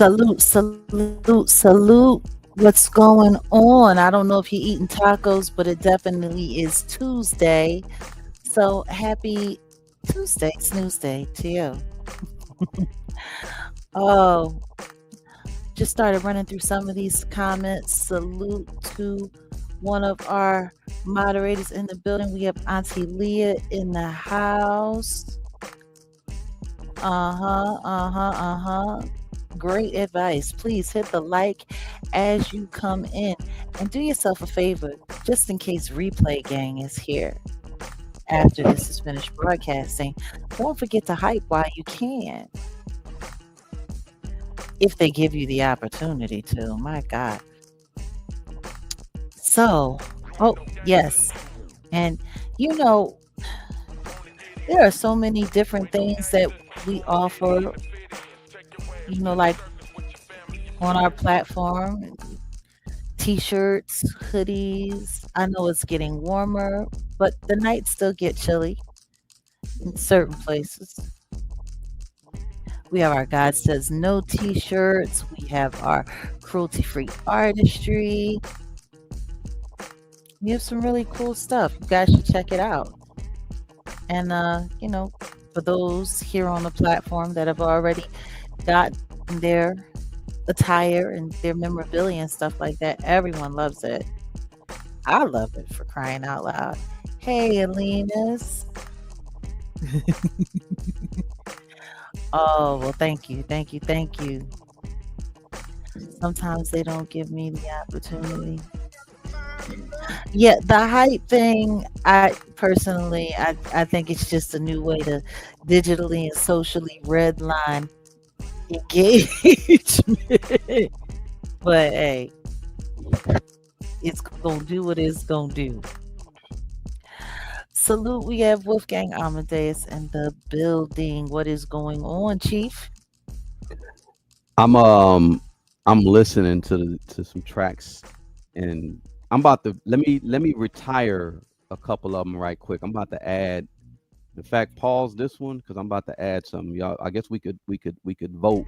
Salute, salute, salute. What's going on? I don't know if you're eating tacos, but it definitely is Tuesday. So happy Tuesday, snooze day to you. Oh, just started running through some of these comments. Salute to one of our moderators in the building. We have Auntie Leah in the house. Uh-huh. Great advice. Please hit the like as you come in and do yourself a favor, just in case replay gang is here after this is finished broadcasting. Don't forget to hype while you can, if they give you the opportunity to. My God. So, oh, yes. And you know, there are so many different things that we offer, like on our platform. T-shirts, hoodies. I know it's getting warmer, but the nights still get chilly in certain places. We have our God Says No T-shirts. We have our cruelty-free artistry. We have some really cool stuff. You guys should check it out. And for those here on the platform that have already gotten their attire and their memorabilia and stuff like that, everyone loves it. I love it, for crying out loud. Hey, Alina's. Oh, well, thank you. Sometimes they don't give me the opportunity. Yeah, the hype thing, I personally, I think it's just a new way to digitally and socially redline engagement. But hey, it's gonna do what it's gonna do. Salute, we have Wolfgang Amadeus in the building. What is going on, Chief? I'm um I'm listening to some tracks, and I'm about to let me retire a couple of them right quick. I'm about to add. In fact, pause this one because I'm about to add something. Y'all, I guess we could vote.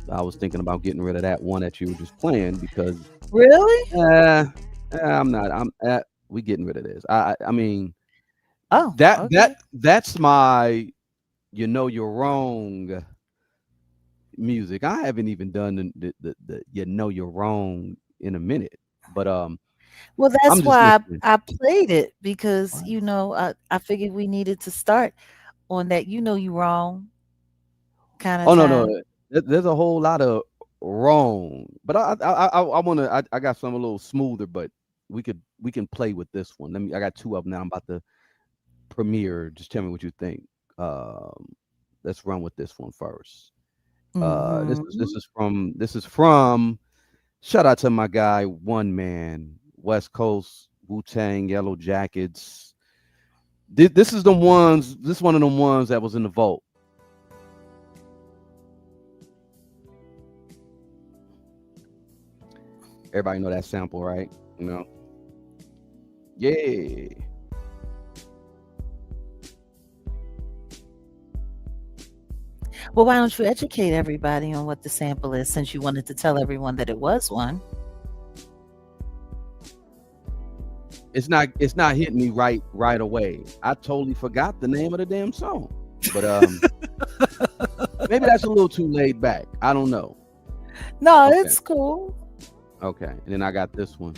I was thinking about getting rid of that one that you were just playing because Really? I'm not. We getting rid of this. I mean Oh, okay. that's my you're wrong music. I haven't even done the you're wrong in a minute. But Well, I'm that's just why listening. I played it because, What? I figured we needed to start on that you wrong kind of Oh no, no. time. There's a whole lot of wrong. But I wanna I got some a little smoother, but we can play with this one. I got two of them now. I'm about to premiere. Just tell me what you think. Um let's run with this one first. Mhm. This is from shout out to my guy One Man, West Coast, Wu Tang, Yellow Jackets. This is the ones. This one of the ones that was in the vault. Everybody know that sample, right? You know, yeah. Well, why don't you educate everybody on what the sample is since you wanted to tell everyone that it was one? It's not hitting me right away. I totally forgot the name of the damn song. But maybe that's a little too laid back. I don't know. No, Okay, it's cool. okay. And then I got this one.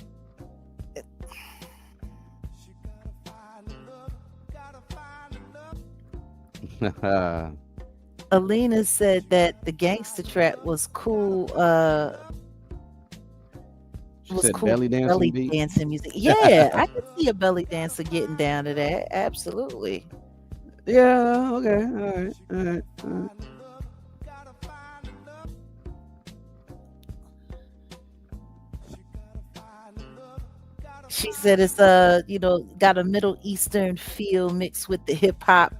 Alina said that the gangster trap was cool. She Was said cool belly dancing belly beat. dancing music. Yeah, I could see a belly dancer getting down to that. Absolutely. Yeah. Okay. All right. All right. All right. She said it's got a Middle Eastern feel mixed with the hip hop.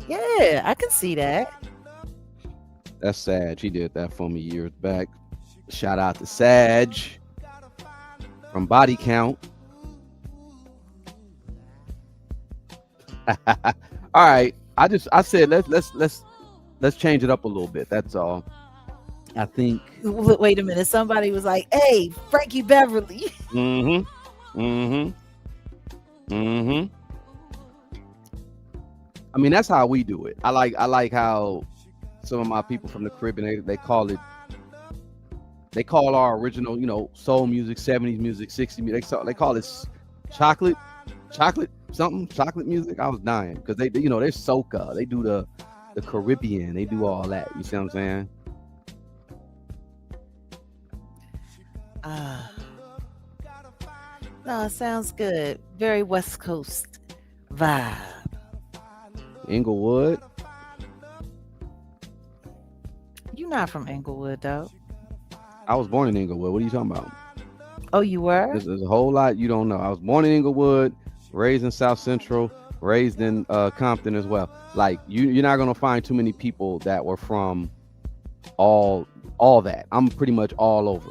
Yeah, I can see that. That's sad. She did that for me years back. Shout out to Sag from Body Count. All right. I said let's change it up a little bit. That's all. I think. Wait a minute. Somebody was like, "Hey, Frankie Beverly." Mm-hmm. Mm-hmm. Mm-hmm. I mean, that's how we do it. I like how some of my people from the Caribbean they call our original, soul music, 70s music, 60s music. They call it chocolate, chocolate music. I was dying because they're soca. They do the Caribbean. They do all that. You see what I'm saying? Ah, no, it sounds good. Very West Coast vibe. Inglewood. You're not from Inglewood, though. I was born in Inglewood. What are you talking about? Oh, you were? There's a whole lot you don't know. I was born in Inglewood, raised in South Central, raised in Compton as well. Like you're not gonna find too many people that were from all all that. I'm pretty much all over.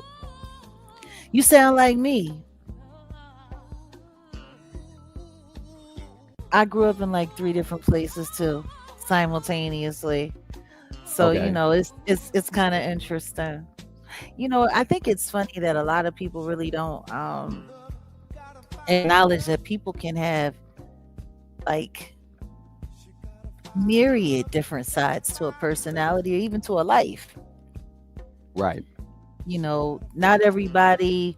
You sound like me. I grew up in like three different places too, simultaneously. So Okay. it's kind of interesting. I think it's funny that a lot of people really don't acknowledge that people can have like myriad different sides to a personality or even to a life. Right. Not everybody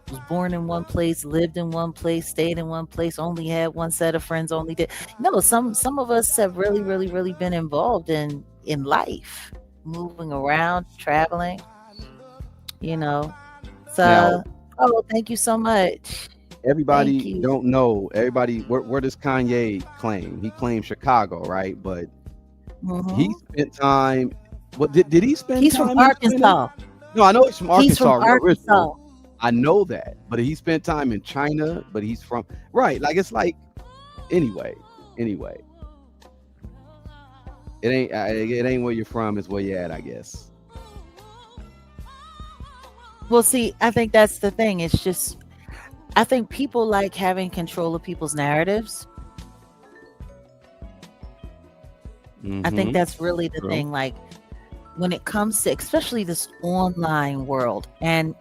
was born in one place, lived in one place, stayed in one place, only had one set of friends, only did. No, some of us have really, really, really been involved in life, moving around, traveling, you know. Now So, oh, thank you so much. Thank everybody you. don't know. Everybody, where does Kanye claim? He claims Chicago, right? But he Hmm. spent time. What did he spend He's from time in China? Arkansas. No, I know he's from He's from Arkansas original. Arkansas. I know that, but he spent time in China. But he's from right. Like it's like anyway. Anyway, it ain't where you're from. It's where you're at, I guess. Well, see, I think that's the thing. It's just, I think people like having control of people's narratives. I think Mm-hmm. that's really the True. thing. Like when it comes to especially this online world. And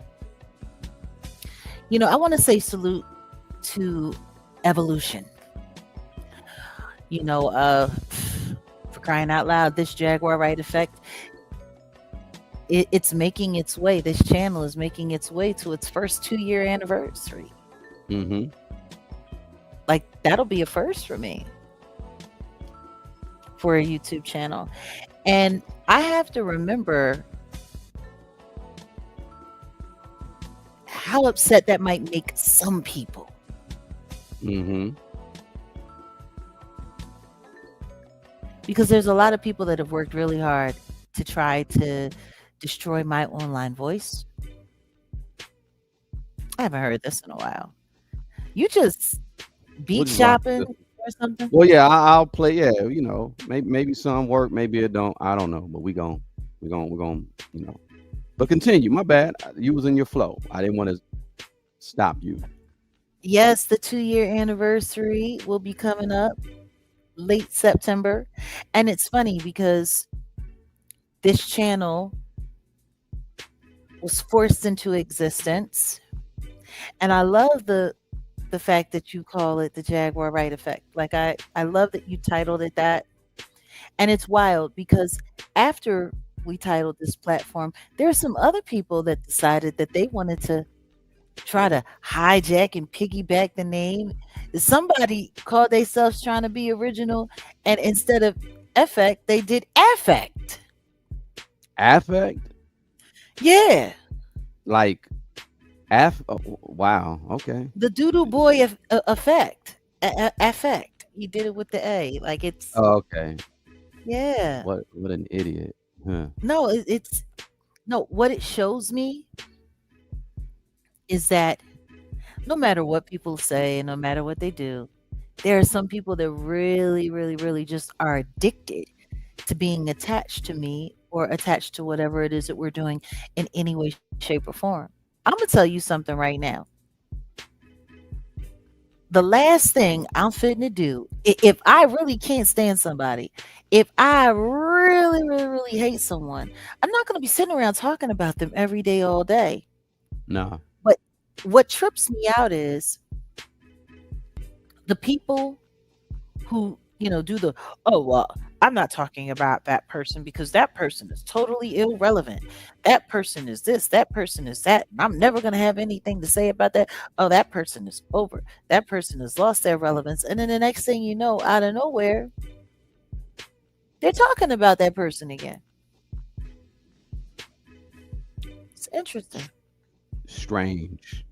I want to say salute to evolution. You know, uh for crying out loud, this Jaguar Wright effect, it's making its way. This channel is making its way to its first 2-year anniversary. Mm-hmm. Like that'll be a first for me for a YouTube channel. And I have to remember how upset that might make some people. Mm-hmm. Because there's a lot of people that have worked really hard to try to destroy my online voice. I haven't heard this in a while. You just We'll beat just rock shopping with this. or something? Well, yeah, I'll play. Yeah, maybe some work, maybe it don't. I don't know, but we gon' you know. But continue. My bad. You was in your flow. I didn't want to stop you. Yes, the 2-year anniversary will be coming up late September. And it's funny because this channel was forced into existence. And I love the fact that you call it the Jaguar Wright effect. Like I love that you titled it that. And it's wild because after we titled this platform, there are some other people that decided that they wanted to try to hijack and piggyback the name. Somebody called themselves trying to be original, and instead of effect, they did affect. Affect, Yeah, like oh, wow. Okay. the doodoo boy effect. Affect. He did it with the A. Like it's Oh, okay. yeah. What an idiot. Huh. No, it's no. What it shows me is that no matter what people say, no matter what they do, there are some people that really, really, really just are addicted to being attached to me or attached to whatever it is that we're doing in any way, shape, or form. I'm gonna tell you something right now. The last thing I'm fitting to do, if I really can't stand somebody, if I really really, really, really hate someone, I'm not gonna be sitting around talking about them every day, all day. Nah. But what trips me out is the people who, do the, "Oh, well, I'm not talking about that person because that person is totally irrelevant. That person is this, that person is that. And I'm never going to have anything to say about that. Oh, that person is over. That person has lost their relevance." And then the next thing you know, out of nowhere, they're talking about that person again. It's interesting. Strange.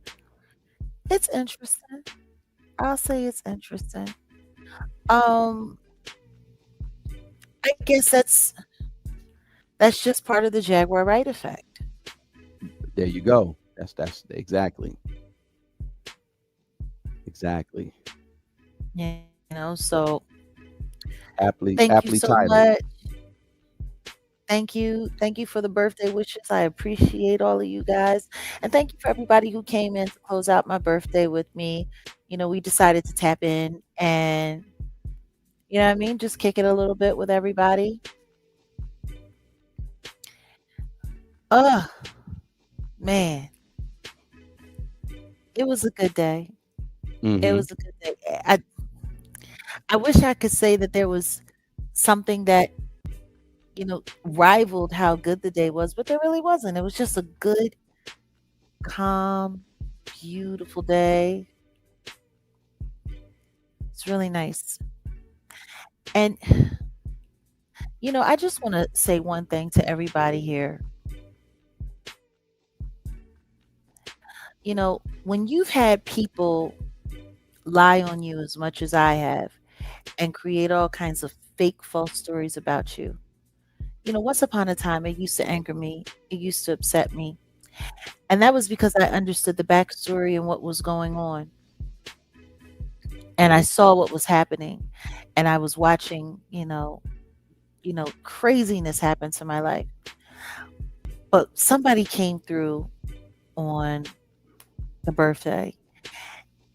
It's interesting. I'll say it's interesting. Um, I guess that's just part of the Jaguar Wright effect. There you go. That's exactly. Exactly. So Aptly thank you aptly so titled. much. Thank you. Thank you for the birthday wishes. I appreciate all of you guys. And thank you for everybody who came in to close out my birthday with me. We decided to tap in and, you know what I mean? Just kick it a little bit with everybody. Oh, man. It was a good day. It Mm-hmm. was a good day. I wish I could say that there was something that, rivaled how good the day was, but there really wasn't. It was just a good, calm, beautiful day. It's really nice. And, I just want to say one thing to everybody here. When you've had people lie on you as much as I have and create all kinds of fake false stories about you, once upon a time, it used to anger me. It used to upset me. And that was because I understood the backstory and what was going on. And I saw what was happening. And I was watching, craziness happen to my life. But somebody came through on the birthday,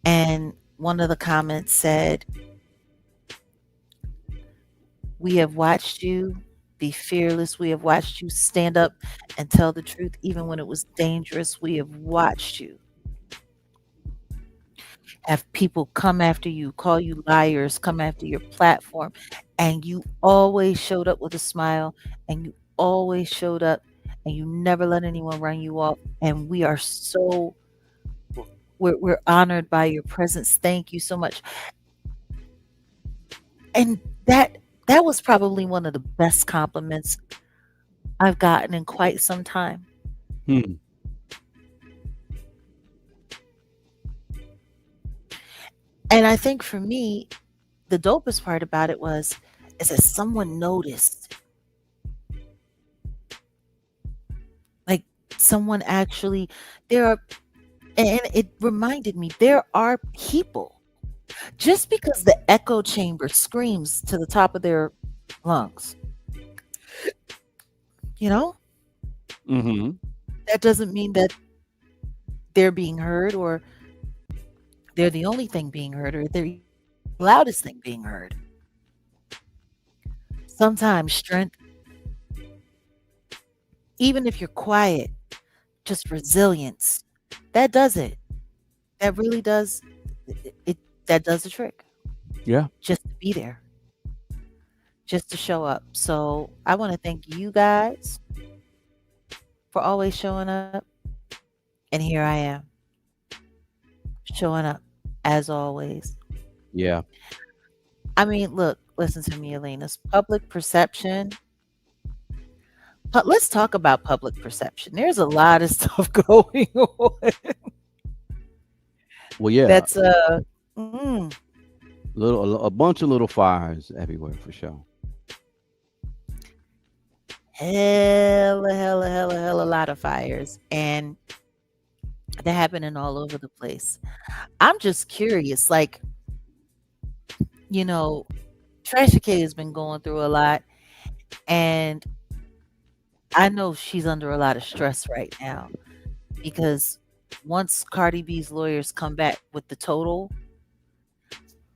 and one of the comments said, "We have watched you be fearless. We have watched you stand up and tell the truth even when it was dangerous. We have watched you have people come after you, call you liars, come after your platform, and you always showed up with a smile, and you always showed up, and you never let anyone run you off, and we are so we're honored by your presence. Thank you so much." And that was probably one of the best compliments I've gotten in quite some time. Hmm. And I think for me, the dopest part about it is that someone noticed. Like, someone actually, there are, and it reminded me, there are people, just because the echo chamber screams to the top of their lungs, you know, Mm-hmm. that doesn't mean that they're being heard, or they're the only thing being heard, or they're even the loudest thing being heard. Sometimes strength, even if you're quiet, just resilience, that does it. That really does it, that does the trick. Yeah. Just to be there, just to show up. So I want to thank you guys for always showing up. And here I am, showing up as always. Yeah. I mean, look, listen to me, Elena's public perception. Let's talk about public perception. There's a lot of stuff going on Well, yeah. that's mm, A bunch of little fires everywhere for sure. hella, hella, hella, hella lot of fires, and they're happening all over the place. I'm just curious, like, you know, Trisha K has been going through a lot, and I know she's under a lot of stress right now because once Cardi B's lawyers come back with the total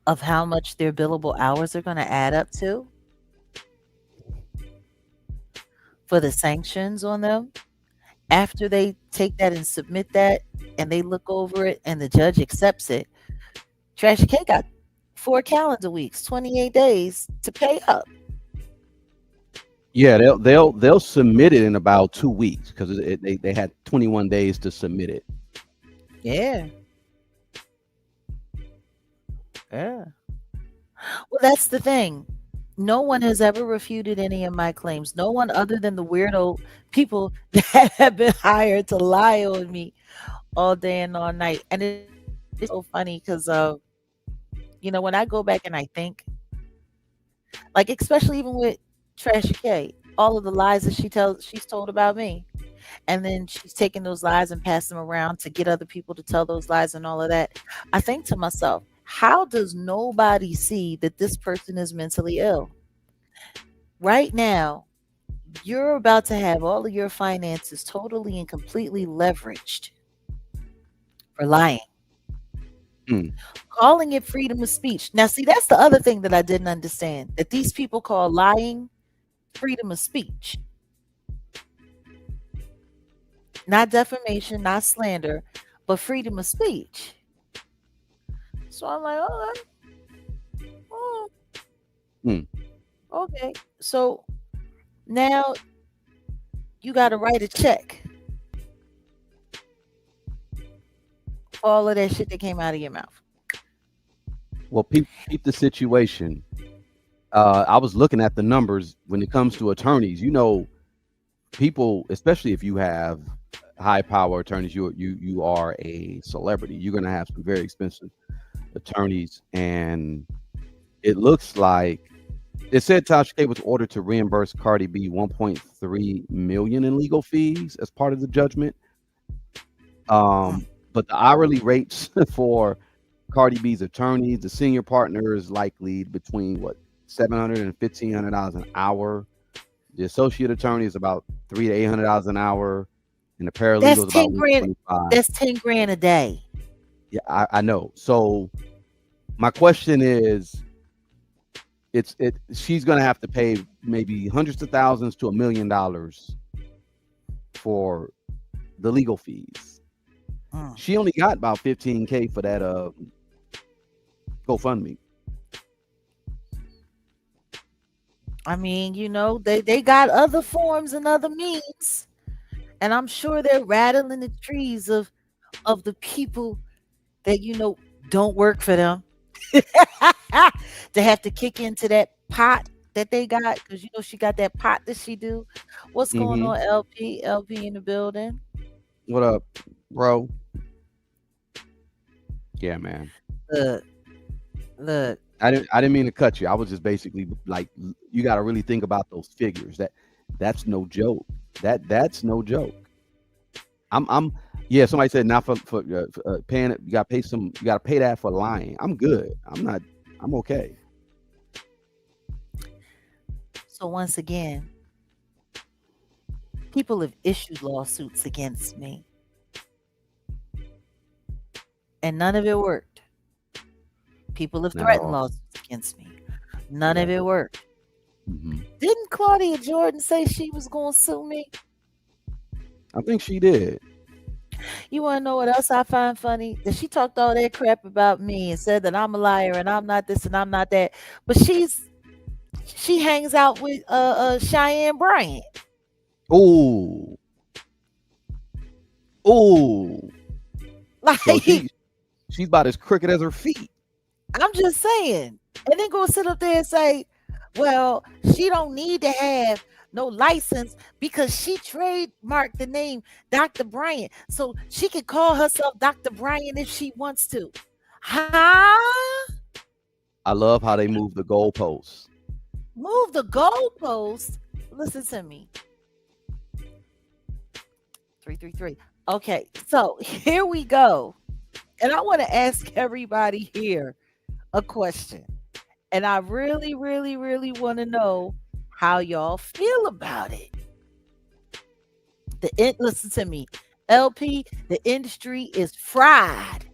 of how much their billable hours are going to add up to, for the sanctions on them. After they take that and submit that, and they look over it, and the judge accepts it, Trashy K got 4 calendar weeks, 28 days to pay up. Yeah, they'll submit it in about 2 weeks because they had 21 days to submit it. Yeah, yeah. Well, that's the thing. No one has ever refuted any of my claims. No one other than the weirdo people that have been hired to lie on me all day and all night. And it's so funny because when I go back and I think, like especially even with Trashy K, all of the lies that she's told about me. And then she's taking those lies and passing them around to get other people to tell those lies and all of that. I think to myself, how does nobody see that this person is mentally ill? Right now, you're about to have all of your finances totally and completely leveraged for lying, Mm. calling it freedom of speech. Now, see, that's the other thing that I didn't understand, that these people call lying freedom of speech, not defamation, not slander, but freedom of speech. So I'm like, all right, oh, Mm. okay. So now you got to write a check for all of that shit that came out of your mouth. Well, peep the situation. I was looking at the numbers when it comes to attorneys. People, especially if you have high power attorneys, you are a celebrity. You're gonna have some very expensive attorneys, and it looks like it said Tasha K was ordered to reimburse Cardi B 1.3 million in legal fees as part of the judgment. Mm. But the hourly rates for Cardi B's attorneys, the senior partner is likely between what $700 and $1,500 an hour. The associate attorney is about $300 to $800 an hour, and the paralegal That's is about 10 grand. 125. That's 10 grand a day. Yeah, I know. So my question is, she's gonna have to pay maybe hundreds of thousands to $1 million for the legal fees. Mm. She only got about 15K for that GoFundMe. I mean, they got other forms and other means, and I'm sure they're rattling the trees of the people that don't work for them. They have to kick into that pot that they got, because she got that pot that she do. What's going Mm-hmm. on, LP? LP in the building. What up, bro? Yeah, man. Look, look. I didn't mean to cut you. I was just basically like, you got to really think about those figures. That's no joke. That's no joke. I'm yeah. Somebody said not for paying it. You got to pay some. You got to pay that for lying. I'm good. I'm not. I'm okay. So once again, people have issued lawsuits against me, and none of it worked. People have Not at threatened all. lawsuits against me. None of Yeah. it worked. Hmm. Didn't Claudia Jordan say she was going to sue me? I think she did. You want to know what else I find funny? That she talked all that crap about me and said that I'm a liar and I'm not this and I'm not that. But she hangs out with Cheyenne Bryant. Ooh. Ooh. Like, So she's about as crooked as her feet. I'm just saying. And then go sit up there and say, well, she don't need to have no license because she trademarked the name Dr. Bryant. So she can call herself Dr. Bryant if she wants to. Huh? I love how they move the goalposts. Move the goalpost. Listen to me. 333. Okay, so here we go. And I want to ask everybody here a question. And I really, really, really want to know how y'all feel about it. Listen to me. LP, the industry is fried.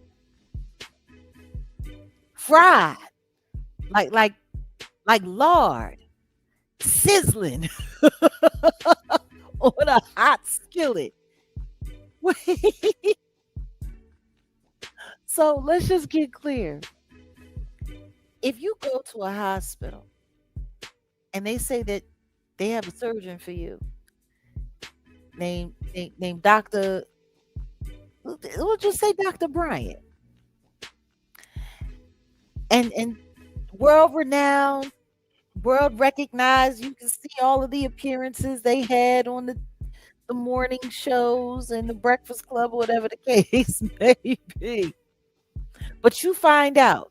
Fried. Like lard. Sizzling. a hot skillet. Wait. So let's just get clear. If you go to a hospital and they say that they have a surgeon for you, named Doctor, we'll just say Doctor Bryant, and world renowned, world recognized. You can see all of the appearances they had on the morning shows and the Breakfast Club, or whatever the case may be. But you find out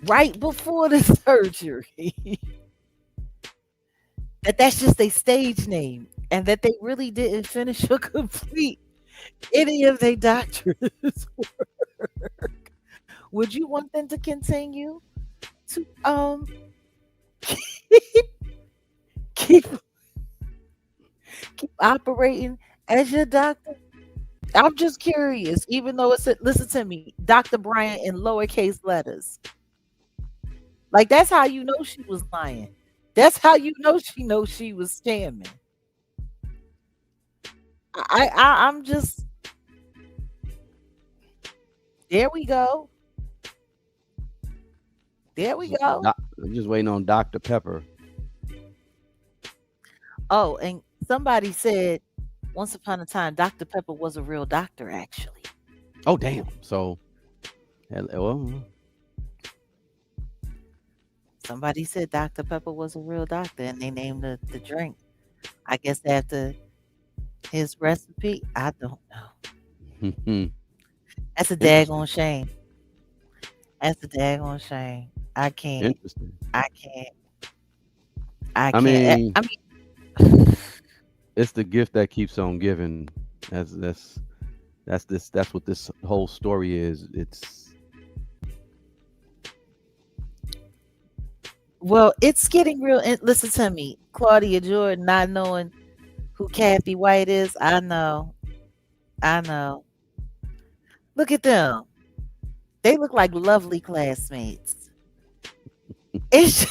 right before the surgery that that's just a stage name and that they really didn't finish or complete any of their doctors. Would you want them to continue to keep keep operating as your doctor? I'm just curious, even though listen to me, Dr. Bryant in lowercase letters. Like that's how you know she was lying. That's how you know she knows she was scamming. I'm just there we go. There we go. I'm just waiting on Dr. Pepper. Oh, and somebody said once upon a time Dr. Pepper was a real doctor, actually. Oh, damn. So, well, Somebody said Dr. Pepper was a real doctor and they named the drink. I guess after his recipe. I don't know. That's a daggone shame. That's a daggone shame. I can't. Interesting. I can't. I I can't. I mean, mean, it's the gift that keeps on giving. That's what this whole story is. well, it's getting real. And listen to me, Claudia Jordan, not knowing who Kathy White is. I know. I know. Look at them. They look like lovely classmates. It's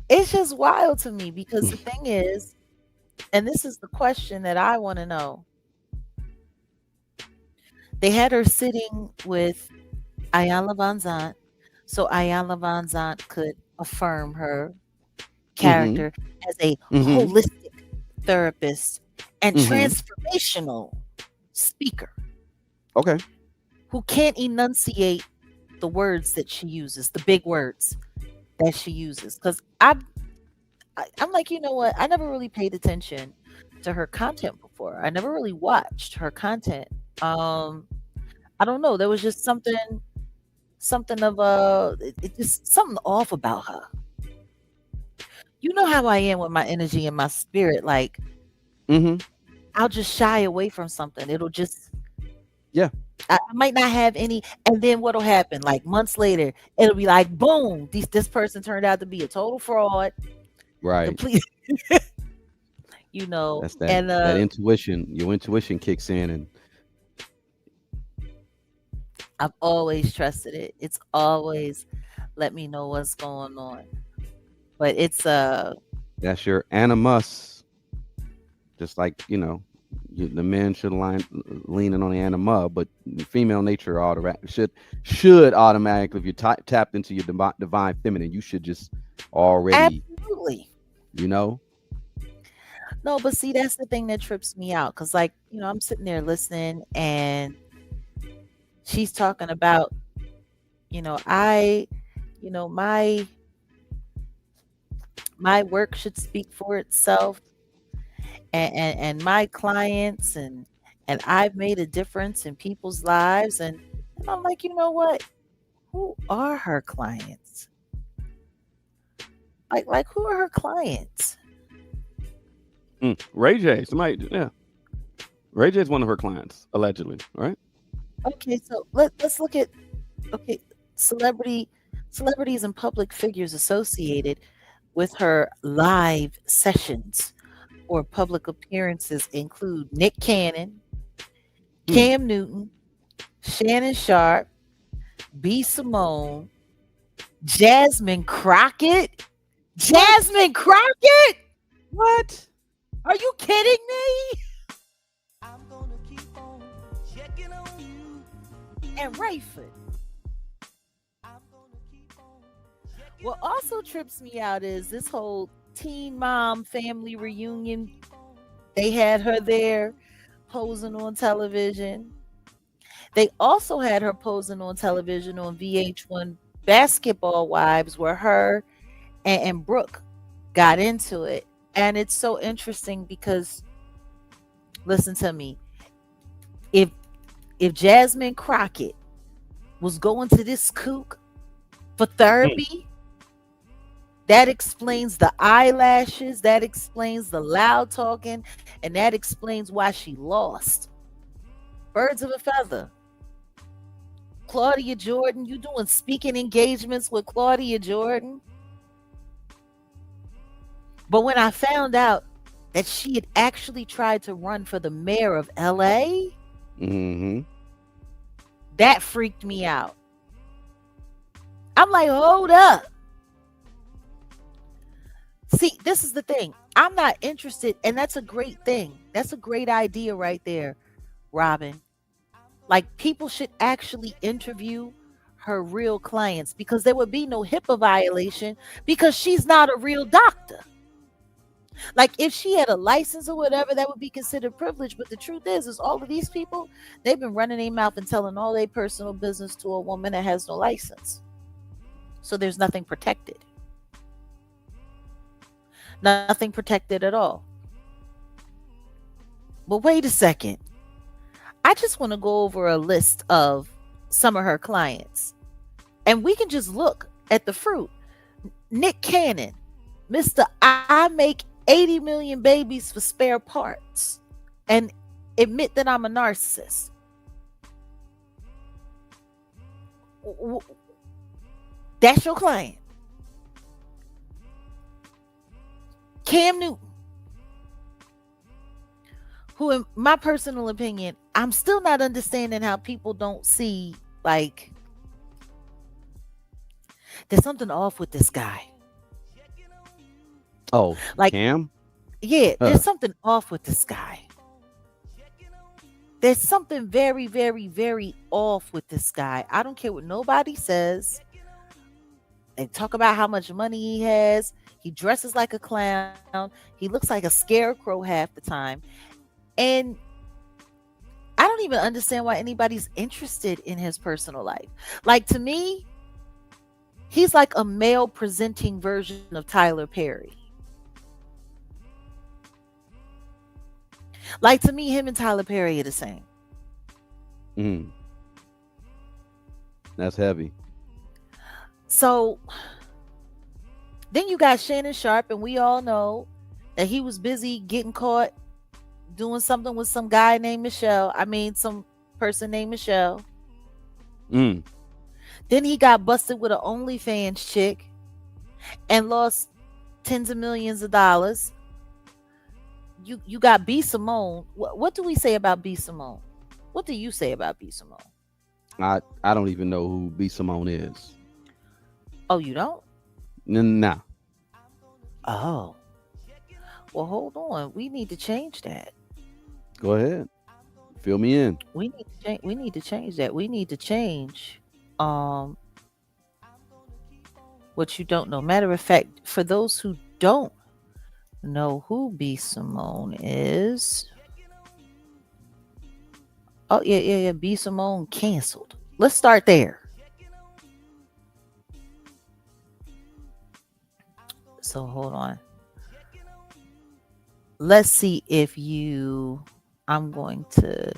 it's just wild to me because the thing is, and this is the question that I want to know. They had her sitting with Ayala Van Zant so Ayala Van Zant could affirm her Mm-hmm. character as a Mm-hmm. holistic therapist and Mm-hmm. transformational speaker Okay. who can't enunciate the words that she uses, the big words that she uses. Because I'm like, you know what? I never really paid attention to her content before. I never really watched her content. Um, I don't know. There was just something of it just something off about her. You know how I am with my energy and my spirit. Like Mm-hmm. I'll just shy away from something. It'll just Yeah. I might not have any, and then what'll happen? Like months later, it'll be like, boom, this person turned out to be a total fraud, Right. complete, you know, That's that and that intuition. Your intuition kicks in, and I've always trusted it. It's always let me know what's going on. But it's that's your animus. Just like the men should leaning on the anima, but the female nature should automatically, if you tapped into your divine feminine, you should just already, absolutely you know. no. But see, that's the thing that trips me out because, like, I'm sitting there listening, and she's talking about, I, my work should speak for itself, and my clients, and I've made a difference in people's lives, and I'm like, you know what? Who are her clients? Like who are her clients? Ray J, somebody, yeah, Ray J is one of her clients, allegedly, right? Okay, so let's look at okay, celebrities and public figures associated with her live sessions or public appearances include Nick Cannon, Hmm. Cam Newton, Shannon Sharp, B. Simone, Jasmine Crockett. What? Jasmine Crockett? What? Are you kidding me? And Rayford. What also trips me out is this whole teen mom family reunion. They had her there posing on television. They also had her posing on television on VH1 Basketball Wives, where her and Brooke got into it. And it's so interesting because, listen to me, if Jasmine Crockett was going to this kook for Mm. therapy, that explains the eyelashes, that explains the loud talking, and that explains why she lost. Birds of a feather. Claudia Jordan, you doing speaking engagements with Claudia Jordan? But when I found out that she had actually tried to run for the mayor of LA, Mm-hmm. that freaked me out. I'm like, hold up. See, this is the thing. I'm not interested, and that's a great thing. That's a great idea right there, Robin. Like, people should actually interview her real clients because there would be no HIPAA violation because she's not a real doctor. Like, if she had a license or whatever, that would be considered privilege. But the truth is all of these people, they've been running their mouth and telling all their personal business to a woman that has no license. So there's nothing protected. Nothing protected at all. But wait a second. I just want to go over a list of some of her clients. And we can just look at the fruit. Nick Cannon, Mr. I make 80 million babies for spare parts and admit that I'm a narcissist. That's your client. Cam Newton, who, in my personal opinion, I'm still not understanding how people don't see, like, there's something off with this guy. Oh, Like, Cam? yeah, Huh. there's something off with this guy. There's something very, very, very off with this guy. I don't care what nobody says. They talk about how much money he has. He dresses like a clown. He looks like a scarecrow half the time. And I don't even understand why anybody's interested in his personal life. Like, to me, he's like a male presenting version of Tyler Perry. Like, to me, him and Tyler Perry are the same. Mm. That's heavy. So then you got Shannon Sharp, and we all know that he was busy getting caught doing something with some guy named Michelle. I mean, some person named Michelle. Mm. Then he got busted with an OnlyFans chick and lost tens of millions of dollars. You got B Simone. What do we say about B Simone? What do you say about B Simone? I don't even know who B Simone is. Oh, you don't? Nah. Oh, well, hold on. We need to change that. Go ahead. Fill me in. We need to change. We need to change that. We need to change. Um, what you don't know. Matter of fact, for those who don't know who B Simone is, oh yeah. B Simone canceled. Let's start there. So hold on. Let's see if you. I'm going to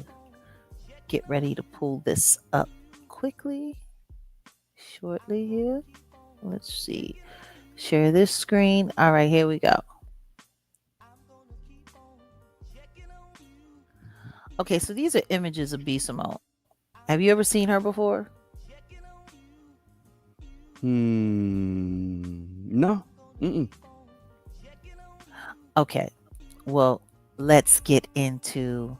get ready to pull this up quickly, shortly here. Let's see. Share this screen. All right, here we go. Okay, so these are images of B Simone. Have you ever seen her before? No. Mm-mm. Okay. Well, let's get into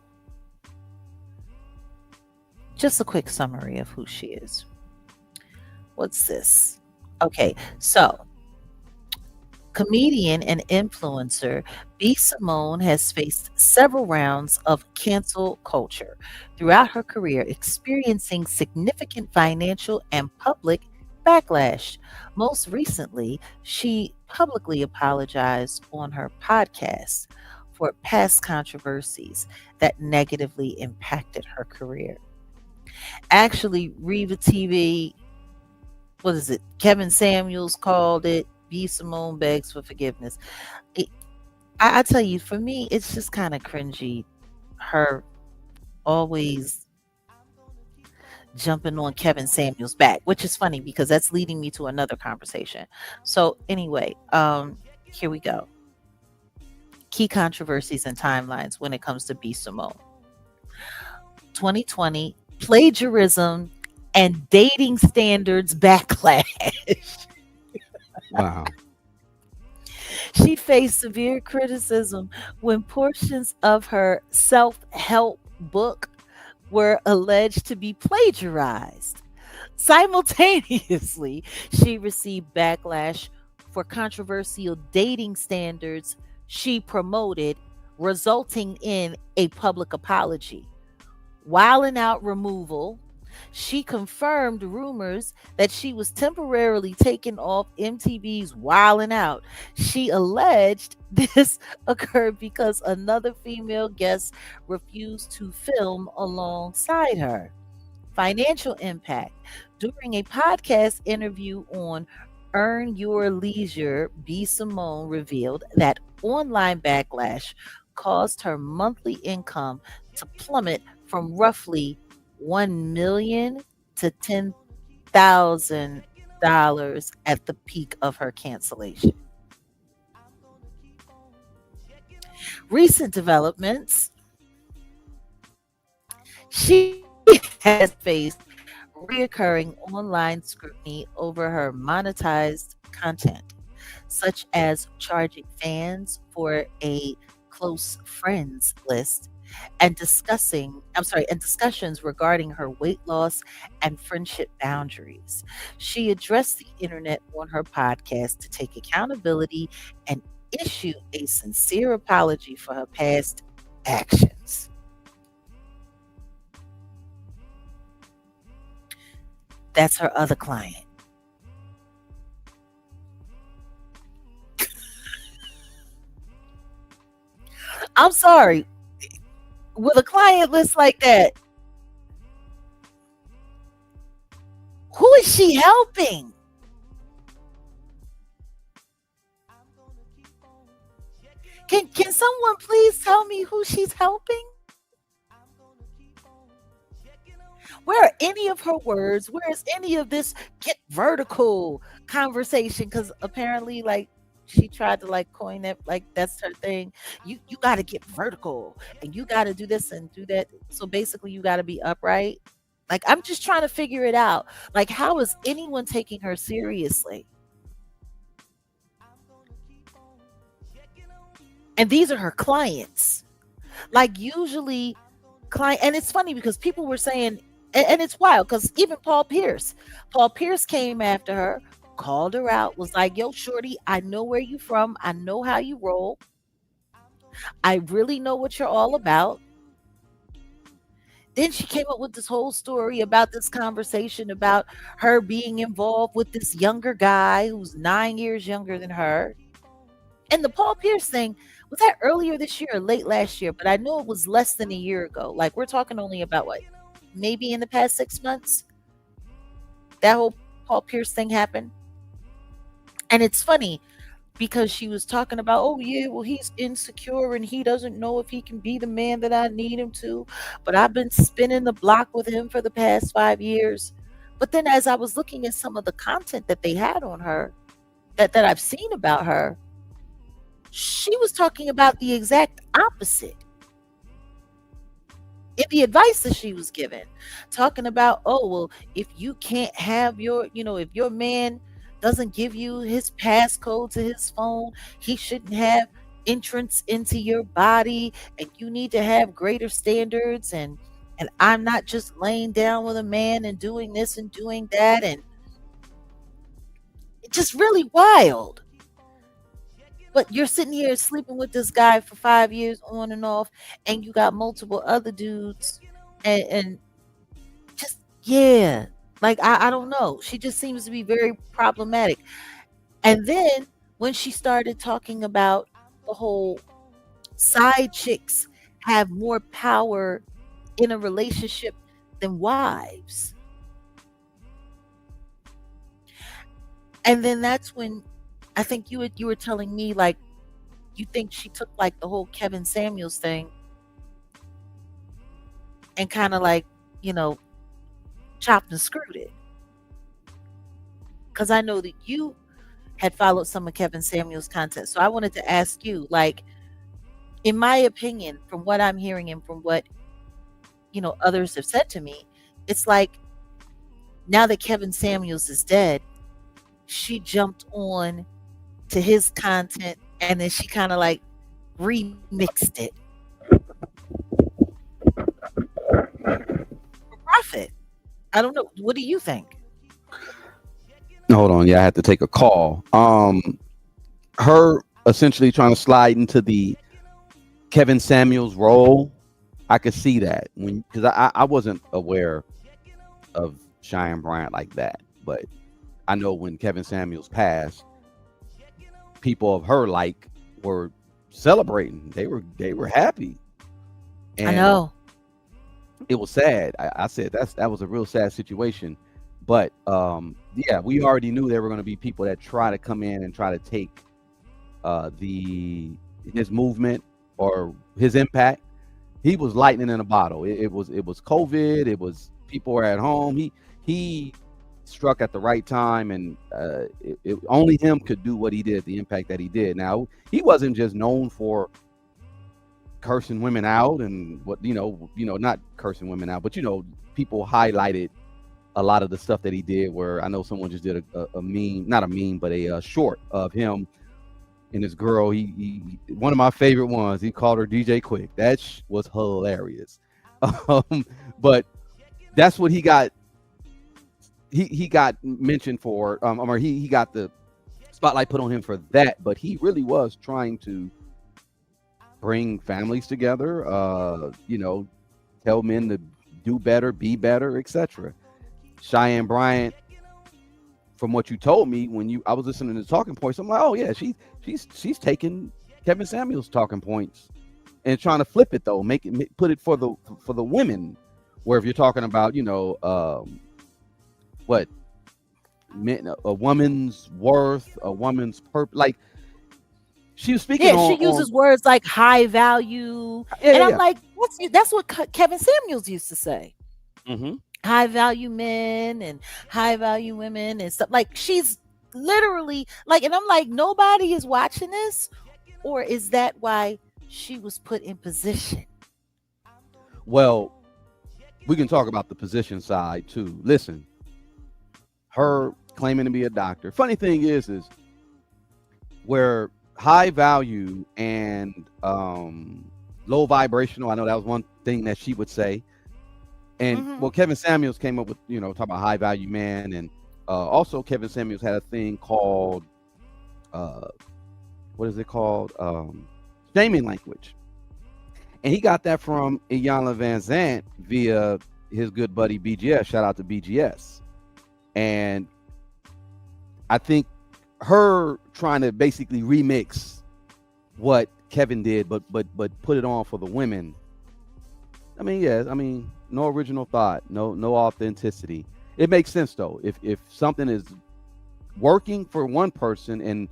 just a quick summary of who she is. What's this? Okay, so Comedian and influencer B. Simone has faced several rounds of cancel culture throughout her career, experiencing significant financial and public backlash. Most recently, she publicly apologized on her podcast for past controversies that negatively impacted her career. Actually, Reva TV, what is it? Kevin Samuels called it. B. Simone begs for forgiveness. It, I tell you, for me, it's just kind of cringy. Her always jumping on Kevin Samuels' back, which is funny because that's leading me to another conversation. So anyway, here we go. Key controversies and timelines when it comes to B. Simone. 2020, plagiarism and dating standards backlash. Wow. She faced severe criticism when portions of her self help book were alleged to be plagiarized. Simultaneously, she received backlash for controversial dating standards she promoted, resulting in a public apology. While in out removal, she confirmed rumors that she was temporarily taken off MTV's Wildin' Out. She alleged this occurred because another female guest refused to film alongside her. Financial impact. During a podcast interview on Earn Your Leisure, B. Simone revealed that online backlash caused her monthly income to plummet from roughly 1 million to $10,000 at the peak of her cancellation. Recent developments. She has faced reoccurring online scrutiny over her monetized content, such as charging fans for a close friends list and discussions regarding her weight loss and friendship boundaries. She addressed the internet on her podcast to take accountability and issue a sincere apology for her past actions. That's her other client. I'm sorry. With a client list like that, who is she helping? Can someone please tell me who she's helping? Where are any of her words? Where is any of this get vertical conversation? Because apparently, like, she tried to like coin it, like that's her thing. You got to get vertical, and you got to do this and do that. So basically, you got to be upright. Like, I'm just trying to figure it out. Like, how is anyone taking her seriously? And these are her clients. Like, usually client, and it's funny because people were saying, and it's wild because even Paul Pierce came after her, called her out, was like, yo, shorty, I know where you from, I know how you roll, I really know what you're all about. Then she came up with this whole story about this conversation about her being involved with this younger guy who's 9 years younger than her. And the Paul Pierce thing, was that earlier this year or late last year? But I know it was less than a year ago. Like, we're talking only about what, maybe in the past 6 months, that whole Paul Pierce thing happened. And it's funny because she was talking about, oh yeah, well, he's insecure and he doesn't know if he can be the man that I need him to. But I've been spinning the block with him for the past 5 years. But then as I was looking at some of the content that they had on her, that I've seen about her, she was talking about the exact opposite in the advice that she was given, talking about, oh well, if you can't have your, if your man doesn't give you his passcode to his phone, he shouldn't have entrance into your body, and you need to have greater standards, and I'm not just laying down with a man and doing this and doing that, and it's just really wild. But you're sitting here sleeping with this guy for 5 years on and off, and you got multiple other dudes, and just yeah, like I don't know. She just seems to be very problematic. And then when she started talking about the whole side chicks have more power in a relationship than wives. And then that's when I think you were telling me like you think she took like the whole Kevin Samuels thing and kind of like, you know, chopped and screwed it. Cuz I know that you had followed some of Kevin Samuels' content. So I wanted to ask you like in my opinion from what I'm hearing and from what others have said to me, it's like now that Kevin Samuels is dead, she jumped on to his content and then she kind of like remixed it for profit. I don't know. What do you think? Hold on, yeah, I had to take a call. Her essentially trying to slide into the Kevin Samuels role. I could see that because I wasn't aware of Cheyenne Bryant like that, but I know when Kevin Samuels passed, people of her like were celebrating. They were happy, I and know. it was sad. I said that was a real sad situation. But yeah, we already knew there were going to be people that try to come in and try to take his movement or his impact. He was lightning in a bottle. It was COVID. It was people were at home. He struck at the right time, and only him could do what he did, the impact that he did. Now he wasn't just known for cursing women out and what not cursing women out, but people highlighted a lot of the stuff that he did. Where I know someone just did a meme, not a meme, but a short of him and his girl. He one of my favorite ones. He called her DJ Quick. That was hilarious. But that's what he got. He got mentioned for, or he got the spotlight put on him for that. But he really was trying to bring families together. Tell men to do better, be better, etc. Cheyenne Bryant, from what you told me when I was listening to the talking points, I'm like, oh yeah, she's taking Kevin Samuels' talking points and trying to flip it though, put it for the women. Where if you're talking about what a woman's worth, a woman's purpose, like she was speaking Yeah, she uses words like high value, and I'm like, that's what Kevin Samuels used to say. Mm-hmm. High value men and high value women and stuff. Like she's literally like, and I'm like, nobody is watching this, or is that why she was put in position? Well, we can talk about the position side too. Listen, her claiming to be a doctor. Funny thing is where high value and low vibrational. I know that was one thing that she would say. And well, Kevin Samuels came up with, talk about high value man. And also Kevin Samuels had a thing called, what is it called? Shaming language. And he got that from Iyanla Vanzant via his good buddy BGS. Shout out to BGS. And I think her trying to basically remix what Kevin did, but put it on for the women. I mean, no original thought, no authenticity. It makes sense though. If something is working for one person and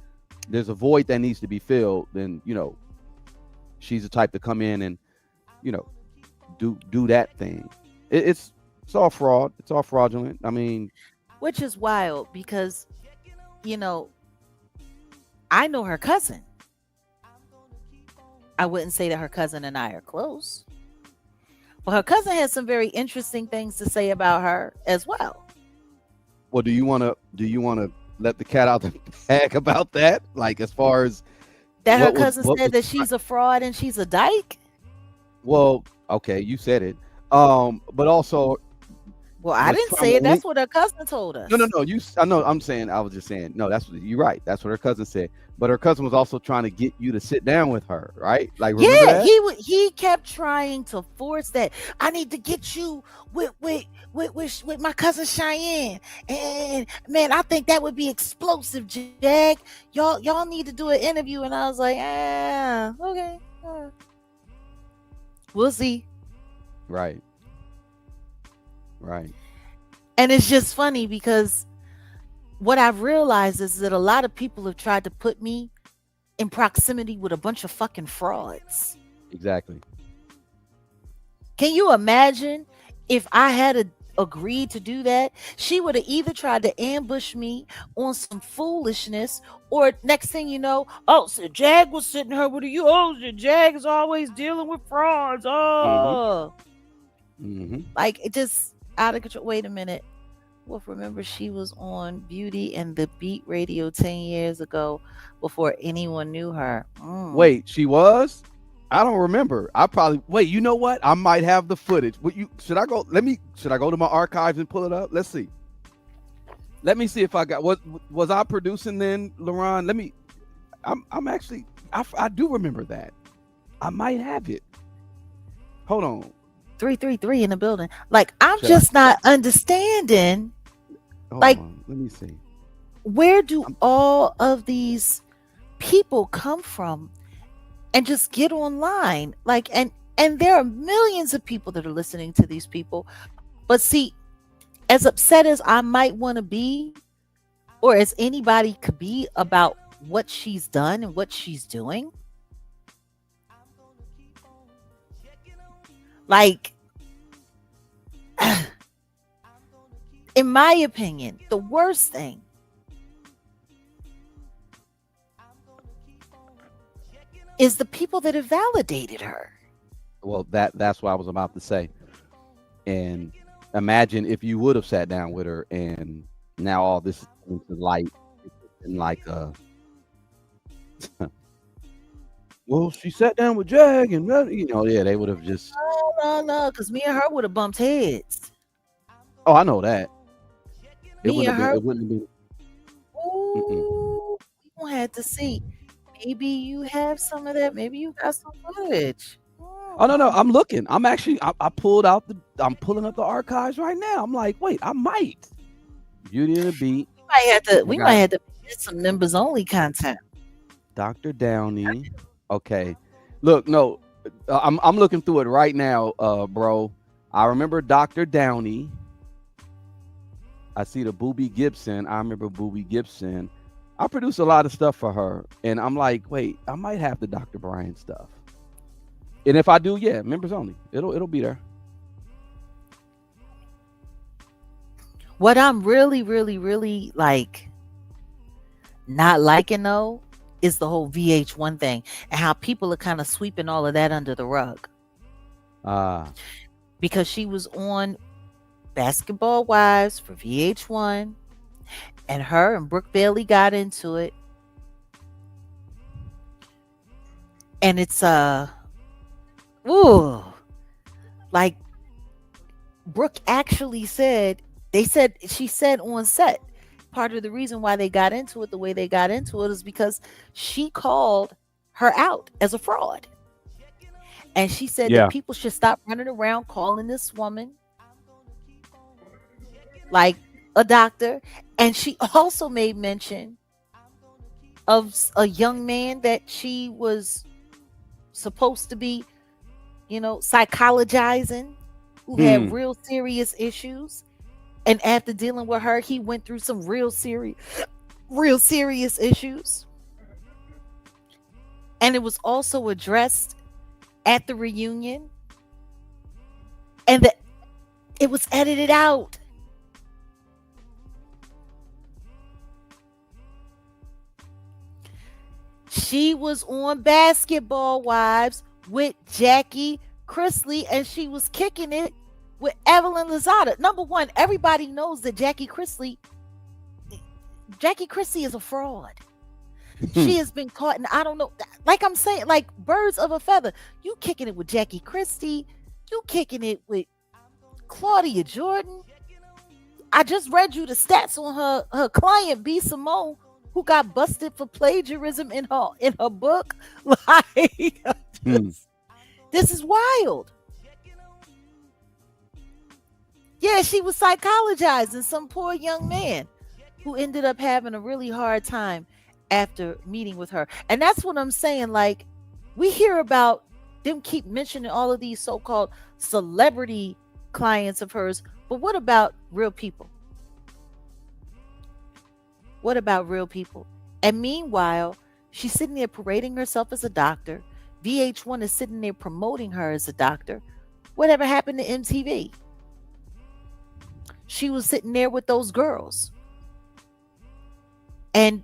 there's a void that needs to be filled, then she's the type to come in and do that thing. It's all fraud. It's all fraudulent. I mean, which is wild because I know her cousin. I wouldn't say that her cousin and I are close. Well, her cousin has some very interesting things to say about her as well. Well, do you want to let the cat out the bag about that? Like as far as that her cousin said that she's a fraud and she's a dyke? Well, okay, you said it. But also Well, I was didn't trauma say it. linked. That's what her cousin told No, no, us. no. I know. I'm saying. I was just saying. No, that's what you're right. That's what her cousin said. But her cousin was also trying to get you to sit down with her, right? Like, remember Yeah, that? he kept trying to force that. I need to get you with my cousin Cheyenne, and man, I think that would be explosive, Jag. Y'all need to do an interview, and I was like, okay, we'll see. Right. Right. And it's just funny because what I've realized is that a lot of people have tried to put me in proximity with a bunch of fucking frauds. Exactly. Can you imagine if I had agreed to do that? She would have either tried to ambush me on some foolishness, or next thing you know, oh, so Jag was sitting her with you. Oh, so Jag is always dealing with frauds. Mm-hmm. Oh, Mm-hmm. like it just out of control. Wait a minute. Wolf, remember she was on Beauty and the Beat Radio 10 years ago before anyone knew her. Wait, she was? I don't remember. I probably wait. You know what? I might have the footage. What you should I go? Should I go to my archives and pull it up? Let's see. Let me see if I got. Was I producing then, Laron? Let me. I'm actually. I do remember that. I might have it. Hold on. 333 in the building. Like, I'm Should I? just not understanding. Hold Like, on. Let me see. where do I'm, all of these people come from and just get online? Like, and there are millions of people that are listening to these people. But see, as upset as I might want to be, or as anybody could be about what she's done and what she's doing, like, in my opinion, the worst thing is the people that have validated her. well, that's what I was about to say. And imagine if you would have sat down with her, and now all this is coming to light, and like well, she sat down with Jag, and yeah, they would have just. No, because me and her would have bumped heads. Oh, I know that. It Me wouldn't and have been. her, It wouldn't have been. Mm-mm. ooh, we gonna have to see. Maybe you have some of that. Maybe you got some footage. Oh no, no, I'm looking. I'm actually. I pulled out the. I'm pulling up the archives right now. I'm like, wait, I might. Beauty and the Beat. We might have to. I We might got have to get some members only content. Dr. Downey. Okay. Look, no, I'm looking through it right now, bro. I remember Dr. Downey. I see the Booby Gibson. I remember Booby Gibson. I produce a lot of stuff for her, and I'm like, wait, I might have the Dr. Brian stuff. And if I do, yeah, members only. It'll be there. What I'm really, really, really like not liking though is the whole VH1 thing and how people are kind of sweeping all of that under the rug, Ah, because she was on Basketball Wives for VH1, and her and Brooke Bailey got into it, and it's ooh, like Brooke actually said, she said on set, part of the reason why they got into it the way they got into it is because she called her out as a fraud. And she said that yeah. people should stop running around calling this woman like a doctor. And she also made mention of a young man that she was supposed to be, psychologizing, who had Hmm. real serious issues. And after dealing with her, he went through some real serious issues. And it was also addressed at the reunion, and it was edited out. She was on Basketball Wives with Jackie Chrisley, and she was kicking it with Evelyn Lozada. Number one, everybody knows that Jackie Chrisley is a fraud. She has been caught, and I don't know. Like I'm saying, like birds of a feather. You kicking it with Jackie Christie, you kicking it with Claudia Jordan. I just read you the stats on her client B Simone, who got busted for plagiarism in her book. Like, Hmm. this is wild. Yeah, she was psychologizing some poor young man who ended up having a really hard time after meeting with her. And that's what I'm saying. Like, we hear about them keep mentioning all of these so-called celebrity clients of hers, but what about real people? What about real people? And meanwhile, she's sitting there parading herself as a doctor. VH1 is sitting there promoting her as a doctor. Whatever happened to MTV? She was sitting there with those girls. And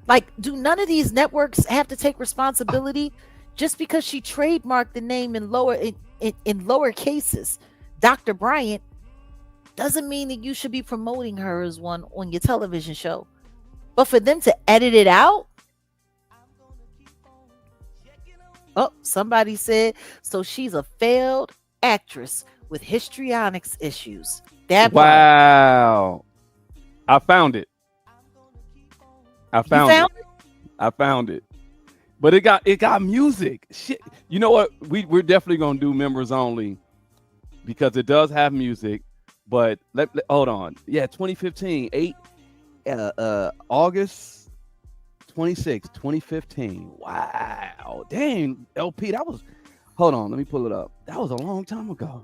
like, do none of these networks have to take responsibility just because she trademarked the name in lower cases? Dr. Bryant doesn't mean that you should be promoting her as one on your television show. But for them to edit it out, oh, somebody said, so she's a failed actress with histrionics issues. That part. Wow. I found it. I You found found it. I found it. But it got music. Shit. You know what? We're definitely gonna do members only because it does have music. But hold on. Yeah, 2015, August 26, 2015. Wow. Dang, LP, that was. Hold on, let me pull it up. That was a long time ago.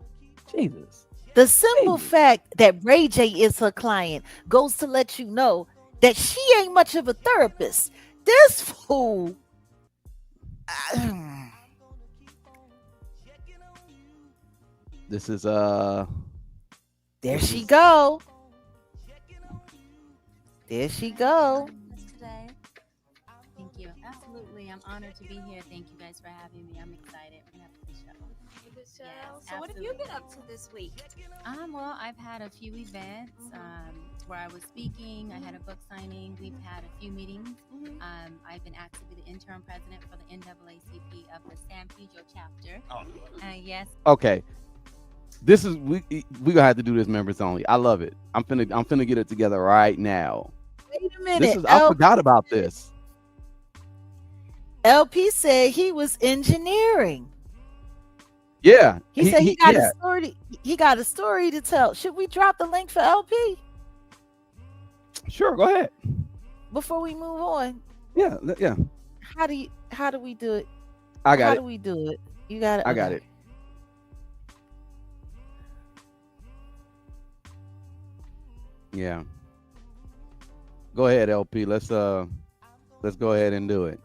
Jesus. the simple Jesus. fact that Ray J is her client goes to let you know that she ain't much of a therapist. This fool. This is There this she is go. There she go. Us today. Thank you. Absolutely. I'm honored to be here. Thank you guys for having me. I'm excited. We're gonna have a good show. Good show. Yes, So, what have you been absolutely. up to this week? Well, I've had a few events where I was speaking. I had a book signing. We've had a few meetings. I've been asked to be the interim president for the NAACP of the San Pedro chapter. Yes. okay. This is we gonna have to do this members only. I love it. I'm finna get it together right now. Wait a This minute. is I forgot about this. LP said he was engineering. Yeah. He said he got yeah. a story. He got a story to tell. Should we drop the link for LP Sure, go ahead. before we move on? Yeah, yeah. How do we do it? I got How it. do we do it? You got it. I got Okay. it. Yeah. Go ahead, LP. Let's go ahead and do it.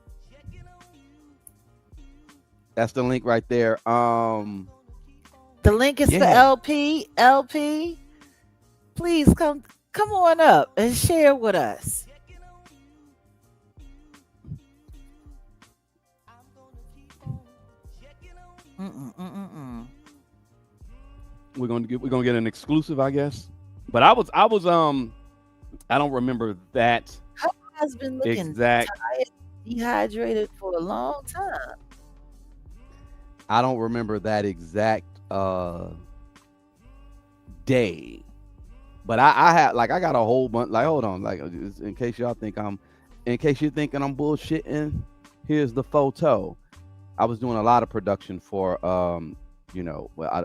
That's the link right there. The link is for Yeah. LP. LP, please come on up and share with us. Mm-mm-mm-mm-mm. We're gonna get an exclusive, I guess. But I was I don't remember that Has been looking exact. tired, dehydrated for a long time. I don't remember that exact day. But I had like I got a whole bunch like hold on, like just in case y'all think in case you're thinking I'm bullshitting, here's the photo. I was doing a lot of production for well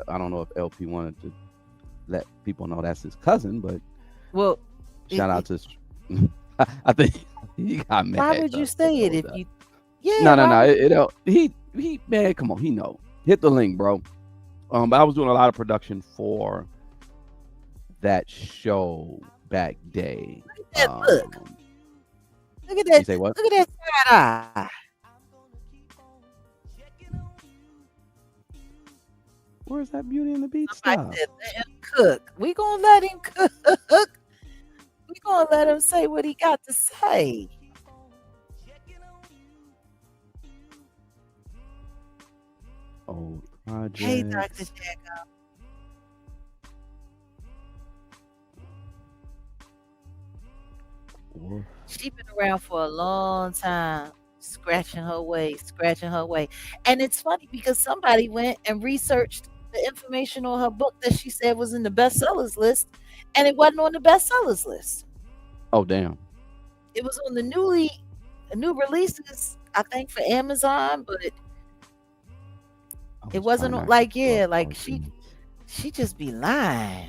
I don't know if LP wanted to let people know that's his cousin, but Well, shout out to I think he got mad. why would you say it if you? Yeah. No, no, why no. would- It don't. He man, come on. He know. Hit the link, bro. But I was doing a lot of production for that show back day. that look. Look at You that. say what? Look at that side eye. Where's that Beauty and the Beast Somebody stuff? said, let him cook. We gonna let him cook. We gonna let him say what he got to say. Old Hey, Dr. projects. Jaguar. Or- She been around for a long time, scratching her way, scratching her way. And it's funny because somebody went and researched the information on her book that she said was in the bestsellers list, and it wasn't on the bestsellers list. Oh damn. It was on the new releases, I think, for Amazon, but I it was trying wasn't to actually like, pull up yeah, like Origins. she just be lying.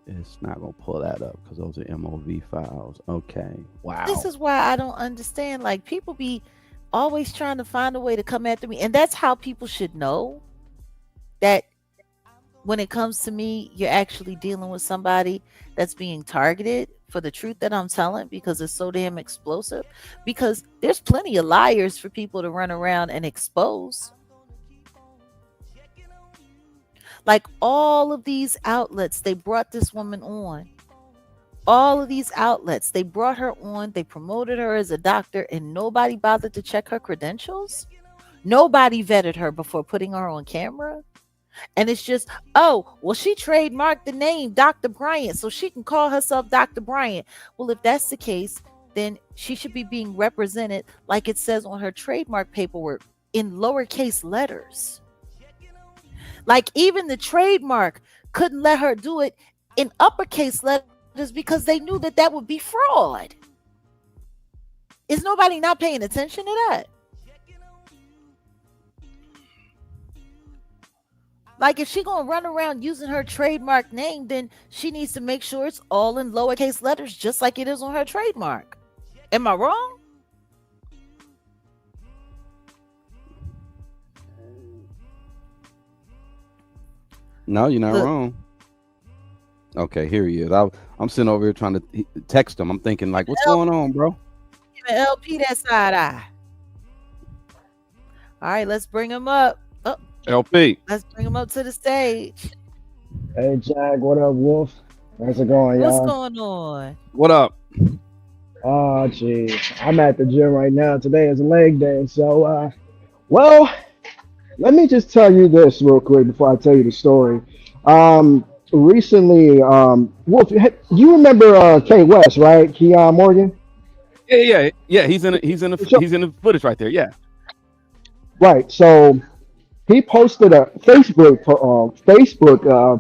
It's not gonna pull that up because those are MOV files. Okay. This Wow. is why I don't understand. Like, people be always trying to find a way to come after me, and that's how people should know that when it comes to me, you're actually dealing with somebody that's being targeted for the truth that I'm telling, because it's so damn explosive. Because there's plenty of liars for people to run around and expose. Like, all of these outlets, they brought this woman on. All of these outlets, they brought her on, they promoted her as a doctor, and nobody bothered to check her credentials. Nobody vetted her before putting her on camera. And it's just, oh, well, she trademarked the name Dr. Bryant, so she can call herself Dr. Bryant. Well, if that's the case, then she should be being represented like it says on her trademark paperwork, in lowercase letters. Like, even the trademark couldn't let her do it in uppercase letters because they knew that that would be fraud. Is nobody not paying attention to that? Like, if she gonna run around using her trademark name, then she needs to make sure it's all in lowercase letters, just like it is on her trademark. Am I wrong? No, you're not Look, wrong. Okay, here he is. I'm sitting over here trying to text him. I'm thinking like, what's L- going on, bro? giving LP that side eye. All right, let's bring him up. Oh, LP. let's bring him up to the stage. Hey, Jag, what up, Wolf? How's it going, What's y'all? going on? What up? Oh, geez. I'm at the gym right now. Today is leg day. So, well, let me just tell you this real quick before I tell you the story. Recently, Wolf, you remember K West, right? Keon Morgan? Yeah, yeah, yeah. So, He's in the footage right there. Yeah. right. So, he posted a Facebook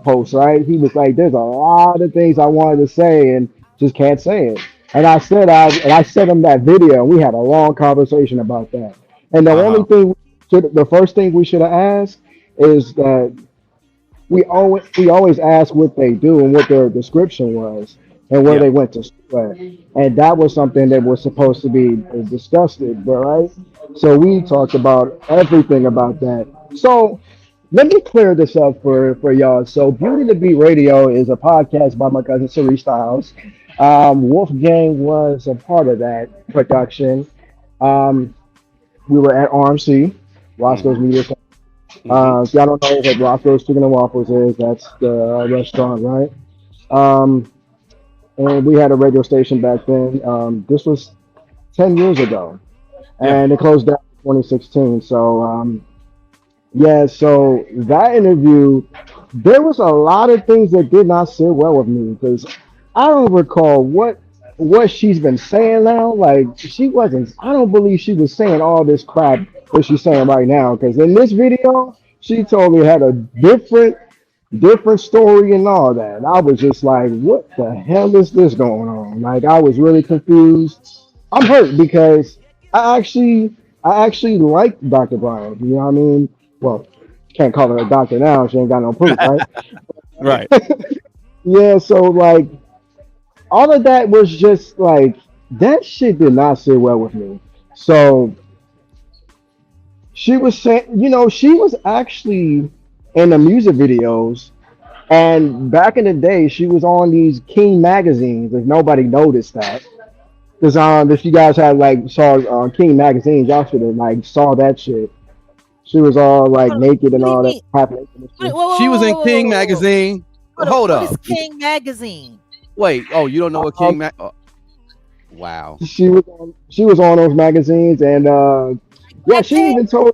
post, right? He was like, "There's a lot of things I wanted to say and just can't say it." And I sent him that video, and we had a long conversation about that. And the only Uh-huh. thing, the first thing we should have asked is that we always ask what they do and what their description was and where Yeah. they went to school at. And that was something that was supposed to be discussed, right? So we talked about everything about that. So let me clear this up for y'all. So Beauty to Beat Radio is a podcast by my cousin Cerise Styles. Wolfgang was a part of that production. Um, we were at RMC, Roscoe's Mm-hmm. Media. Mm-hmm. If y'all don't know what Roscoe's Chicken and Waffles is, that's the restaurant, right? Um, and we had a radio station back then. This was 10 years ago, Yeah. and it closed down in 2016. So, yeah, so that interview, there was a lot of things that did not sit well with me because I don't recall what she's been saying now. Like she wasn't. I don't believe she was saying all this crap that she's saying right now. Because in this video, she totally had a different story and all that. And I was just like, what the hell is this going on? Like I was really confused. I'm hurt because I actually like Dr. Brian. You know what I mean? Well, can't call her a doctor now. She ain't got no proof, right? Right. Yeah, so like all of that was just like that shit did not sit well with me. So she was saying, she was actually in the music videos, and back in the day, she was on these King magazines. If nobody noticed that, because if you guys had like saw King magazines, y'all should have like saw that shit. She was all like Hold on. naked and What do you all that, mean? half naked and Whoa, shit. whoa, She whoa, was whoa, in whoa, whoa, King whoa, whoa. magazine. Hold on. Hold What is up. King Magazine? Wait. Oh, you don't know what Um, King Mag? Oh, wow. she was on those magazines, and yeah, she Webpage? even told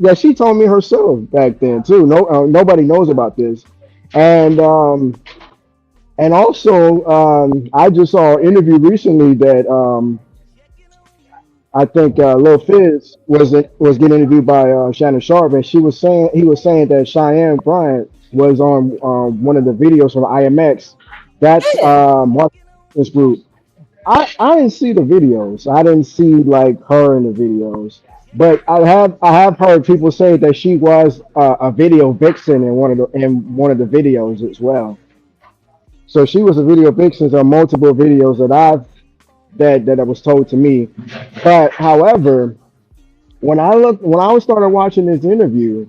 yeah, she told me herself back then too. No, nobody knows about this, and also I just saw an interview recently that I think Lil Fizz was getting interviewed by Shannon Sharp, and he was saying that Cheyenne Bryant was on one of the videos from IMX. That's Yeah. Martin's group. I didn't see the videos. I didn't see like her in the videos, but I have heard people say that she was a video vixen in one of the videos as well. So she was a video vixen on multiple videos that was told to me. But however, when I started watching this interview,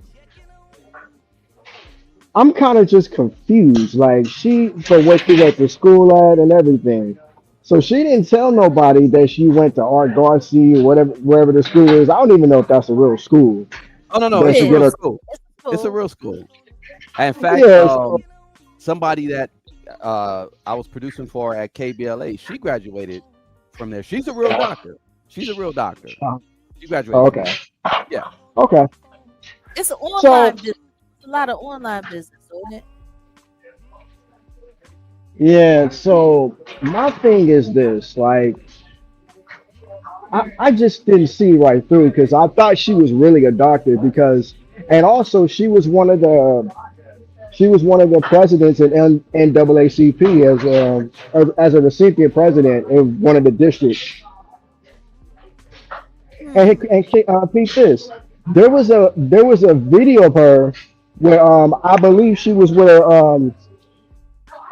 I'm kind of just confused. Like for what she went to school at and everything. So she didn't tell nobody that she went to Art Garcia or whatever wherever the school is. I don't even know if that's a real school. Oh no, no, That it's a she Yeah. get real her. school. It's It's a cool. real school. In fact, Yeah. So, somebody that I was producing for at KBLA, she graduated from there. She's a real doctor. She's a real doctor. uh, She graduated from okay. there. Yeah. Okay. It's an So online business. It's a lot of online business, isn't it? yeah. So my thing is this. Like I just didn't see right through because I thought she was really a doctor because and also she was one of the presidents in NAACP as a recipient president in one of the districts. And Hmm. Pete this, there was a video of her where I believe she was with her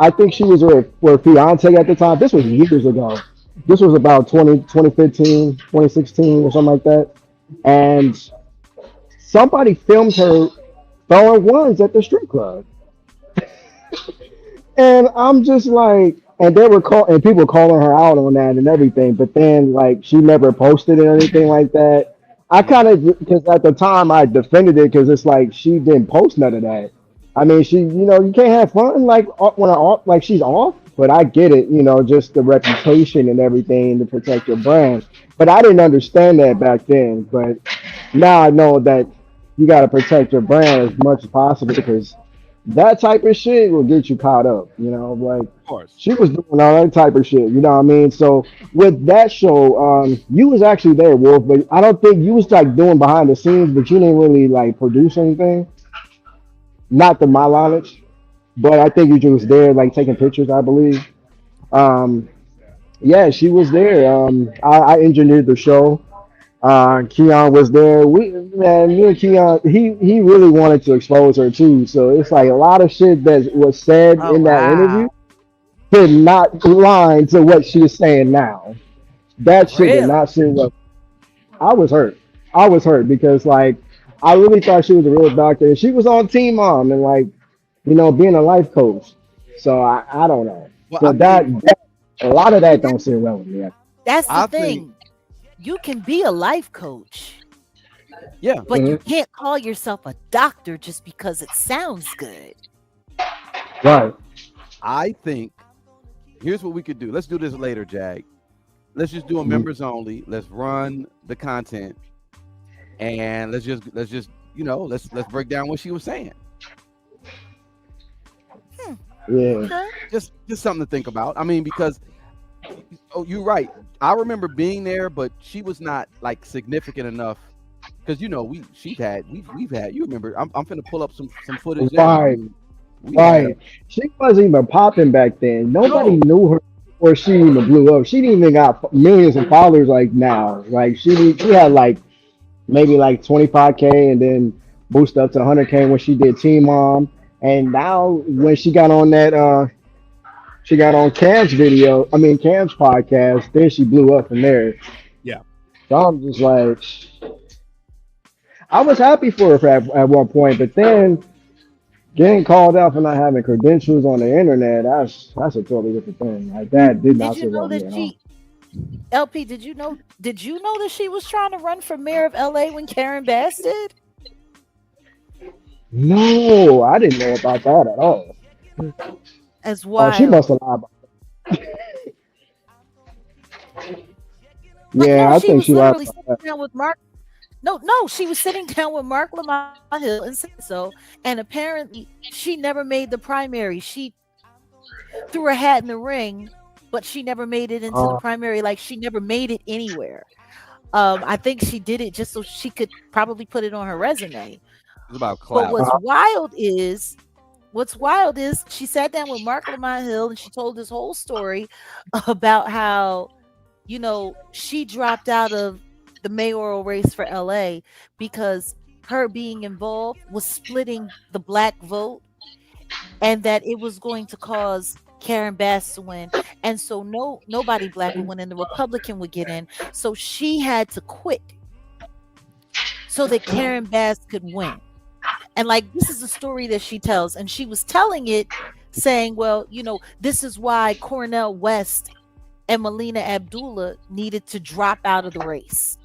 I think she was with her fiance at the time. This was years ago. This was about 2015, 2016 or something like that. And somebody filmed her throwing ones at the strip club. And I'm just like, and people were calling her out on that and everything. But then, like, she never posted it or anything like that. I kind Mhm. of, because at the time I defended it because it's like she didn't post none of that. I mean, you can't have fun like when like she's off. But I get it, just the reputation and everything to protect your brand. But I didn't understand that back then. But now I know that you got to protect your brand as much as possible because that type of shit will get you caught up. Like Of course. she was doing all that type of shit. You know what I mean? So with that show, you was actually there, Wolf, but I don't think you was like doing behind the scenes, but you didn't really like produce anything. Not to my knowledge, but I think you was there, like taking pictures, I believe. Um, yeah, she was there. I engineered the show. Keon was there. Me and Keon, he really wanted to expose her too. So it's like a lot of shit that was said Oh in that interview wow. did not align to what she's saying now. That shit did Really? not sit well. I was hurt. I was hurt because like I really thought she was a real doctor. And she was on Team Mom and like being a life coach. So I don't know. Well, I So mean, that a lot of See, that don't sit well with me. that's the I think, thing. You can be a life coach, yeah. but you Hmm. can't call yourself a doctor just because it sounds good. Right. I think here's what we could do. Let's do this later, Jag. Let's just do a Mhm. members only. Let's run the content and let's just let's break down what she was saying. Hmm. Yeah. Okay. Just something to think about. I mean, because you're right. I remember being there, but she was not like significant enough because we've had you remember I'm finna pull up some footage now. I Right. mean, we had a Right. She wasn't even popping back then. Nobody no. knew her before she even blew up. She didn't even got millions of followers like now. Like she had like maybe like 25K and then boosted up to 100K when she did Teen Mom. And now when she got on Cam's podcast, then she blew up from there. Yeah. So I'm just like I was happy for her at one point, but then getting called out for not having credentials on the internet, that's a totally different thing. Like that did Did not you sit well know with me that at all. she LP, did you know that she was trying to run for mayor of LA when Karen Bass did? No, I didn't know about that at all. As Oh, she must wild. have lied. Like no, Yeah, I she think was she lied literally about sitting that. down with Mark. No, she was sitting down with Mark Lamont Hill and said so. And apparently she never made the primary. She threw her hat in the ring, but she never made it into the Uh, primary. Like she never made it anywhere. I think she did it just so she could probably put it on her resume. It's about But clout. what's wild is she sat down with Mark Lamont Hill and she told this whole story about how, she dropped out of the mayoral race for LA because her being involved was splitting the black vote, and that it was going to cause Karen Bass to win. And so nobody black would win and the Republican would get in. So she had to quit so that Karen Bass could win. And like, this is a story that she tells, and she was telling it saying, well, this is why Cornell West and Melina Abdullah needed to drop out of the race,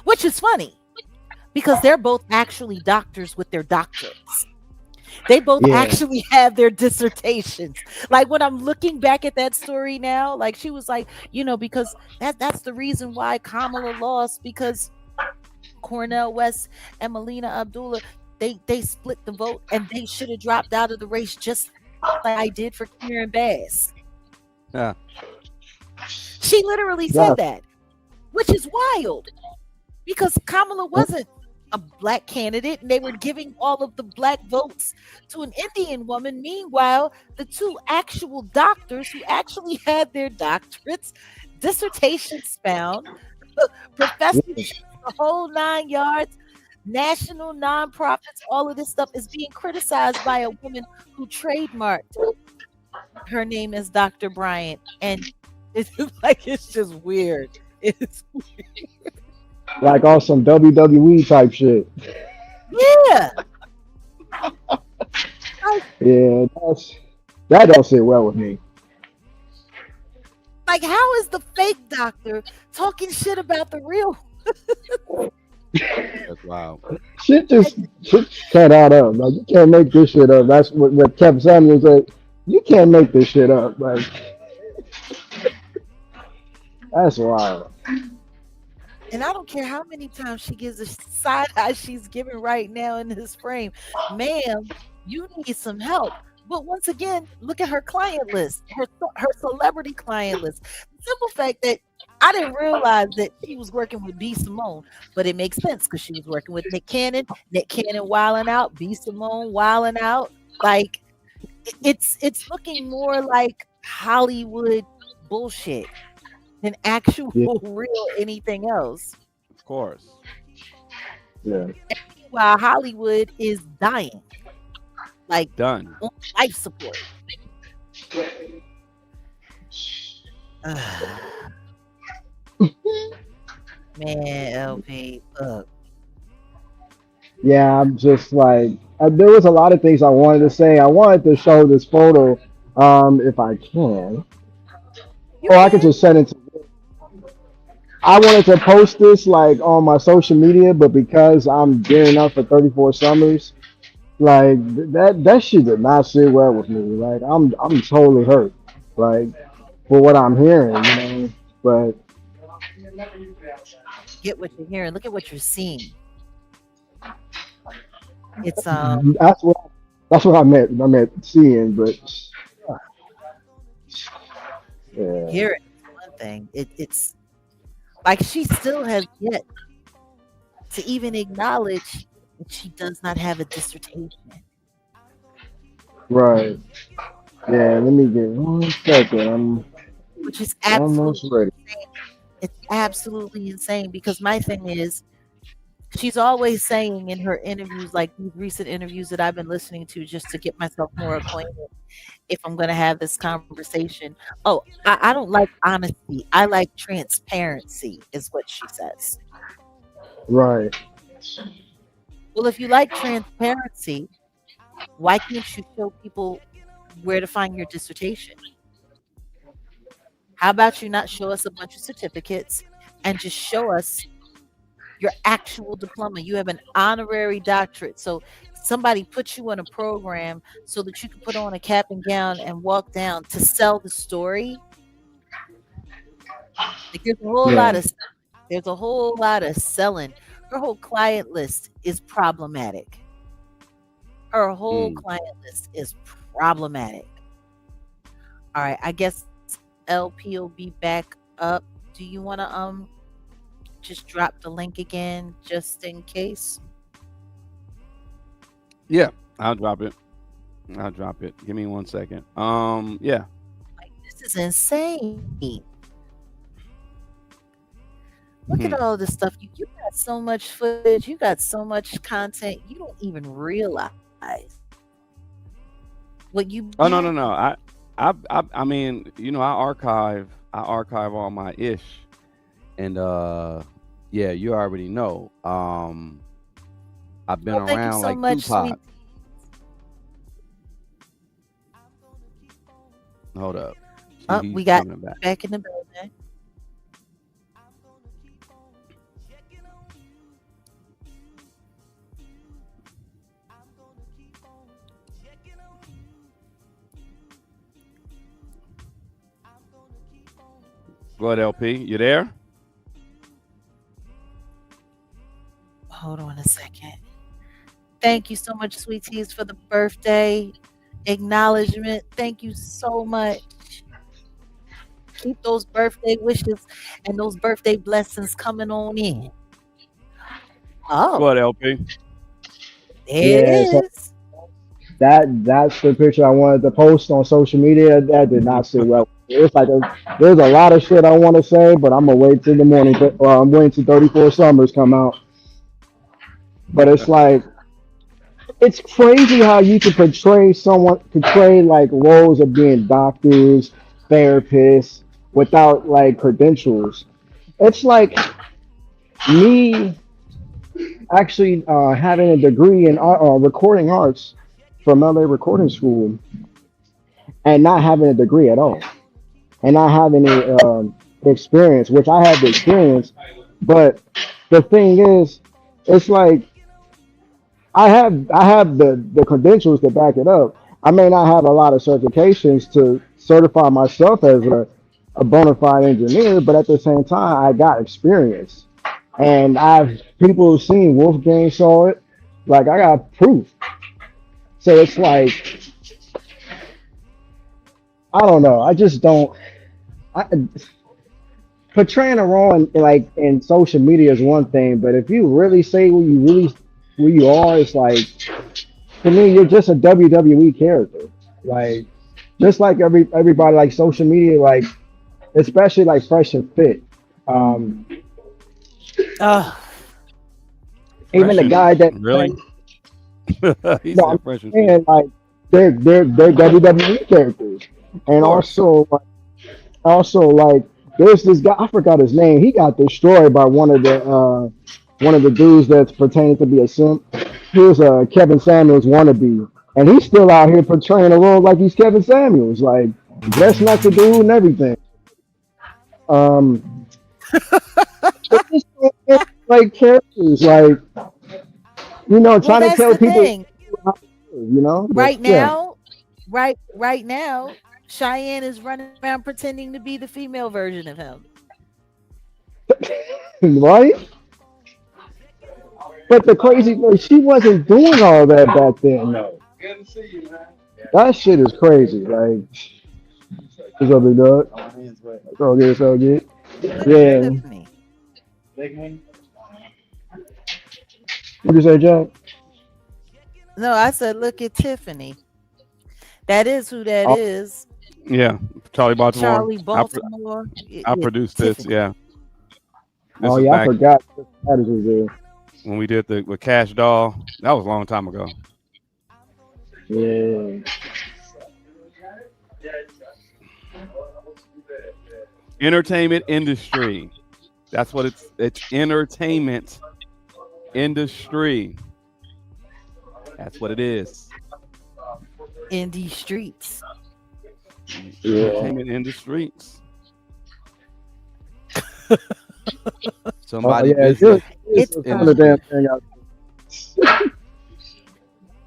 which is funny because they're both actually doctors with their doctorates. They both Yeah, actually have their dissertations. Like, when I'm looking back at that story now, like, she was like, because that's the reason why Kamala lost, because Cornell West and Melina Abdullah, they split the vote and they should have dropped out of the race just like I did for Karen Bass. Yeah. She literally yeah, said that, which is wild because Kamala wasn't a black candidate and they were giving all of the black votes to an Indian woman. Meanwhile, the two actual doctors who actually had their doctorates, dissertations found, yeah. professorships, the whole 9 yards, national nonprofits, all of this stuff is being criticized by a woman who trademarked her name is Dr. Bryant. And it's like, it's just weird. It's Like on some WWE type shit. yeah. Like, Yeah, that don't sit well with me. how is the fake doctor talking shit about the real? That's wild. Shit cut out of. Like you can't make this shit up. That's what Kevin Samuels said. You can't make this shit up. Like that's wild. And I don't care how many times she gives a side eye she's giving right now in this frame. Ma'am, you need some help. But once again, look at her client list, her celebrity client list. The simple fact that I didn't realize that she was working with B. Simone, but it makes sense because she was working with Nick Cannon wilding out, B. Simone wilding out. Like, it's looking more like Hollywood bullshit than actual Yeah, real anything else. Of course. yeah. While Hollywood is dying, like Done. on life support. Man, LP, look, Yeah, I'm just like there was a lot of things I wanted to say. I wanted to show this photo, if I can, you or I could can. just send it to. I wanted to post this like on my social media, but because I'm gearing up for 34 Summers, like that shit did not sit well with me. Like I'm totally hurt, like for what I'm hearing. But Get what you're hearing. Look at what you're seeing. It's that's what I meant. I meant seeing, but yeah, hearing is one thing. It's like she still has yet to even acknowledge that she does not have a dissertation, right. Yeah, let me get 1 second. I'm which is almost absolutely ready. insane. It's absolutely insane because my thing is she's always saying in her interviews, like these recent interviews that I've been listening to just to get myself more acquainted if I'm going to have this conversation. Oh, I don't like honesty. I like transparency, is what she says. Right. Well, if you like transparency, why can't you show people where to find your dissertation? How about you not show us a bunch of certificates and just show us your actual diploma? You have an honorary doctorate. So somebody put you in a program so that you can put on a cap and gown and walk down to sell the story. Like, Yeah. there's a whole lot of selling. Her whole client list is problematic. Her whole Mm. client list is problematic. All right, I guess LP will be back up. Do you want to just drop the link again just in case? Yeah, I'll drop it. I'll drop it. Give me 1 second. Yeah. Like, this is insane. Look at Hmm. all this stuff. You got so much footage, you got so much content, you don't even realize what you be Oh no, no, having. no. I mean, I archive all my ish, and yeah, you already know. I've been Well, thank you around so like much, Tupac. sweet. Hold up. See, Oh, he's we got coming back. back in the building. Go ahead, LP. You there? Hold on a second. Thank you so much, sweet teas, for the birthday acknowledgement. Thank you so much. Keep those birthday wishes and those birthday blessings coming on in. Go Oh, ahead, LP. there it Yeah, so is. that's the picture I wanted to post on social media. That did not sit well. It's like there's a lot of shit I want to say, but I'm gonna wait till the morning. I'm waiting till 34 Summers come out. But it's like it's crazy how you can portray like roles of being doctors, therapists without like credentials. It's like me actually having a degree in recording arts from LA Recording School and not having a degree at all and not having any experience, which I have the experience. But the thing is, it's like I have the credentials to back it up. I may not have a lot of certifications to certify myself as a bona fide engineer, but at the same time, I got experience. And I've people who've seen Wolfgang saw it. Like I got proof. So it's like I don't know. I just don't. I, portraying a role like in social media is one thing, but if you really say who you are, it's like to me you're just a WWE character. Like just like everybody like social media, like especially like Fresh and Fit. Um, Oh, even Fresh the and guy that really? He no, I'm said fresh and fit. saying like they're WWE characters, Of and course. also like there's this guy I forgot his name. He got destroyed by one of the dudes that's pretending to be a simp. He was a Kevin Samuels wannabe, and he's still out here portraying a role like he's Kevin Samuels, like dressing like the dude and everything. Um, they just don't get, like characters, like well, trying to that's tell the people thing. how to live. But Right yeah, now, right now, Cheyenne is running around pretending to be the female version of him. right. But the crazy thing, she wasn't doing all that back then. No, that shit is crazy. Like, what's up, big dog? It's all good. It's all good. Look at Yeah. Tiffany. What you say, Jack? No, I said, look at Tiffany. That is who that Oh, is. Yeah. Charlie Baltimore. Charlie Baltimore. I Yeah, produced this. Tiffany. Yeah. This oh was yeah, I back forgot. That is was there. when we did the with Cash Doll. That was a long time ago. Yeah. Entertainment industry. That's what it's entertainment industry. That's what it is. In these streets. Yeah. Entertainment in the streets. Oh Somebody yeah. business It's It's in on the the damn streets. thing out.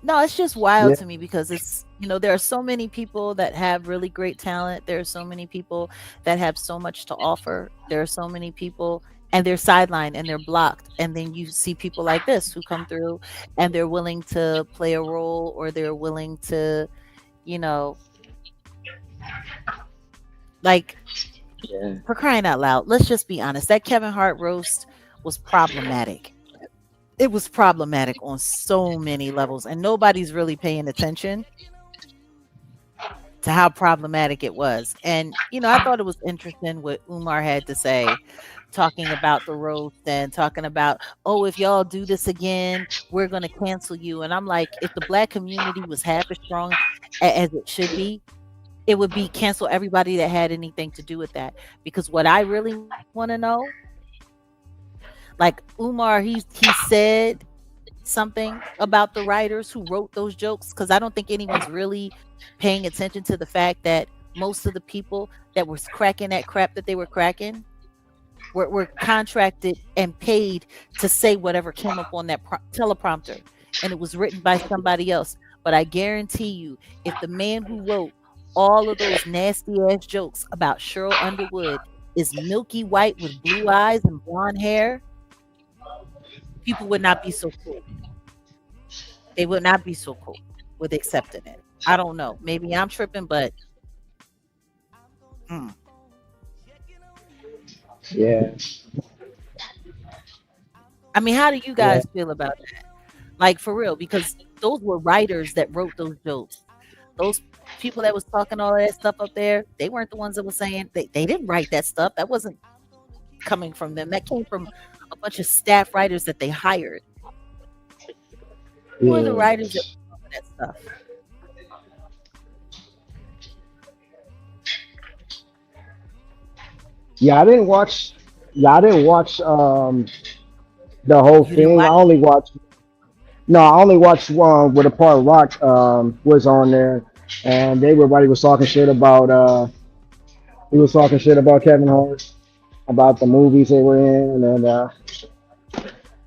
no, it's just wild Yeah. to me because there are so many people that have really great talent. There are so many people that have so much to offer. There are so many people and they're sidelined and they're blocked. And then you see people like this who come through and they're willing to play a role or they're willing to, you know, like Yeah. for crying out loud, let's just be honest. That Kevin Hart roast was problematic. It was problematic on so many levels, and nobody's really paying attention to how problematic it was. And I thought it was interesting what Umar had to say, talking about the roast and talking about, oh, if y'all do this again, we're going to cancel you. And I'm like, if the black community was half as strong as it should be, it would be cancel everybody that had anything to do with that. Because what I really want to know, like Umar, he said something about the writers who wrote those jokes, because I don't think anyone's really paying attention to the fact that most of the people that were cracking that crap that they were cracking were contracted and paid to say whatever came up on that teleprompter, and it was written by somebody else. But I guarantee you, if the man who wrote all of those nasty ass jokes about Cheryl Underwood is milky white with blue eyes and blonde hair, people would not be so cool. They would not be so cool with accepting it. I don't know. Maybe I'm tripping, but mm. Yeah, I mean, how do you yeah, guys feel about that? Like, for real, because those were writers that wrote those jokes. Those people that was talking all that stuff up there, they weren't the ones that was saying they didn't write that stuff. That wasn't coming from them. That came from a bunch of staff writers that they hired. Who are the yeah. writers that wrote that stuff? Yeah, I didn't watch. Yeah, I didn't watch the whole You didn't thing. I watch only watched. No, I only watched one where the part Rock was on there, and everybody was talking shit about. He was talking shit about Kevin Hart, about the movies they were in,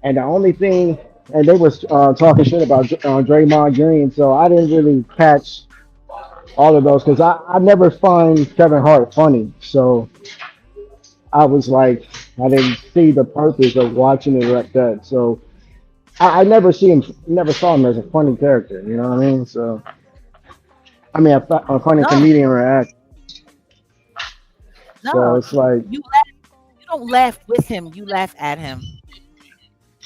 and the only thing, and they was talking shit about Draymond Green. So I didn't really catch all of those because I never find Kevin Hart funny. So I was like, I didn't see the purpose of watching it like that. So I never saw him as a funny character. You know what I mean? So I mean, a funny no, comedian or actor. So no. it's like, You laugh, you don't laugh with him. You laugh at him.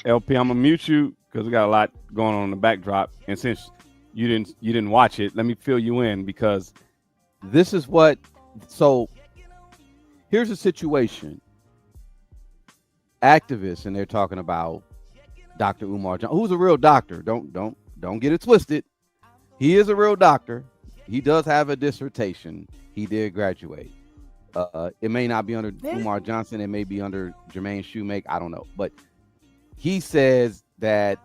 LP, I'm gonna mute you because we got a lot going on in the backdrop. And since you didn't watch it, let me fill you in because This is what. So here's a situation. Activists, and they're talking about Dr. Umar Johnson, who's a real doctor. Don't get it twisted. He is a real doctor. He does have a dissertation. He did graduate. It may not be under Yeah. Umar Johnson. It may be under Jermaine Shoemake. I don't know. But he says that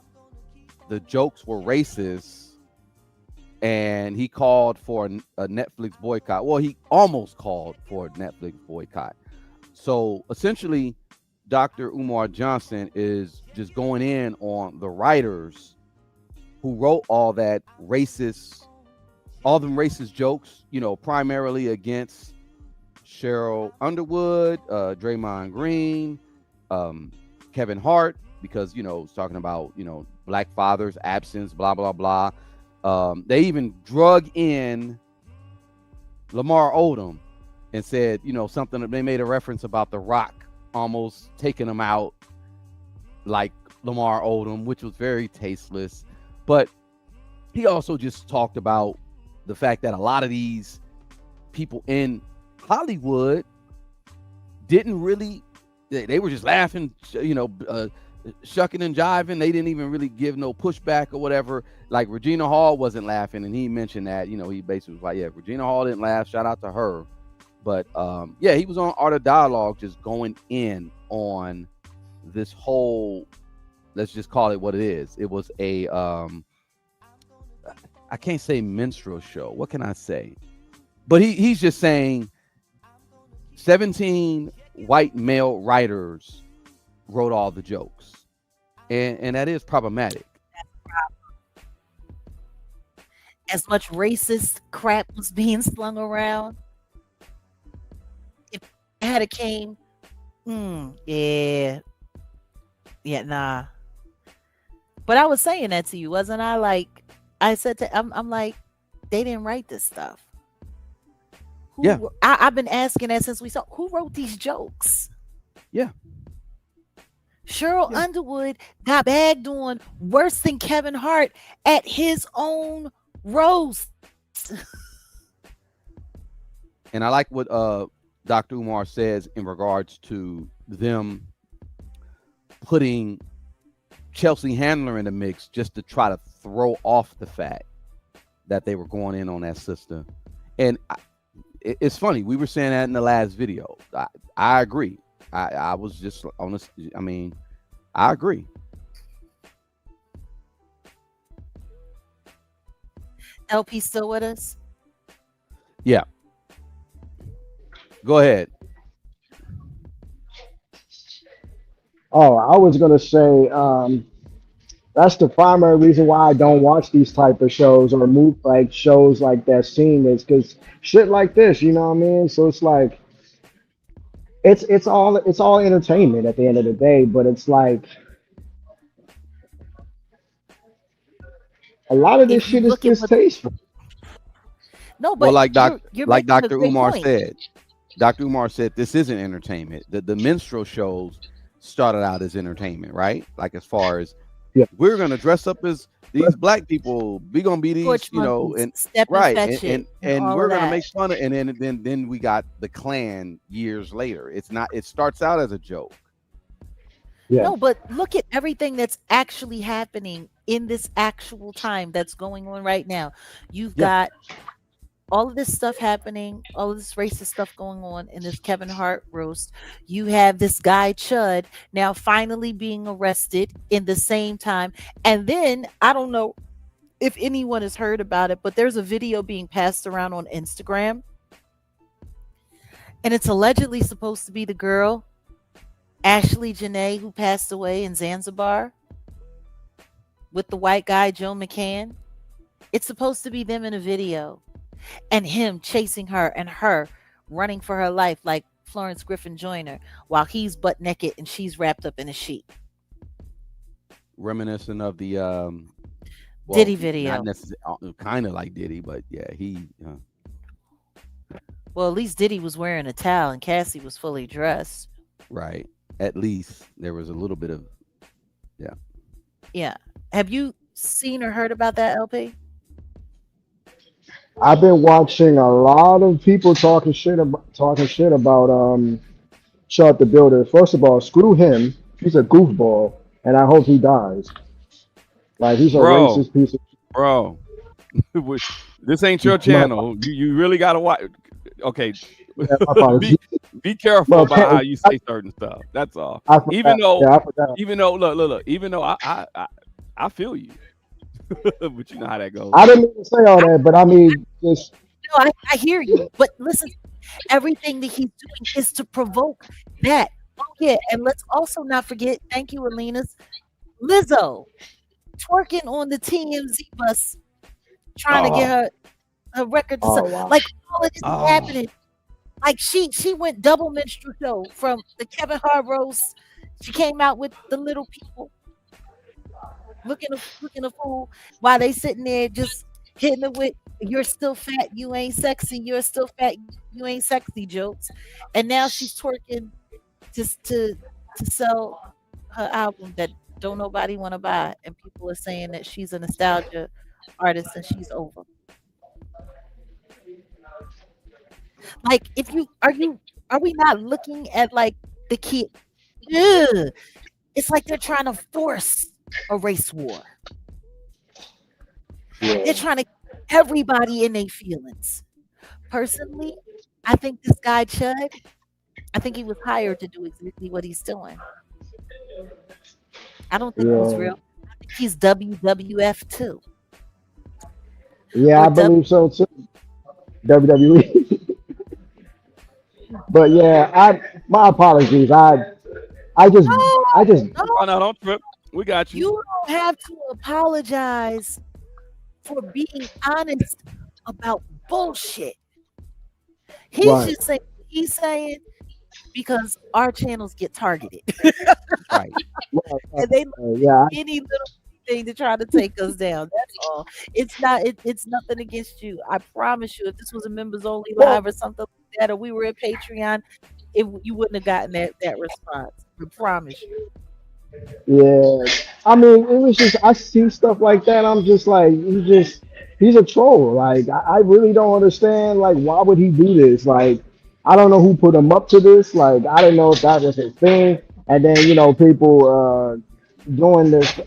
the jokes were racist, and he called for a Netflix boycott. Well, he almost called for a Netflix boycott. So essentially, Dr. Umar Johnson is just going in on the writers who wrote all them racist jokes, primarily against Cheryl Underwood, Draymond Green, Kevin Hart, because, it's talking about, black fathers, absence, blah, blah, blah. They even drug in Lamar Odom and said, something that they made a reference about The Rock almost taking him out like Lamar Odom, which was very tasteless. But he also just talked about the fact that a lot of these people in Hollywood didn't really, they were just laughing, shucking and jiving. They didn't even really give no pushback or whatever. Like Regina Hall wasn't laughing, and he mentioned that, he basically was like, yeah, Regina Hall didn't laugh. Shout out to her. But yeah, he was on Art of Dialogue, just going in on this whole, let's just call it what it is. It was a, I can't say minstrel show. What can I say? But he's just saying 17 white male writers wrote all the jokes. And that is problematic. As much racist crap was being slung around, if I had a came, yeah, nah. But I was saying that to you, wasn't I? Like, I said I'm like, they didn't write this stuff. Yeah. I've been asking that since we saw who wrote these jokes. Yeah. Cheryl Yeah. Underwood got bagged on worse than Kevin Hart at his own roast. And I like what Dr. Umar says in regards to them putting Chelsea Handler in the mix just to try to throw off the fact that they were going in on that sister. And it's funny. We were saying that in the last video. I agree. I was just honest. I mean, I agree. LP still with us? Yeah. Go ahead. Oh, I was gonna say that's the primary reason why I don't watch these type of shows or move like shows like that scene is because shit like this, you know what I mean? So it's like it's all entertainment at the end of the day, but it's like a lot of this If you shit is look at what distasteful. no, Well, but you're like making a Dr. great Umar point. said, Dr. Umar said this isn't entertainment. The minstrel shows started out as entertainment, right? Like as far as Yeah. we're gonna dress up as these black people, we gonna be these, Torch monkeys, and step and right, fetch it, and and all we're of gonna that. make fun of, and then we got the Klan years later. It's not. It starts out as a joke. Yeah. No, but look at everything that's actually happening in this actual time that's going on right now. You've Yeah. got all of this stuff happening, all of this racist stuff going on in this Kevin Hart roast. You have this guy Chud now finally being arrested in the same time. And then I don't know if anyone has heard about it, but there's a video being passed around on Instagram, and it's allegedly supposed to be the girl Ashley Janae who passed away in Zanzibar with the white guy Joe McCann. It's supposed to be them in a video, and him chasing her and her running for her life like Florence Griffin Joyner while he's butt naked and she's wrapped up in a sheet. Reminiscent of the Diddy well, not video. necessarily, kind of like Diddy, but yeah, he Well, at least Diddy was wearing a towel and Cassie was fully dressed. right. At least there was a little bit of yeah. Yeah. Have you seen or heard about that, LP? I've been watching a lot of people talking shit about Chud the Builder. First of all, screw him. He's a goofball, and I hope he dies. Like he's a Bro, racist piece of bro. This ain't your my, channel. You really gotta watch. Okay, yeah, my apologies. be careful Well, about how you say certain stuff. That's all. I forgot. Yeah, I forgot. Look. Even though I feel you, but you know how that goes. I didn't mean to say all that, but I mean, just No, I hear you. But listen, everything that he's doing is to provoke that. Oh, yeah. And let's also not forget, thank you, Alina's Lizzo twerking on the TMZ bus, trying to get oh, her record to oh sell. wow. Like all of this is Oh, happening. Like she went double minstrel show from the Kevin Hart roast. She came out with the little people looking a fool while they sitting there just hitting it with "You're still fat, you ain't sexy. You're still fat, you ain't sexy" jokes. And now she's twerking just to sell her album that don't nobody want to buy, and people are saying that she's a nostalgia artist and she's over. Like, if are we not looking at like the kid? Ugh. It's like they're trying to force a race war. Yeah, They're trying to get everybody in their feelings. Personally, I think this guy Chud, I think he was hired to do exactly what he's doing. I don't think it was yeah, real. I think he's WWF too, yeah. or I believe so too. WWE. But yeah, my apologies. I just no, I just no. oh no, don't trip. We got you. You don't have to apologize for being honest about bullshit. He's right. just saying what he's saying because our channels get targeted Right. Right, right, and they look right. Yeah, at any little thing to try to take us down. That's all. It's nothing against you. I promise you, if this was a members only well, live or something like that, or we were at Patreon, you wouldn't have gotten that response. I promise you. Yeah, I mean, it was just I see stuff like that. I'm just like, he's a troll. Like, I really don't understand. Like, why would he do this? Like, I don't know who put him up to this. Like, I didn't know if that was his thing. And then people doing this.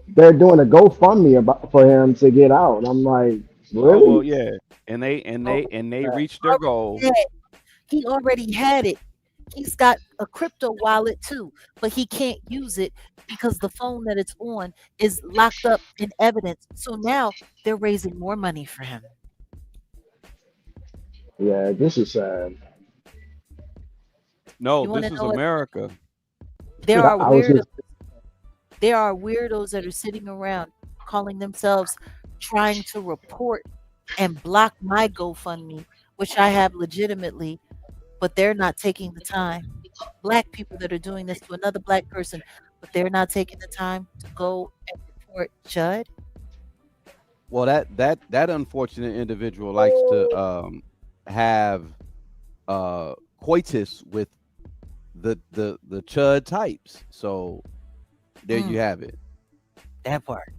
They're doing a GoFundMe about for him to get out. I'm like, Oh well, really? yeah, and Oh, they reached their goal. already he already had it. He's got a crypto wallet too, but he can't use it because the phone that it's on is locked up in evidence. So now they're raising more money for him. Yeah, this is sad. No, You want this to is know what? America. There I, are I was weirdos. just There are weirdos that are sitting around calling themselves trying to report and block my GoFundMe, which I have legitimately, but they're not taking the time. Black people that are doing this to another black person, but they're not taking the time to go and report Judd. Well, that unfortunate individual likes to have coitus with the chud types. So there Mm, you have it. that part.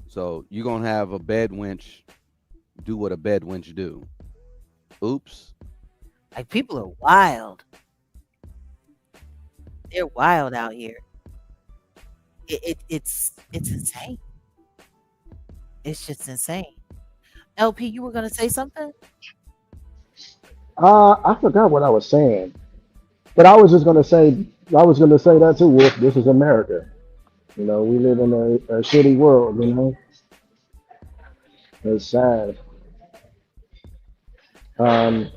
So you're gonna have a bed wench do what a bed wench do. Oops. Like people are wild. They're wild out here. It's insane. It's just insane. LP, you were gonna say something? I forgot what I was saying, but I was gonna say that too. Wolf, this is America. We live in a shitty world. It's sad. Um,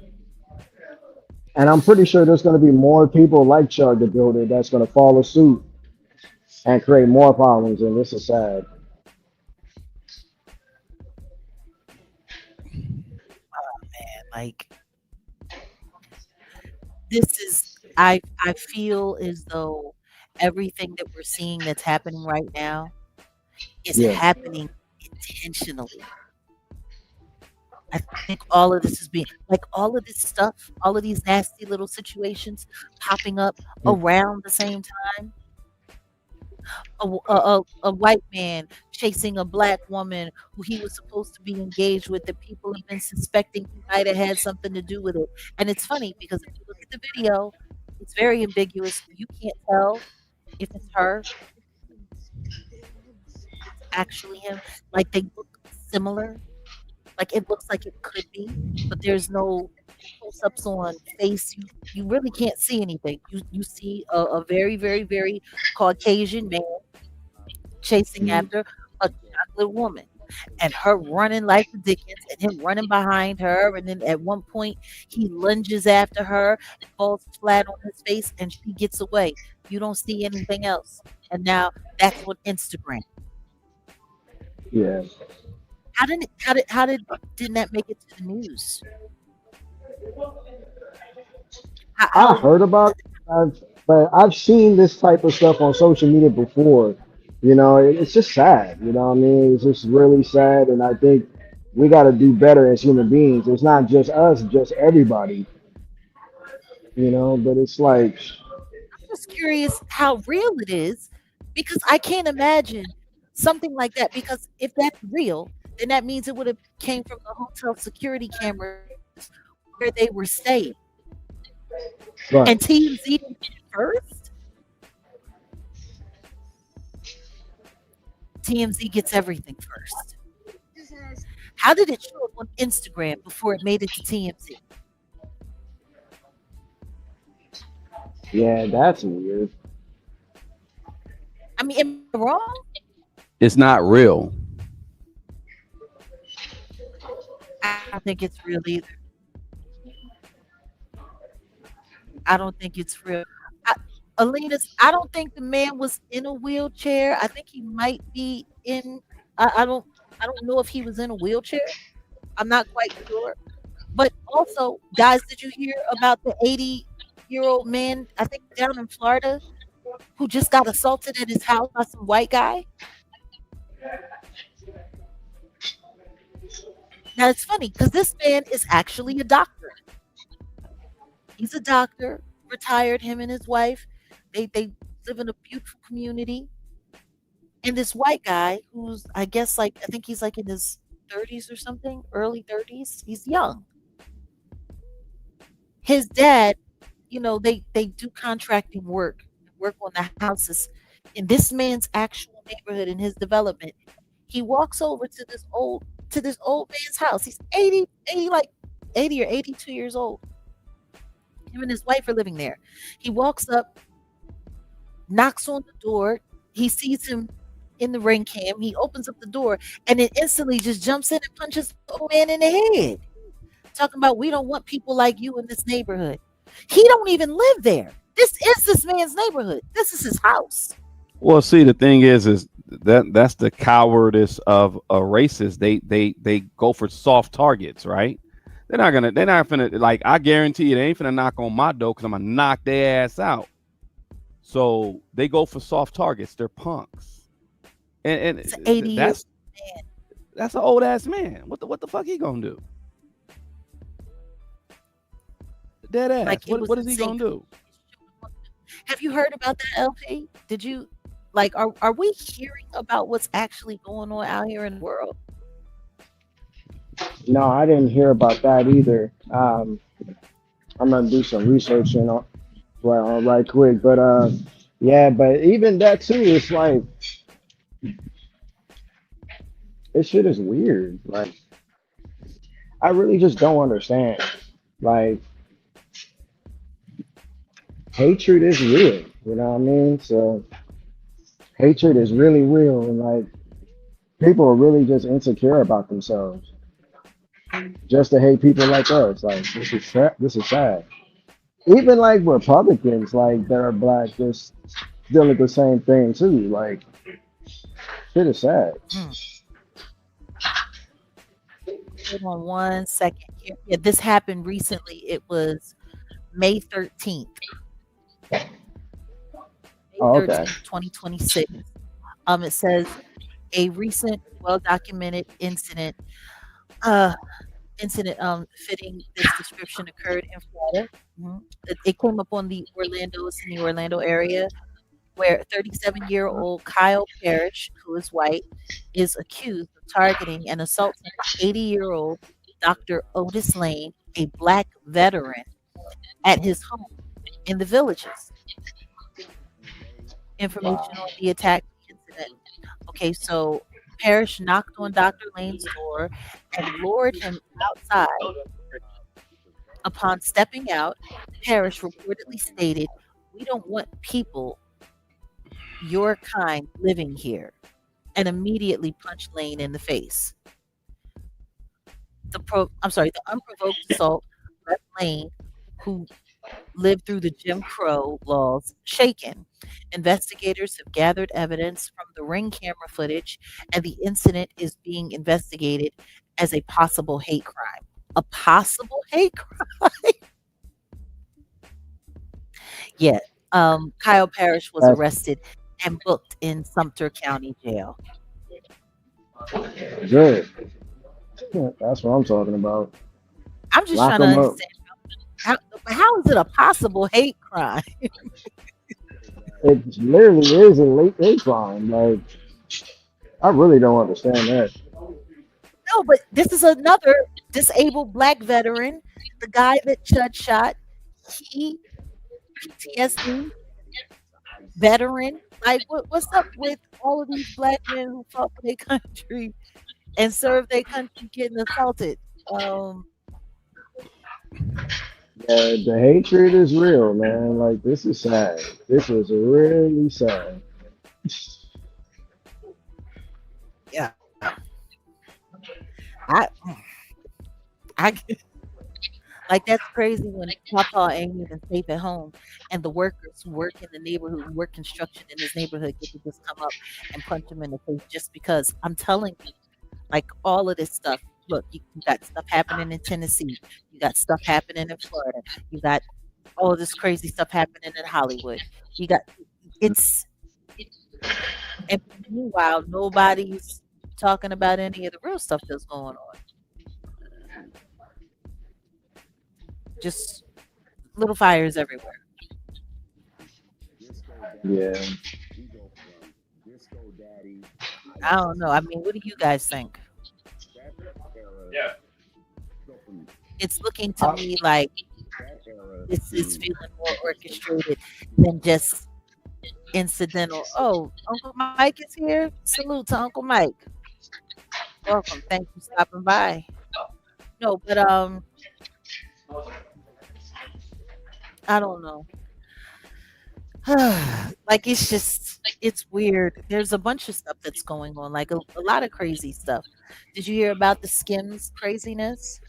and I'm pretty sure there's going to be more people like Chug the Builder that's going to follow suit and create more problems. And this is sad. Man, like this is I feel as though everything that we're seeing that's happening right now is Yeah, happening intentionally. I think all of this is being like all of this stuff, all of these nasty little situations popping up around the same time. A white man chasing a black woman who he was supposed to be engaged with that people have been suspecting he might have had something to do with it. And it's funny because if you look at the video, it's very ambiguous. You can't tell if it's her, it's actually him. Like they look similar. Like it looks like it could be, but there's no close-ups on face. You really can't see anything. You see a very, very, very Caucasian man chasing mm, after a chocolate woman and her running like the Dickens and him running behind her. And then at one point, he lunges after her, falls flat on his face, and she gets away. You don't see anything else. And now that's on Instagram. yeah. Didn't that make it to the news? I How heard about it, but I've seen this type of stuff on social media before. It's just sad. What I mean? It's just really sad. And I think we got to do better as human beings. It's not just us, just everybody. But it's like, just curious how real it is because I can't imagine something like that. Because if that's real, then that means it would have came from the hotel security cameras where they were staying. And right. TMZ didn't get it first. TMZ gets everything first. How did it show up on Instagram before it made it to TMZ? Yeah, that's weird. I mean, am I wrong? It's not real. I don't think it's real either. I don't think it's real. I, Alina's, I don't think the man was in a wheelchair. I think he might be in. I, I don't. I don't know if he was in a wheelchair. I'm not quite sure. But also, guys, did you hear about the 80-year-old man? I think down in Florida who just got assaulted at his house by some white guy. Now it's funny because this man is actually a doctor. He's a doctor, retired, him and his wife. They live in a beautiful community. And this white guy who's I guess like I think he's like in his 30s or something, early 30s. He's young. His dad, they do contracting work on the houses in this man's actual neighborhood in his development. He walks over to this old man's house. He's 80 like 80 or 82 years old. Him and his wife are living there. He walks up, knocks on the door. He sees him in the ring cam. He opens up the door and then instantly just jumps in and punches the old man in the head. Talking about we don't want people like you in this neighborhood. He don't even live there. This is this man's neighborhood. This is his house. Well, see, the thing is that's the cowardice of a racist. They go for soft targets, right? They're not gonna like. I guarantee you, they ain't finna knock on my door because I'm gonna knock their ass out. So they go for soft targets. They're punks, and It's an 80 year man. that's an old ass man. What the fuck he gonna do? Dead ass. Like it was What is he insane. gonna do? Have you heard about that, LP? Did you like are we hearing about what's actually going on out here in the world? No, I didn't hear about that either. I'm gonna do some research right quick, but yeah, but even that too, it's like this shit is weird. Like I really just don't understand. Like hatred is real, you know what I mean? So hatred is really real, and like people are really just insecure about themselves just to hate people like us. Like this is sad. Even like Republicans, like that are black, just deal with the same thing too. Like shit is sad. Mm. Hold on one second here. Yeah, this happened recently. It was May 13th. May Oh, okay. 13th, 2026. It says a recent well-documented uh fitting this description occurred in Florida. It came up on it's in the Orlando area, where 37-year-old Kyle Parrish, who is white, is accused of targeting and assaulting 80-year-old Dr. Otis Lane, a black veteran, at his home in the Villages. Information Wow. on the attack incident. Okay, so Parrish knocked on Dr. Lane's door and lured him outside. Upon stepping out, Parrish reportedly stated, "We don't want people your kind living here," and immediately punched Lane in the face. The unprovoked assault left Lane, who lived through the Jim Crow laws, shaken. Investigators have gathered evidence from the ring camera footage, and the incident is being investigated as a possible hate crime. A possible hate crime? Yeah. Kyle Parrish was That's arrested and booked in Sumter County Jail. good. That's what I'm talking about. I'm just Lock trying to them up. understand how is it a possible hate crime? It literally is a late crime. Like I really don't understand that. No, but this is another disabled black veteran. The guy that Chud shot, he PTSD veteran. Like, what's up with all of these black men who fought for their country and served their country getting assaulted? Yeah, the hatred is real, man. Like this is sad. This is really sad. Yeah, I, I like that's crazy when Papa ain't even safe at home, and the workers who work in the neighborhood, who work construction in his neighborhood, get to just come up and punch him in the face just because. I'm telling you, like all of this stuff. Look, you got stuff happening in Tennessee. You got stuff happening in Florida. You got all of this crazy stuff happening in Hollywood. You got it's and meanwhile nobody's talking about any of the real stuff that's going on. Just little fires everywhere. Yeah. I don't know. I mean, what do you guys think? It's looking to I, me like this is feeling more orchestrated than just incidental. Oh, Uncle Mike is here. Salute to Uncle Mike. Welcome. Thanks for stopping by. No, but I don't know. Like it's weird. There's a bunch of stuff that's going on, like a lot of crazy stuff. Did you hear about the Skims craziness?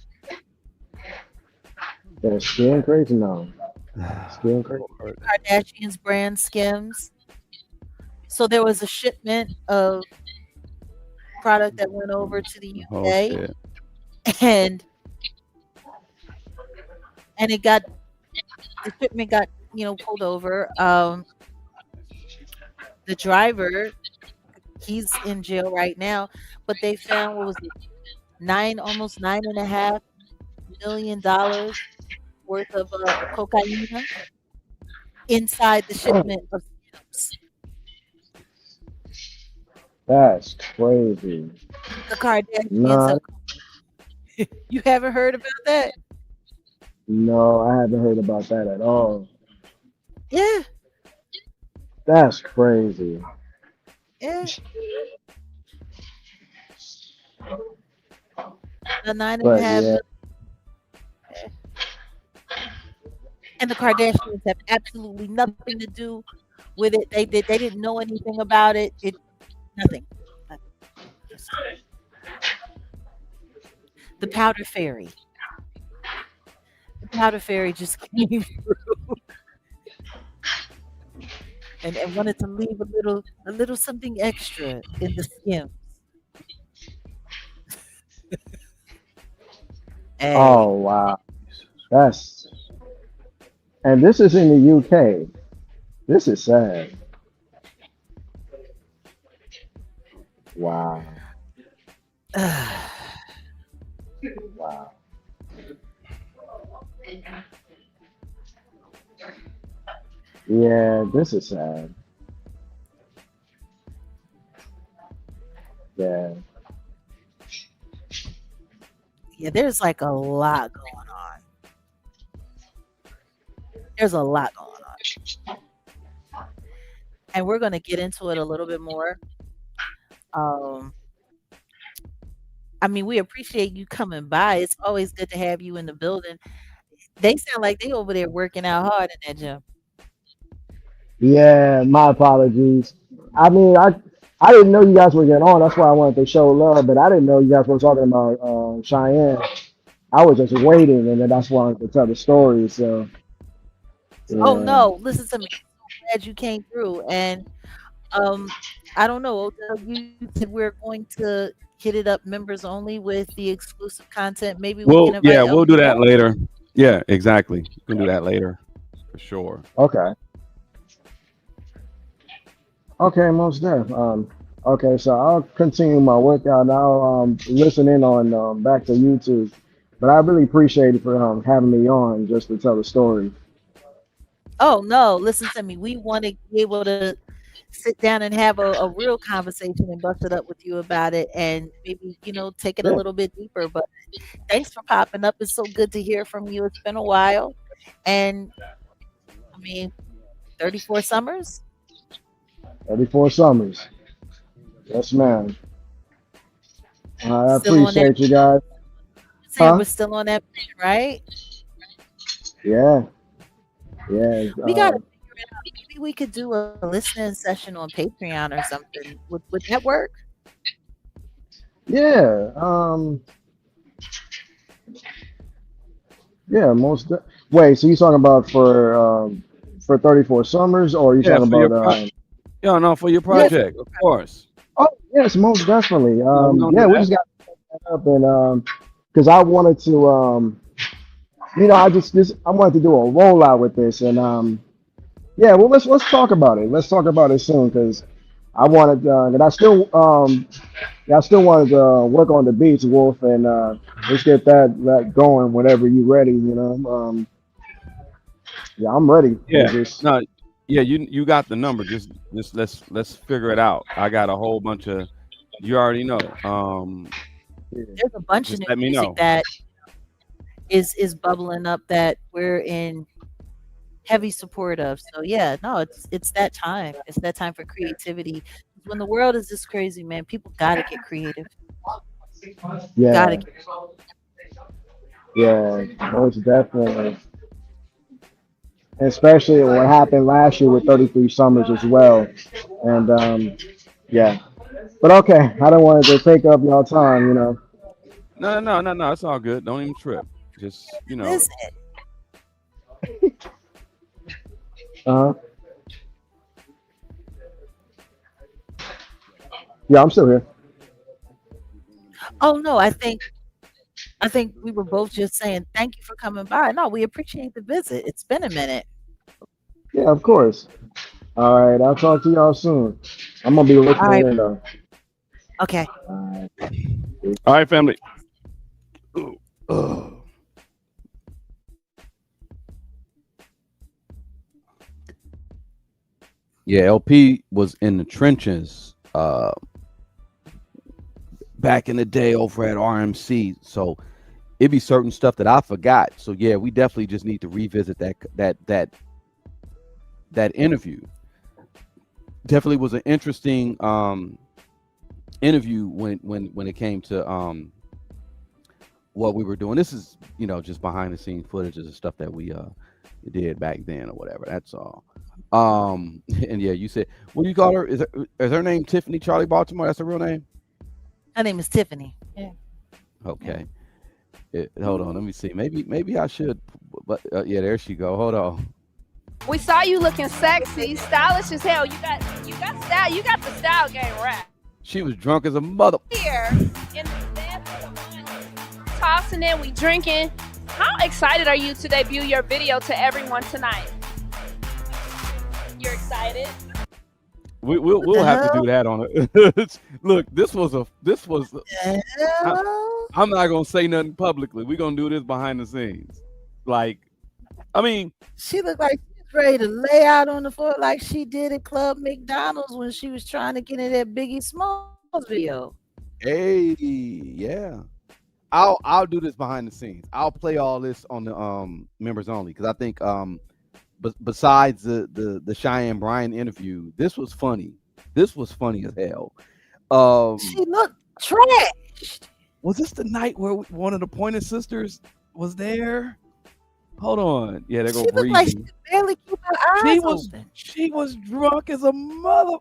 they're skin crazy now. Skin crazy. Lord. Kardashians brand Skims. So there was a shipment of product that went over to the Oh UK shit. and and it got the shipment got, pulled over. The driver, he's in jail right now, but they found what was it, almost $9.5 million worth of cocaine inside the shipment of Skims. That's crazy. The Kardashians Nah, have. You haven't heard about that? no, I haven't heard about that at all. Yeah, That's crazy. yeah. The nine and a But half yeah, million, and the Kardashians have absolutely nothing to do with it. They didn't know anything about it. Nothing. Nothing. Just the powder fairy. The powder fairy just came and wanted to leave a little something extra in the Skims. oh Hey, wow. That's and this is in the UK. This is sad. Wow. Wow. Yeah, this is sad. Yeah. yeah, there's like a lot going on. There's a lot going on, and we're gonna get into it a little bit more. Um, I mean, we appreciate you coming by. It's always good to have you in the building. They sound like they over there working out hard in that gym. Yeah, my apologies. I mean, I didn't know you guys were getting on. That's why I wanted to show love, but I didn't know you guys were talking about Cheyenne. I was just waiting, and then that's why I wanted to tell the story. So Oh yeah, no, listen to me. Glad you came through. And um, I don't know, Odell, you said we're going to hit it up members only with the exclusive content. Maybe we can Well, invite yeah, we'll do LBJ. that later. Yeah, exactly. We can do that later for sure. okay, okay, most def. Okay, so I'll continue my workout now. Listen in on back to YouTube, but I really appreciate it for having me on just to tell the story. Oh no, listen to me. We want to be able to sit down and have a real conversation and bust it up with you about it and maybe, take it a Yeah, little bit deeper. But thanks for popping up. It's so good to hear from you. It's been a while. And I mean, 34 summers? 34 summers. Yes, ma'am. I Still on that appreciate you guys. saying Huh? we're still on that mission, right? Yeah, yeah. We gotta figure it out. Maybe we could do a listening session on Patreon or something. Would that work? Yeah. Yeah. Wait. So you talking about for 34 summers, or you Yeah, talking for your about yeah, no, for your Yeah. project, of course. Oh, yes, most definitely. No, we're gonna Yeah, do we that. just got to set that up and because I wanted to I wanted to do a rollout with this and yeah. Well, let's talk about it. Let's talk about it soon because I wanted and I still wanted to work on the beats, Wolf, and let's get that going whenever you're ready. Yeah, I'm ready. Yeah. It's just No, Yeah, you got the number. Just let's figure it out. I got a whole bunch of. You already know. Yeah. There's a bunch of Just new let me music know. that is bubbling up that we're in heavy support of. So yeah, no, it's that time. It's that time for creativity. When the world is this crazy, man, people gotta get creative. Gotta Yeah, get yeah, most definitely. Especially what happened last year with 33 Summers as well. And yeah. But okay, I don't want to take up y'all time, you know. No. It's all good. Don't even trip. Just listen. Uh-huh. Yeah, I'm still here. Oh no, I think we were both just saying thank you for coming by. No, we appreciate the visit. It's been a minute. Yeah, of course. All right, I'll talk to y'all soon. I'm gonna be All listening right. in though. Okay. All all right, family. Ooh, ugh. Yeah, LP was in the trenches back in the day over at RMC. So it'd be certain stuff that I forgot. So yeah, we definitely just need to revisit that interview. Definitely was an interesting interview when it came to what we were doing. This is just behind the scenes footage of the stuff that we did back then or whatever. That's all. And yeah, you said, what do you call her? Is her name Tiffany Charlie Baltimore? That's her real name? Her name is Tiffany. Yeah. Yeah. Okay. Hold on, let me see. Maybe I should, but yeah, there she go. Hold on. We saw you looking sexy, stylish as hell. You got style. You got the style game right. She was drunk as a mother. Here in the dance of the wine, tossing it, we drinking. How excited are you to debut your video to everyone tonight? You're excited? We'll What the have to hell? do that on it. Look, this was. The hell? I'm not gonna say nothing publicly. We're gonna do this behind the scenes. Like, I mean, She looked like she was ready to lay out on the floor like she did at Club McDonald's when she was trying to get in that Biggie Smalls video. Hey, yeah. I'll do this behind the scenes. I'll play all this on the members only because I think besides the Cheyenne Bryan interview, this was funny. This was funny as hell. She looked trashed. was this the night where one of the Pointer Sisters was there? Hold on. Yeah, they She go looked like she breezy. could barely keep her She eyes was open. she was drunk as a mother.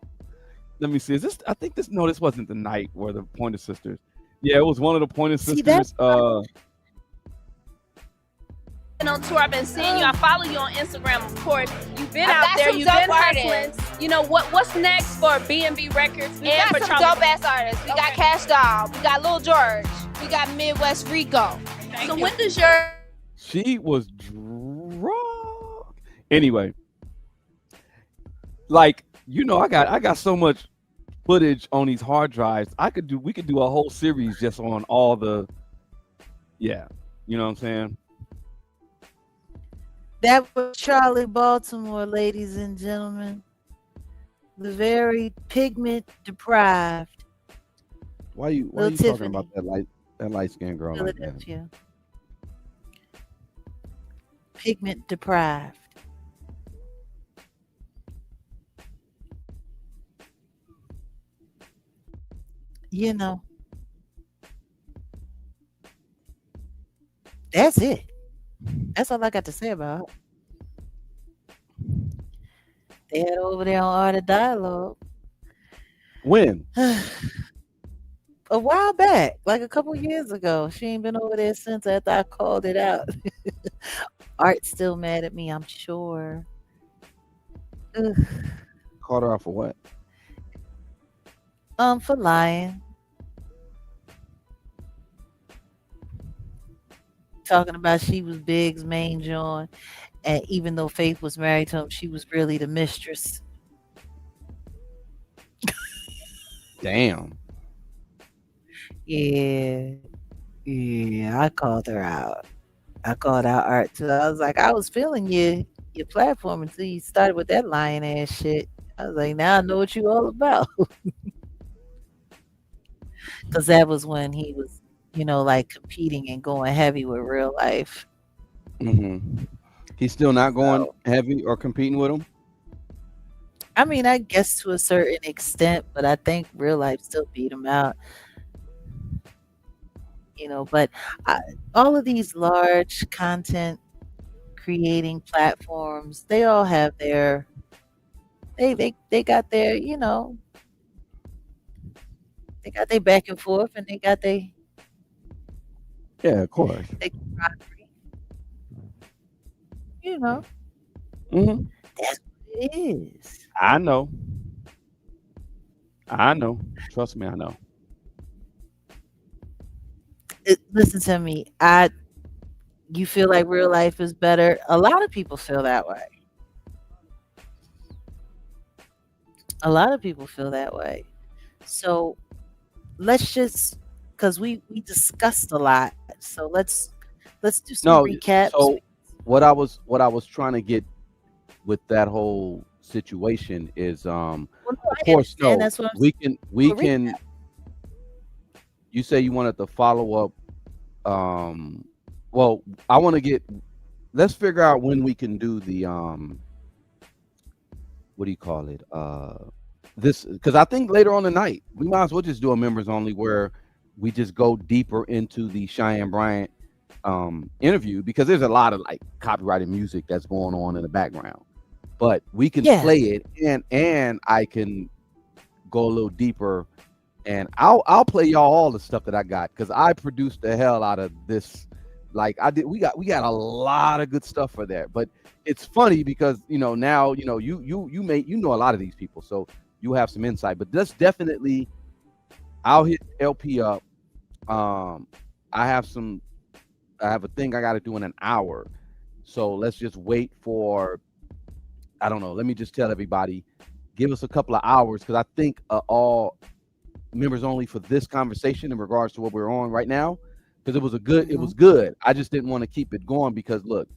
Let me see. Is this? I think this. No, this wasn't the night where the Pointer Sisters. Yeah, it was one of the Pointer See that? Sisters. Been on tour. I've been seeing you. I follow you on Instagram, of course. You've been I out got there. some You've dope been hustling. artists. You know what's next for B&B Records We and got for some Charlie? dope ass artists. We got Cash Doll. We got Lil George. We got Midwest Rico. So when does your She was drunk. Anyway, like I got so much footage on these hard drives. We could do a whole series just on all the. Yeah, you know what I'm saying. That was Charlie Baltimore, ladies and gentlemen. The very pigment deprived Why are you Lil talking about Tiffany, that light skinned girl like that? Philadelphia. Pigment deprived. You know, that's it. That's all I got to say about it. They had over there on Art of Dialogue When? a while back, like a couple years ago. She ain't been over there since after I called it out. Art's still mad at me, I'm sure. Ugh. Caught her out for what? For lying, talking about she was Big's main joint, and even though Faith was married to him, she was really the mistress. Damn. Yeah, yeah, I called her out. I called out Art too. I was like, I was feeling you. your platform until you started with that lying ass shit. I was like, now I know what you all about. Because that was when he was, like competing and going heavy with real life. Mm-hmm. He's still not going So, heavy or competing with him. I mean, I guess to a certain extent, but I think real life still beat him out, But I, all of these large content creating platforms, they all have they got their, they got their back and forth and they got Yeah, of course. their camaraderie, you know. Mm-hmm. That's what it is. I know. I know. Trust me, I know. Listen to me. You feel like real life is better. A lot of people feel that way. A lot of people feel that way. So let's just because we discussed a lot. So let's do some No, recaps. so what I was trying to get with that whole situation is Well, no, of I course understand. no That's what I'm we saying. can we A can recap. you say you wanted to follow up well I want to get let's figure out when we can do the what do you call it this because I think later on tonight we might as well just do a members only where we just go deeper into the Cheyenne Bryant interview because there's a lot of like copyrighted music that's going on in the background, but we can Yeah. play it and I can go a little deeper and I'll play y'all all the stuff that I got because I produced the hell out of this. Like I did, we got a lot of good stuff for there. But it's funny because now you know a lot of these people, so you have some insight. But that's definitely I'll hit LP up. Um, I have a thing I got to do in an hour, so let's just wait for I don't know. Let me just tell everybody, give us a couple of hours because I think all members only for this conversation in regards to what we're on right now because it was Hmm. good. I just didn't want to keep it going because look,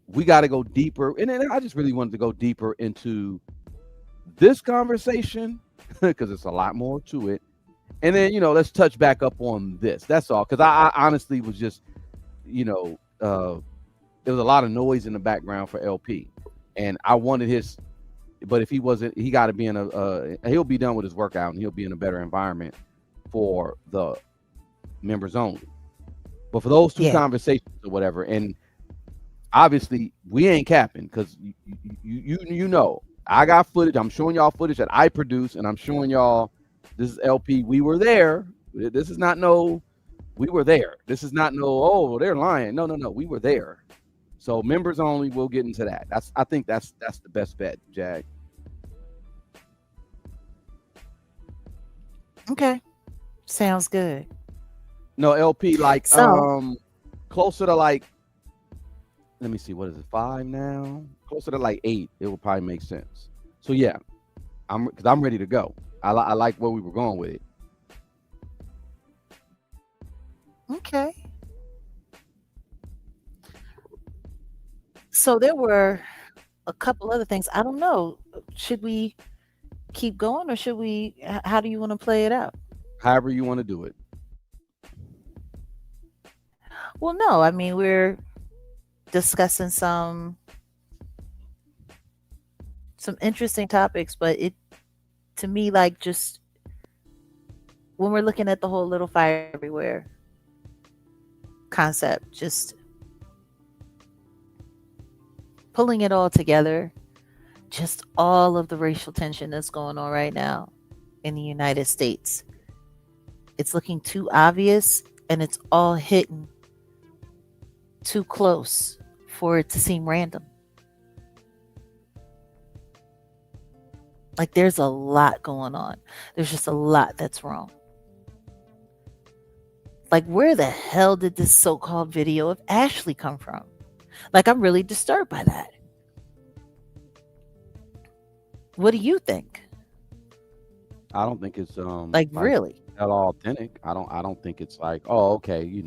we got to go deeper, and then I just really wanted to go deeper into this conversation because it's a lot more to it. And then let's touch back up on this. That's all because I honestly was just you know there was a lot of noise in the background for LP, and I wanted his. But if he wasn't, he got to be in he'll be done with his workout and he'll be in a better environment for the members only. But for those two Yeah. conversations or whatever, and obviously we ain't capping because I got footage. I'm showing y'all footage that I produce, and I'm showing y'all this is LP. We were there. This is not no. We were there. This is not no. Oh, they're lying. No, no, no. We were there. So members only. We'll get into that. I think that's the best bet, Jag. Okay. Sounds good. No LP like So, closer to like. Let me see. What is it? 5 now. Closer to like 8. It will probably make sense. So yeah, I'm ready to go. I like where we were going with it. okay. So there were a couple other things. I don't know. Should we keep going or should we? How do you want to play it out? However you want to do it. Well, no. I mean, we're discussing some interesting topics, but it to me like just when we're looking at the whole little fire everywhere concept, just pulling it all together, just all of the racial tension that's going on right now in the United States. It's looking too obvious and it's all hitting too close for it to seem random. Like there's a lot going on. There's just a lot that's wrong. Like where the hell did this so-called video of Ashley come from? Like I'm really disturbed by that. What do you think? I don't think it's Like like really? at all authentic. I don't think it's like, oh, okay, you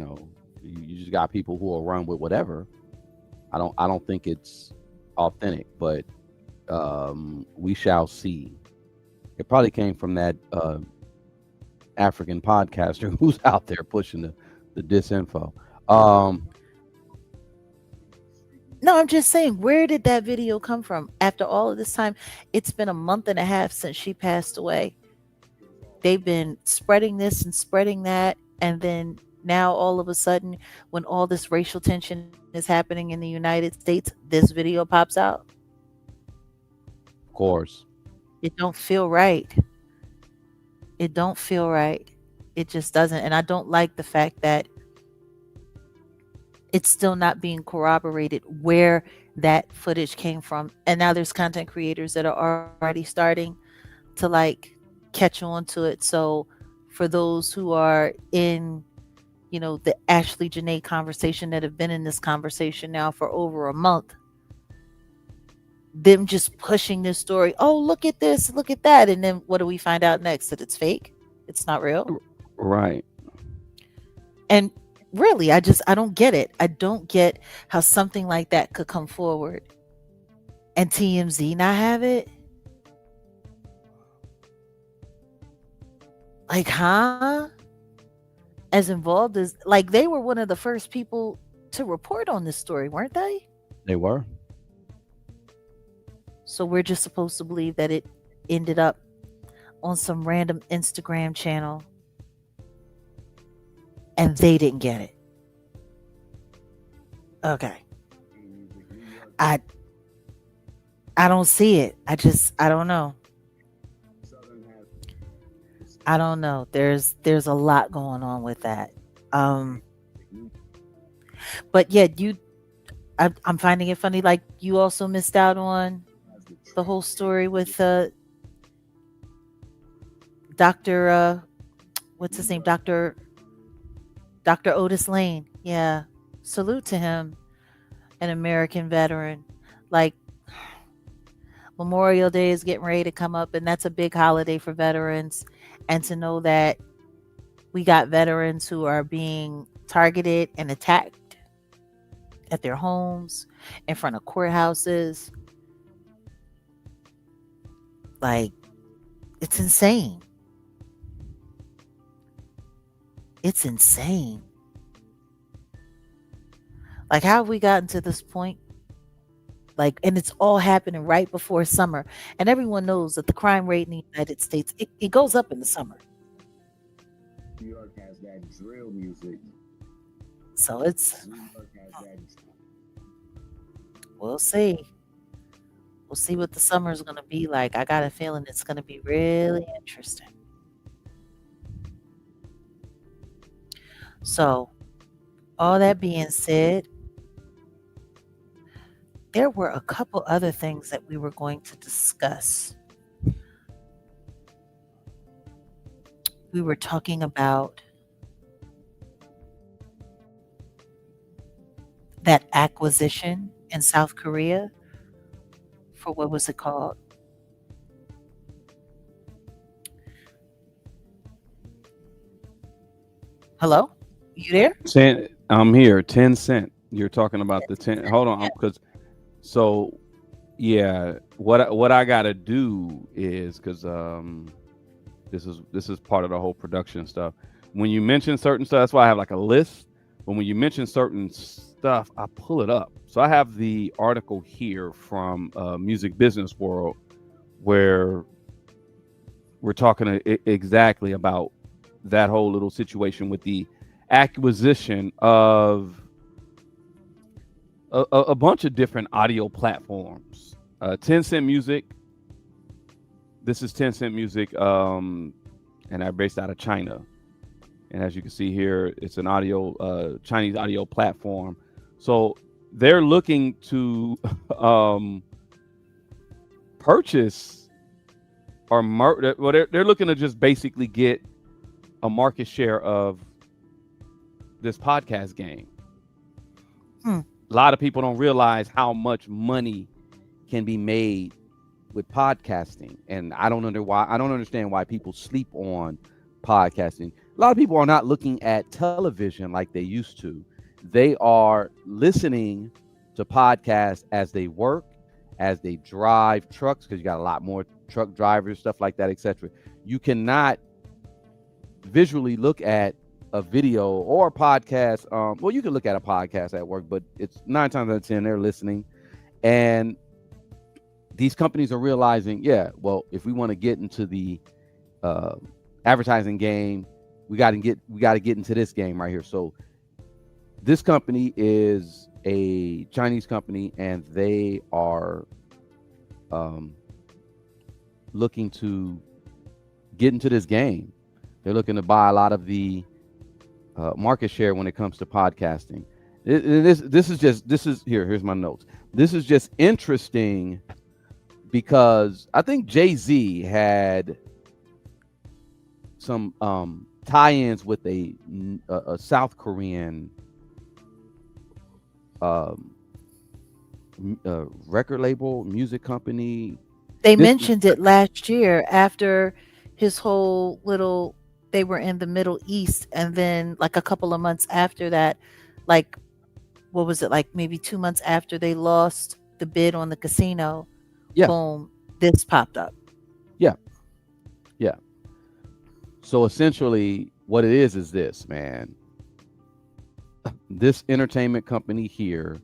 just got people who will run with whatever. I don't think it's authentic, but we shall see. It probably came from that African podcaster who's out there pushing the disinfo. Um, No, I'm just saying, where did that video come from? After all of this time, it's been a month and a half since she passed away. They've been spreading this and spreading that, and then now all of a sudden, when all this racial tension is happening in the United States, this video pops out. of course, It don't feel right. It don't feel right. It just doesn't. And I don't like the fact that it's still not being corroborated where that footage came from. And now there's content creators that are already starting to like catch on to it. So for those who are in, the Ashley Janae conversation, that have been in this conversation now for over a month, them just pushing this story. Oh, look at this, look at that. And then what do we find out next? That it's fake. It's not real. Right. And really, I don't get it. I don't get how something like that could come forward and TMZ not have it. Like, huh? As involved as, like, they were one of the first people to report on this story, weren't they? they were. So we're just supposed to believe that it ended up on some random Instagram channel and they didn't get it. Okay. I don't see it. I don't know. I don't know. There's a lot going on with that. But yeah, I'm finding it funny. Like, you also missed out on the whole story with Dr. What's his name? Dr. Otis Lane. Yeah. Salute to him, an American veteran. Like, Memorial Day is getting ready to come up, and that's a big holiday for veterans. And to know that we got veterans who are being targeted and attacked at their homes, in front of courthouses, like, it's insane. It's insane. Like, how have we gotten to this point? Like, and it's all happening right before summer. And everyone knows that the crime rate in the United States, it goes up in the summer. New York has that drill music. So it's, New York has that. we'll see. We'll see what the summer is going to be like. I got a feeling it's going to be really interesting. So, all that being said, there were a couple other things that we were going to discuss. We were talking about that acquisition in South Korea for, what was it called? Hello? You there? I'm here. Tencent. You're talking about the 10. Hold on, because so yeah, what I gotta do is, because this is part of the whole production stuff. When you mention certain stuff, that's why I have like a list. But when you mention certain stuff, I pull it up. So I have the article here from Music Business World, where we're talking exactly about that whole little situation with the acquisition of a bunch of different audio platforms. Tencent Music. This is Tencent Music, and they're based out of China. And as you can see here, it's an audio Chinese audio platform. So they're looking to purchase or they're looking to just basically get a market share of this podcast game. A lot of people don't realize how much money can be made with podcasting, and I don't understand why people sleep on podcasting. A lot of people are not looking at television like they used to. They are listening to podcasts as they work, as they drive trucks, because you got a lot more truck drivers, stuff like that, etc. You cannot visually look at a video or a podcast. Well, you can look at a podcast at work, but it's 9 times out of 10 they're listening, and these companies are realizing, yeah, well, if we want to get into the advertising game, we got to get into this game right here. So this company is a Chinese company, and they are looking to get into this game. They're looking to buy a lot of the market share when it comes to podcasting. Here's my notes. This is just interesting because I think Jay-Z had some tie-ins with a South Korean record label, music company. They mentioned it last year after his whole little, they were in the Middle East, and then like a couple of months after that, like, what was it, like maybe 2 months after they lost the bid on the casino, Yeah. boom, this popped up. Yeah. So essentially what it is this, man. This entertainment company here,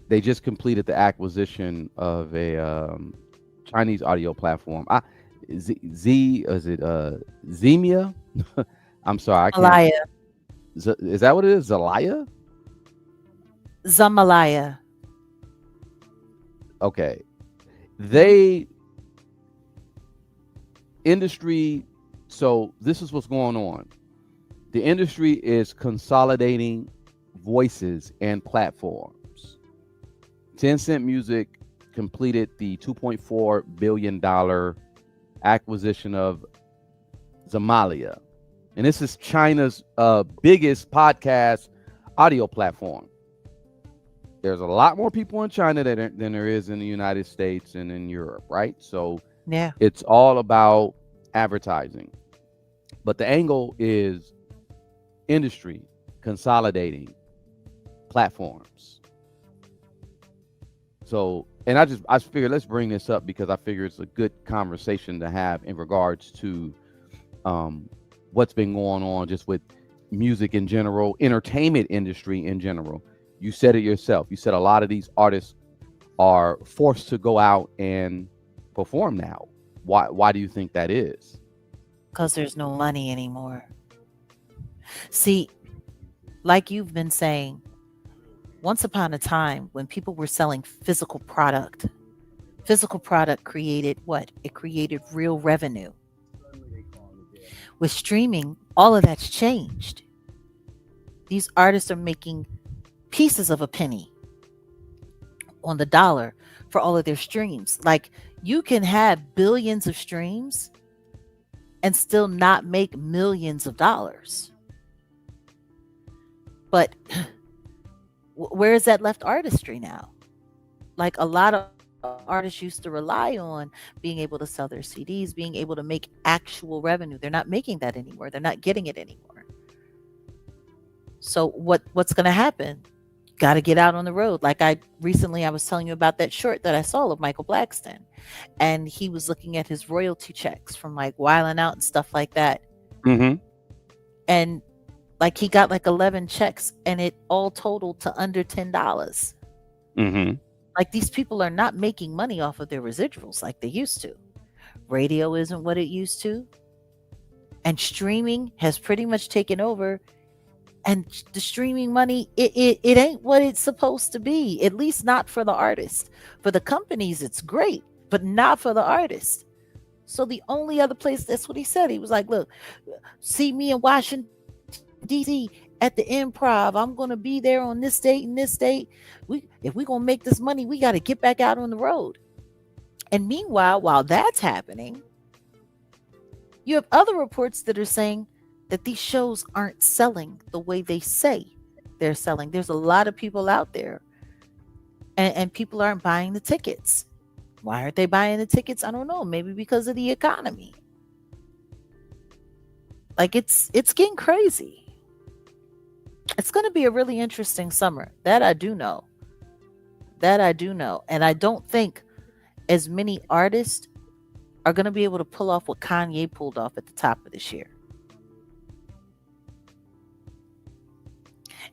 they just completed the acquisition of a Chinese audio platform. Zemia? I'm sorry, I can't. Malaya. Is that what it is? Zalaya? Zamalaya. Okay. They industry, so this is what's going on. The industry is consolidating voices and platforms. Tencent Music completed the $2.4 billion acquisition of Zamalia. And this is China's biggest podcast audio platform. There's a lot more people in China than there is in the United States and in Europe, right? So Yeah. it's all about advertising. But the angle is industry consolidating platforms. So, and I figured let's bring this up because I figure it's a good conversation to have in regards to what's been going on just with music in general, entertainment industry in general. You said it yourself. You said a lot of these artists are forced to go out and perform now. Why do you think that is? Because there's no money anymore. See, like you've been saying, once upon a time when people were selling physical product created what? It created real revenue. With streaming, all of that's changed. These artists are making pieces of a penny on the dollar for all of their streams. Like, you can have billions of streams and still not make millions of dollars. But where is that left artistry now? Like, a lot of artists used to rely on being able to sell their CDs, being able to make actual revenue. They're not making that anymore. They're not getting it anymore. So what's going to happen? Got to get out on the road. Like I was telling you about that short that I saw of Michael Blackston, and he was looking at his royalty checks from like Wildin' Out and stuff like that. Mm-hmm. And like he got like 11 checks, and it all totaled to under $10. Mm-hmm. Like, these people are not making money off of their residuals like they used to. Radio isn't what it used to, and streaming has pretty much taken over. And the streaming money, it ain't what it's supposed to be, at least not for the artist. For the companies, it's great, but not for the artist. So the only other place, that's what he said. He was like, look, see me in Washington, D.C. at the Improv. I'm going to be there on this date and this date. If we're going to make this money, we got to get back out on the road. And meanwhile, while that's happening, you have other reports that are saying that these shows aren't selling the way they say they're selling. There's a lot of people out there, and people aren't buying the tickets. Why aren't they buying the tickets? I don't know. Maybe because of the economy. Like, it's getting crazy. It's going to be a really interesting summer. That I do know. That I do know. And I don't think as many artists are going to be able to pull off what Kanye pulled off at the top of this year.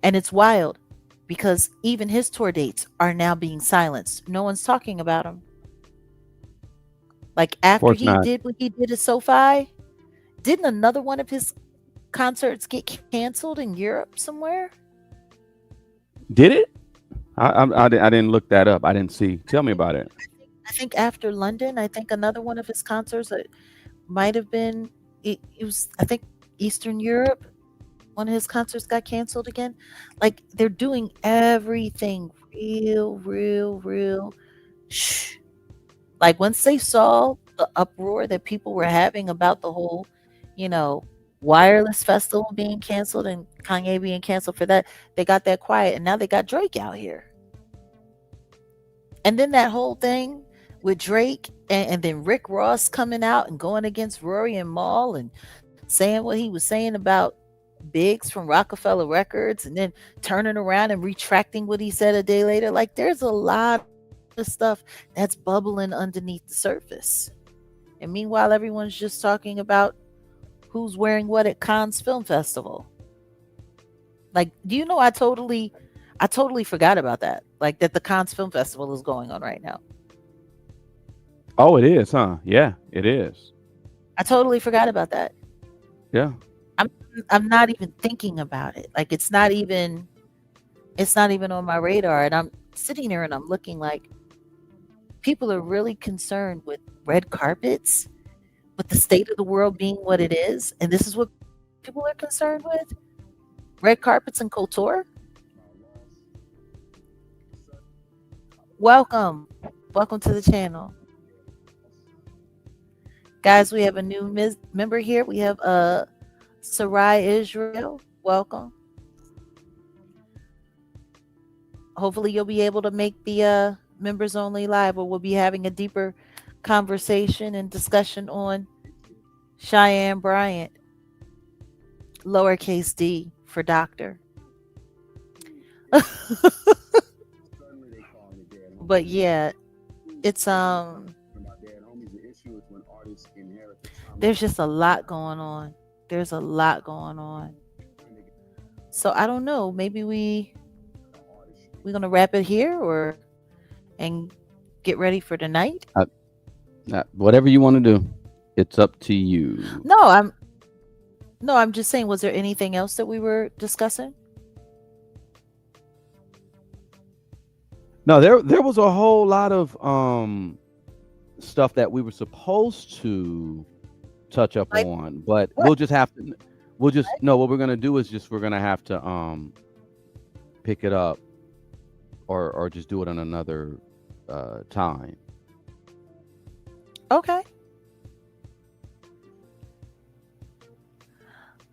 And it's wild because even his tour dates are now being silenced. No one's talking about him. Like Of after course he not. did what he did at SoFi, didn't another one of his concerts get canceled in Europe somewhere? Did it? I didn't look that up. I didn't see. Tell me about it. I think after London, I think another one of his concerts might have been it was I think Eastern Europe. One of his concerts got canceled again. Like they're doing everything real shh. Like once they saw the uproar that people were having about the whole, you know, wireless festival being canceled and Kanye being canceled for that, they got that quiet and now they got Drake out here. And then that whole thing with Drake and then Rick Ross coming out and going against Rory and Maul and saying what he was saying about Biggs from Rockefeller Records and then turning around and retracting what he said a day later. Like there's a lot of stuff that's bubbling underneath the surface. And meanwhile, everyone's just talking about who's wearing what at Cannes Film Festival. Like, do you know I totally forgot about that. Like that the Cannes Film Festival is going on right now. Oh, it is, huh? Yeah, it is. I totally forgot about that. Yeah. I'm I'm not even thinking about it. Like it's not even on my radar. And I'm sitting there and I'm looking like people are really concerned with red carpets, with the state of the world being what it is. And this is what people are concerned with? Red carpets and couture? Welcome. Welcome to the channel. Guys, we have a new member here. We have Sarai Israel. Welcome. Hopefully you'll be able to make the members only live where we'll be having a deeper conversation and discussion on Cheyenne Bryant, lowercase d for doctor. But yeah, it's there's just a lot going on. There's a lot going on. So I don't know. Maybe we're gonna wrap it here or and get ready for tonight. Whatever you want to do, it's up to you. No, I'm just saying. Was there anything else that we were discussing? No, there was a whole lot of stuff that we were supposed to touch up Like on, but what? we'll just have to. We'll just no. What we're gonna do is we're gonna have to pick it up or just do it on another time. Okay.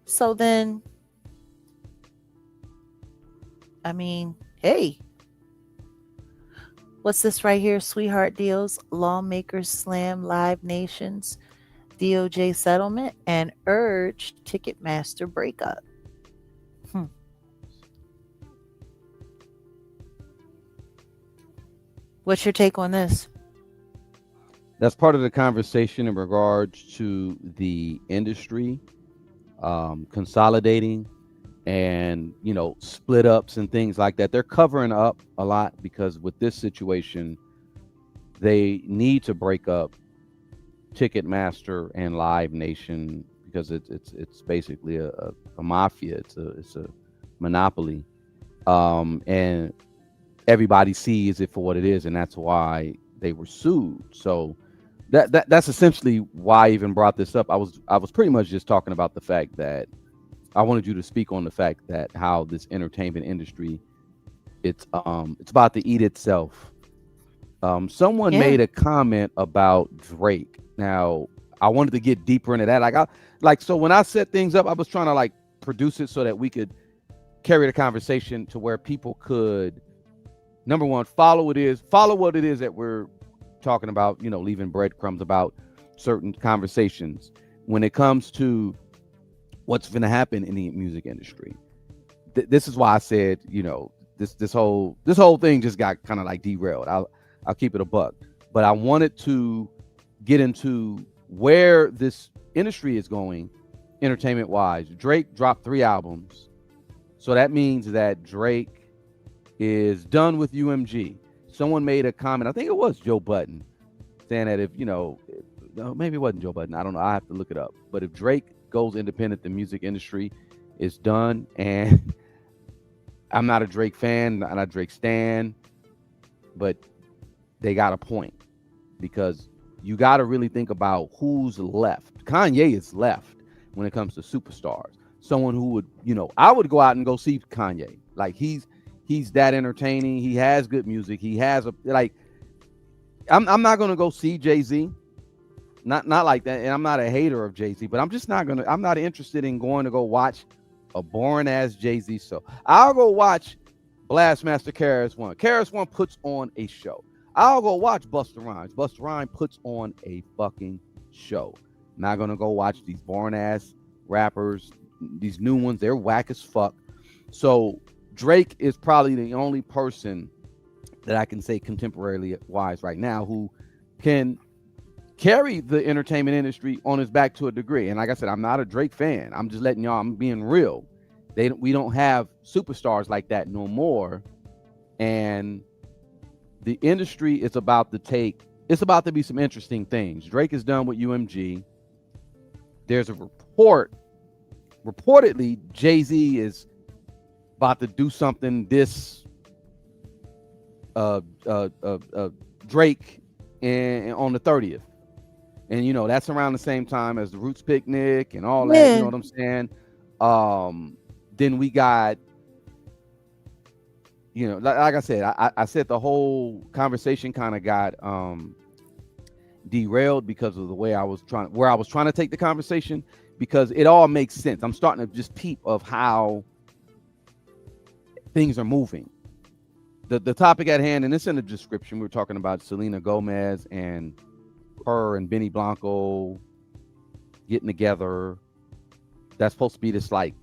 So then, I mean, hey, what's this right here? Sweetheart deals, lawmakers slam Live Nations, DOJ settlement, and urge Ticketmaster breakup. What's your take on this? That's part of the conversation in regards to the industry consolidating and split ups and things like that. They're covering up a lot because with this situation they need to break up Ticketmaster and Live Nation because it's basically a mafia. It's a monopoly, and everybody sees it for what it is, and that's why they were sued. So that's essentially why I even brought this up. I was pretty much just talking about the fact that I wanted you to speak on the fact that how this entertainment industry it's about to eat itself. Someone Yeah. made a comment about Drake. Now I wanted to get deeper into that. So when I set things up, I was trying to produce it so that we could carry the conversation to where people could, number one, follow what it is that we're talking about, leaving breadcrumbs about certain conversations when it comes to what's going to happen in the music industry. This is why I said, this whole thing just got kind of like derailed. I'll keep it a buck, but I wanted to get into where this industry is going, entertainment wise. Drake dropped 3 albums, so that means that Drake is done with UMG. Someone made a comment, I think it was Joe Budden, saying that if no, maybe it wasn't Joe Budden. I don't know. I have to look it up. But if Drake goes independent, the music industry is done. And I'm not a Drake fan, not a Drake stan, but they got a point, because you got to really think about who's left. Kanye is left when it comes to superstars. Someone who would, I would go out and go see Kanye. Like he's that entertaining. He has good music. He has I'm not gonna go see Jay-Z. Not like that. And I'm not a hater of Jay-Z, but I'm not interested in going to go watch a boring ass Jay-Z show. I'll go watch Blastmaster KRS-One. KRS-One puts on a show. I'll go watch Busta Rhymes. Busta Rhymes puts on a fucking show. I'm not gonna go watch these boring ass rappers. These new ones, they're whack as fuck. So Drake is probably the only person that I can say contemporarily wise right now who can carry the entertainment industry on his back to a degree. And like I said, I'm not a Drake fan. I'm just letting y'all, I'm being real. We don't have superstars like that no more. And the industry is about to be some interesting things. Drake is done with UMG. There's a reportedly Jay-Z is about to do something Drake on the 30th. And that's around the same time as the Roots Picnic and all that, you know what I'm saying? Then we got, like I said, I said the whole conversation kind of got derailed because of the way I was trying to take the conversation, because it all makes sense. I'm starting to just peep of how things are moving. The topic at hand, and it's in the description, we're talking about Selena Gomez and her and Benny Blanco getting together. That's supposed to be this like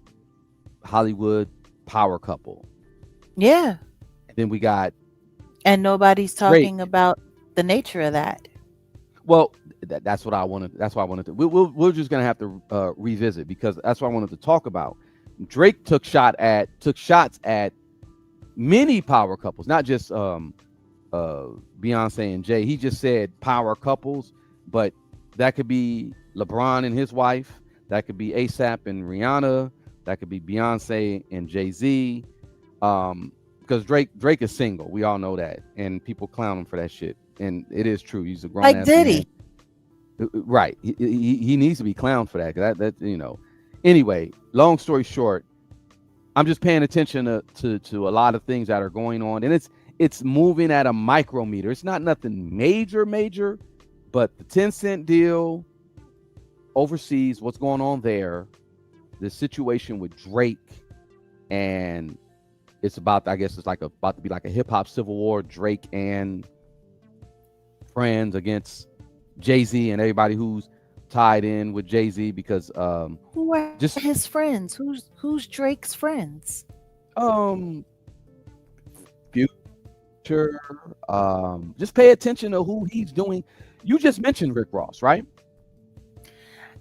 Hollywood power couple. Yeah. And then we got, and nobody's talking about the nature of that. Well, that's what I wanted. That's why I wanted to. We're just gonna have to revisit, because that's what I wanted to talk about. Drake took shots at many power couples, not just Beyonce and Jay. He just said power couples, but that could be LeBron and his wife. That could be ASAP and Rihanna. That could be Beyonce and Jay-Z. Because Drake is single. We all know that, and people clown him for that shit. And it is true. He's a grown like ass Diddy. man. Right. He needs to be clowned for that. That. Anyway, long story short, I'm just paying attention to a lot of things that are going on, and it's moving at a micrometer. It's not nothing major, but the Tencent deal overseas, what's going on there, the situation with Drake, and it's about, I guess it's about to be like a hip hop civil war, Drake and friends against Jay-Z and everybody who's tied in with Jay-Z, because who are just his friends? Who's Drake's friends? Future. Just pay attention to who he's doing. You just mentioned Rick Ross, right?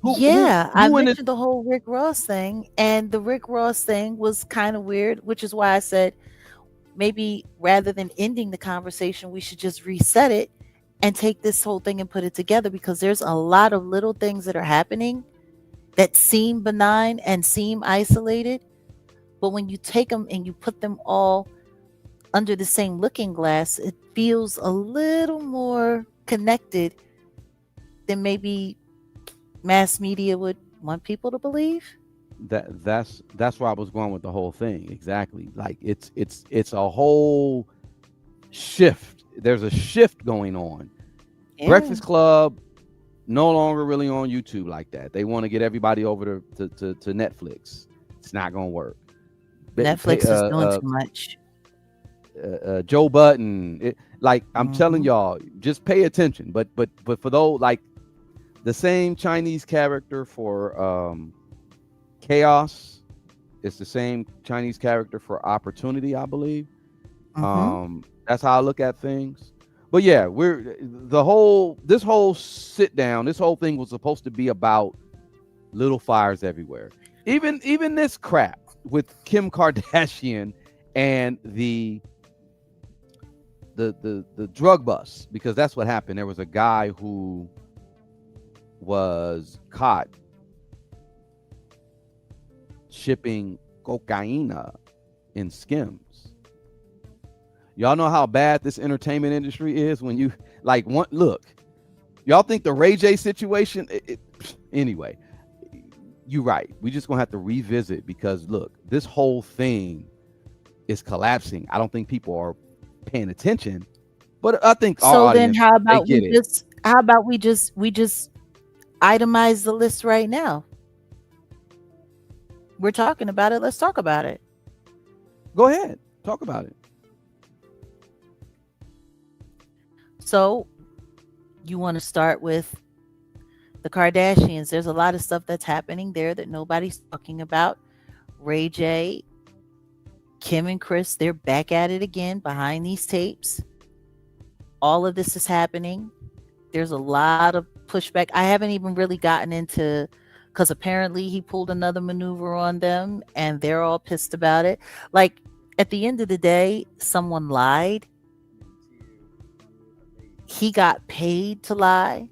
I mentioned the whole Rick Ross thing, and the Rick Ross thing was kind of weird, which is why I said maybe rather than ending the conversation, we should just reset it and take this whole thing and put it together, because there's a lot of little things that are happening that seem benign and seem isolated, but when you take them and you put them all under the same looking glass, it feels a little more connected than maybe mass media would want people to believe. That's where I was going with the whole thing. Exactly. Like it's a whole shift. There's a shift going on. Yeah. Breakfast Club no longer really on YouTube like that. They want to get everybody over to Netflix. It's not gonna work. Netflix is doing too much. Joe Budden, I'm telling y'all, just pay attention. But for those, like the same Chinese character for Chaos, it's the same Chinese character for Opportunity, I believe. Mm-hmm. That's how I look at things. But yeah, this whole sit down, this whole thing was supposed to be about little fires everywhere. Even this crap with Kim Kardashian and the drug bust, because that's what happened. There was a guy who was caught shipping cocaine in Skims. Y'all know how bad this entertainment industry is when you like one look. Y'all think the Ray J situation anyway, you're right. We just gonna have to revisit because look, this whole thing is collapsing. I don't think people are paying attention, but I think our So then audience, how they about get it. we just itemize the list right now? We're talking about it. Let's talk about it. Go ahead, talk about it. So you want to start with the Kardashians. There's a lot of stuff that's happening there that nobody's talking about. Ray J, Kim and Chris, they're back at it again behind these tapes. All of this is happening. There's a lot of pushback. I haven't even really gotten into, because apparently he pulled another maneuver on them and they're all pissed about it. Like, at the end of the day, someone lied. He got paid to lie.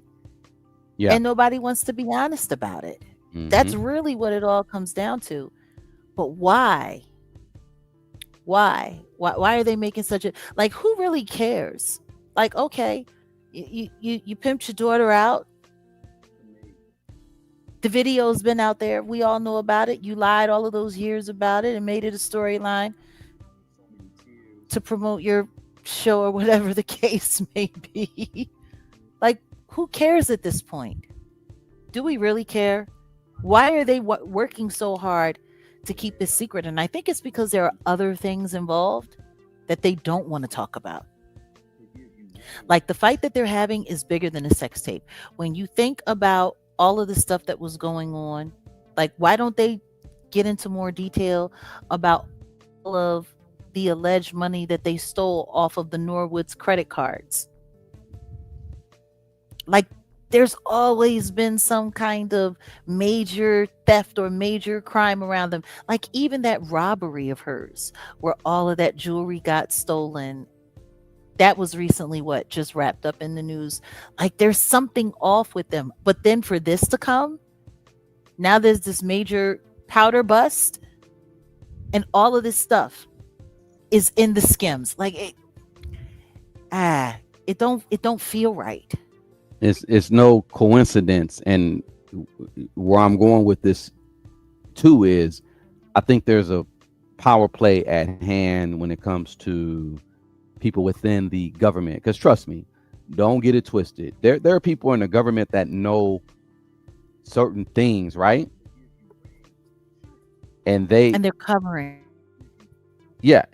Yeah. And nobody wants to be honest about it. That's really what it all comes down to. But why? Why are they making such a, like, who really cares? Like, okay, you pimped your daughter out. The video's been out there. We all know about it. You lied all of those years about it and made it a storyline to promote your show or whatever the case may be. Like, who cares at this point? Do we really care? Why are they working so hard to keep this secret? And I think it's because there are other things involved that they don't want to talk about. Like, the fight that they're having is bigger than a sex tape. When you think about all of the stuff that was going on, like, why don't they get into more detail about all of the alleged money that they stole off of the Norwood's credit cards? Like, there's always been some kind of major theft or major crime around them. Like, even that robbery of hers where all of that jewelry got stolen, that was recently just wrapped up in the news. Like, there's something off with them. But then for this to come, now there's this major powder bust and all of this stuff is in the Skims. Like, it don't feel right. It's no coincidence, and where I'm going with this too is I think there's a power play at hand when it comes to people within the government, because trust me, don't get it twisted, there are people in the government that know certain things, right? And they're covering. Yeah,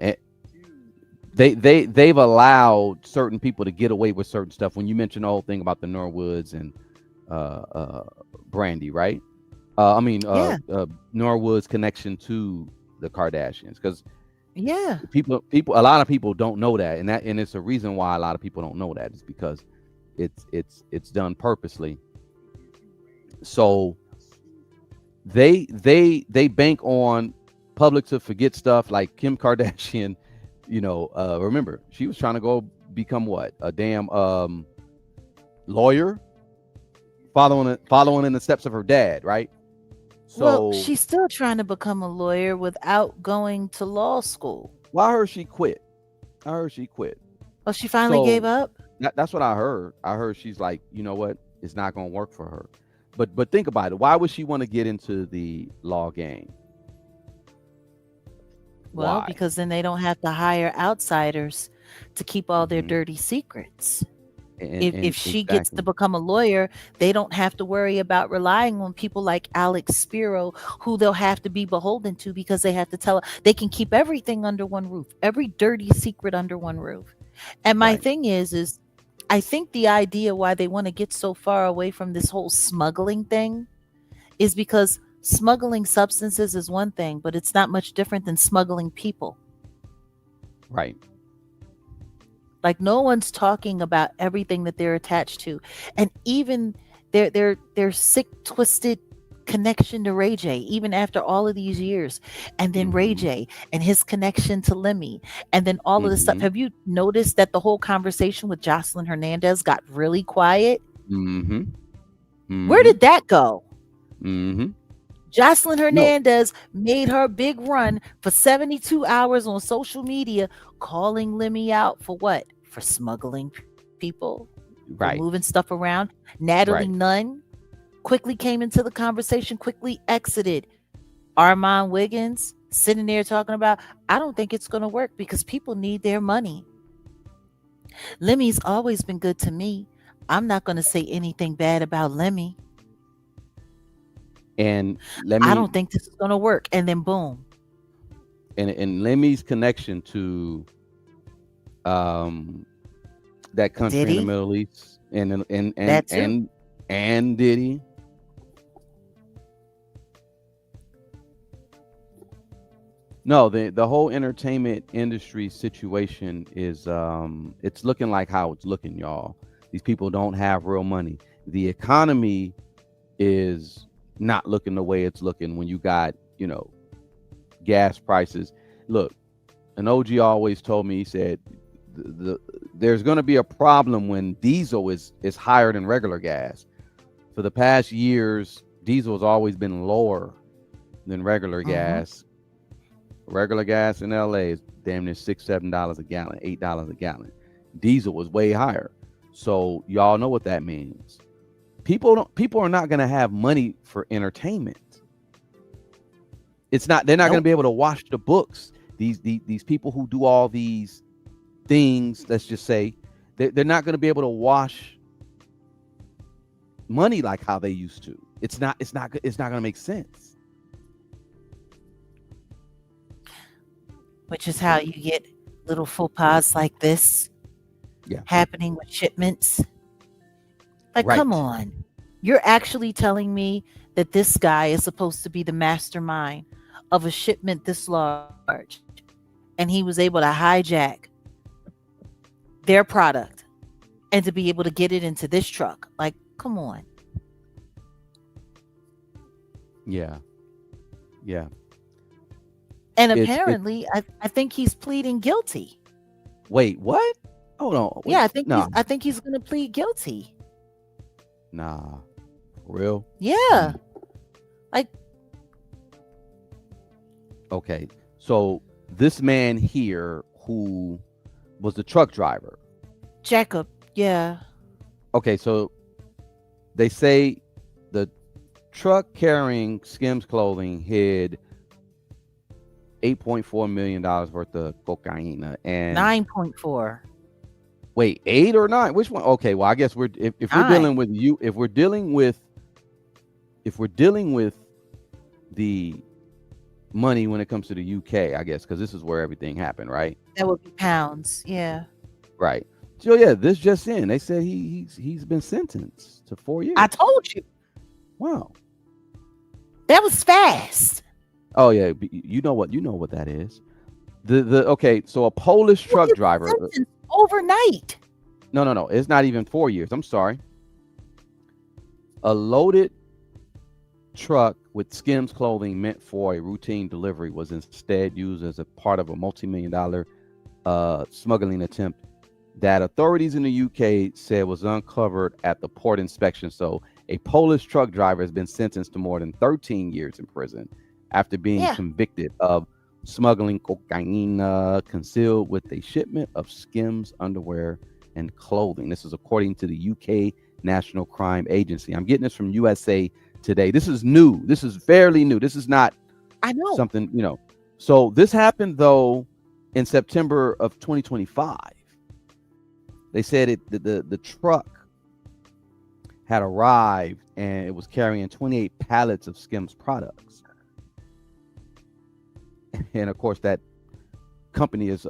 they've allowed certain people to get away with certain stuff. When you mentioned the whole thing about the Norwoods and Brandy, right? Norwood's connection to the Kardashians, because a lot of people don't know that, and it's a reason why a lot of people don't know that is because it's done purposely. So they bank on public to forget stuff like Kim Kardashian. Remember, she was trying to go become what? A damn lawyer, following in the steps of her dad, right? So, well, she's still trying to become a lawyer without going to law school. Well, I heard she quit. Oh, she finally gave up? That's what I heard. I heard she's like, you know what? It's not going to work for her. But think about it. Why would she want to get into the law game? Well, Why? because then they don't have to hire outsiders to keep all their dirty secrets. If she gets to become a lawyer, they don't have to worry about relying on people like Alex Spiro, who they'll have to be beholden to, because they have to tell her they can keep everything under one roof, every dirty secret under one roof. And my thing is I think the idea why they want to get so far away from this whole smuggling thing is because smuggling substances is one thing, but it's not much different than smuggling people. Right. Like no one's talking about everything that they're attached to, and even their sick, twisted connection to Ray J, even after all of these years, and then Ray Mm-hmm. J and his connection to Lemmy, and then all of this stuff. Mm-hmm. Have you noticed that the whole conversation with Jocelyn Hernandez got really quiet? Mm-hmm. Where Mm-hmm. did that go? Mm-hmm. Jocelyn No. Hernandez made her big run for 72 hours on social media, calling Lemmy out for what? For smuggling people, for moving Right. stuff around. Natalie Right. Nunn quickly came into the conversation, quickly exited. Armand Wiggins sitting there talking about, I don't think it's going to work because people need their money. Lemmy's always been good to me. I'm not going to say anything bad about Lemmy. And let I me don't think this is going to work. And then boom. and Lemmy's connection to that country in the Diddy, Middle East that too. and Diddy. No, the whole entertainment industry situation is it's looking like how it's looking, y'all. These people don't have real money. The economy is not looking the way it's looking when you got, gas prices. Look, an OG always told me, he said there's going to be a problem when diesel is higher than regular gas. For the past years, diesel has always been lower than regular Hmm. gas. Regular gas in LA is damn near $6-7 a gallon, $8 a gallon. Diesel was way higher. So y'all know what that means. People are not going to have money for entertainment. They're not going to Nope. be able to watch the books. These people who do all these things, let's just say, they're not going to be able to wash money like how they used to. It's not going to make sense. Which is how you get little faux pas like this Yeah. happening with shipments. Like, come Right. on. You're actually telling me that this guy is supposed to be the mastermind of a shipment this large, and he was able to hijack their product and to be able to get it into this truck. Like, come on. Yeah. Yeah. And It's apparently, I think he's pleading guilty. Wait, what? Hold on. Yeah, Wait. I think he's going to plead guilty. Nah. For real? Yeah. Like, Okay. So this man here who was the truck driver. Jacob. Yeah. Okay, so they say the truck carrying Skims clothing hid $8.4 million worth of cocaine. And 9.4. wait, 8 or 9? Which one? Okay, well, I guess if we're dealing 9. with if we're dealing with the money when it comes to the UK, I guess, because this is where everything happened, right? That would be pounds. Yeah. Right. So yeah, this just in. They said he's been sentenced to 4 years. I told you. Wow. That was fast. Oh yeah, you know what that is. Okay, so a Polish Well, truck he was driver. sentenced overnight. No, it's not even 4 years. I'm sorry. A loaded truck with Skims clothing meant for a routine delivery was instead used as a part of a multi-million-dollar smuggling attempt that authorities in the UK said was uncovered at the port inspection. So a Polish truck driver has been sentenced to more than 13 years in prison after being Yeah. convicted of smuggling cocaine concealed with a shipment of Skims underwear and clothing. This is according to the UK National Crime Agency. I'm getting this from USA Today. This is new. This is fairly new. This is not I know. something, So this happened though in September of 2025. They said the truck had arrived and it was carrying 28 pallets of Skims products. And of course that company is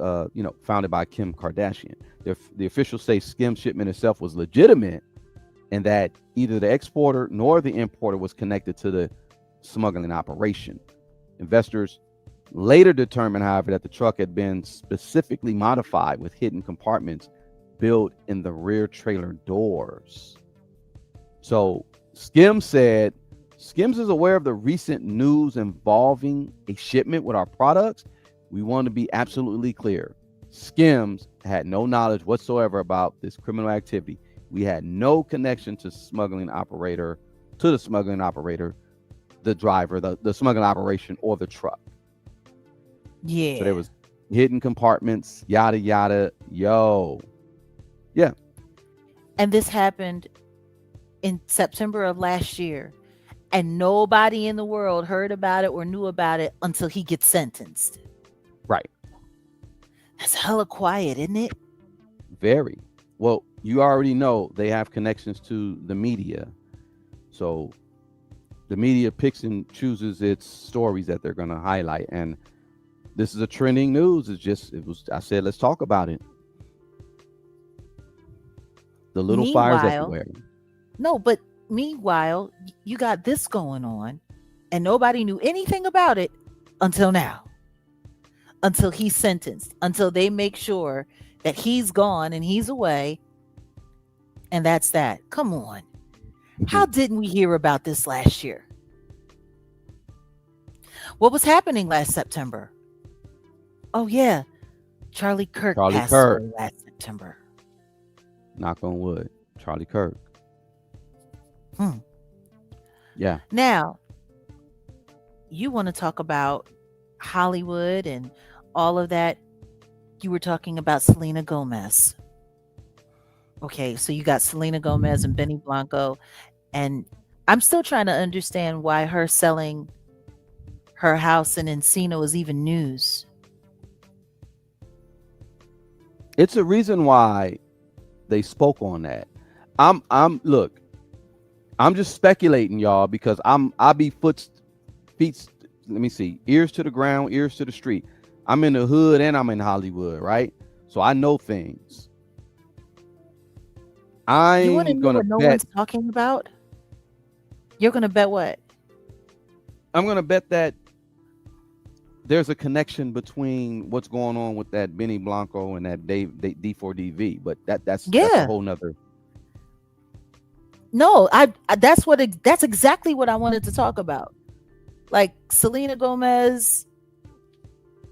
founded by Kim Kardashian. The officials say Skims shipment itself was legitimate and that either the exporter nor the importer was connected to the smuggling operation. Investors later determined, however, that the truck had been specifically modified with hidden compartments built in the rear trailer doors. So Skims is aware of the recent news involving a shipment with our products. We want to be absolutely clear. Skims had no knowledge whatsoever about this criminal activity. We had no connection to the smuggling operator, the driver, the smuggling operation, or the truck. Yeah. So there was hidden compartments, yada yada. Yo. Yeah. And this happened in September of last year. And nobody in the world heard about it or knew about it until he gets sentenced. Right. That's hella quiet, isn't it? Very. Well, you already know they have connections to the media. So the media picks and chooses its stories that they're going to highlight. And this is a trending news. I said, let's talk about it. The little fires everywhere. No, but meanwhile, you got this going on and nobody knew anything about it until now. Until he's sentenced, until they make sure that he's gone and he's away. And that's that. Come on. How didn't we hear about this last year? What was happening last September? Oh, yeah. Charlie Kirk passed away last September. Knock on wood. Charlie Kirk. Yeah. Now, you want to talk about Hollywood and all of that. You were talking about Selena Gomez. Okay, so you got Selena Gomez and Benny Blanco, and I'm still trying to understand why her selling her house in Encino is even news. It's a reason why they spoke on that. Look, I'm just speculating, y'all, because I'll be feet, let me see, ears to the ground, ears to the street. I'm in the hood and I'm in Hollywood, right? So I know things. You want to I'm know gonna what no bet. one's talking about? You're gonna bet what? I'm gonna bet that there's a connection between what's going on with that Benny Blanco and that D4DV, but that's a whole nother. No, that's exactly what I wanted to talk about. Like Selena Gomez,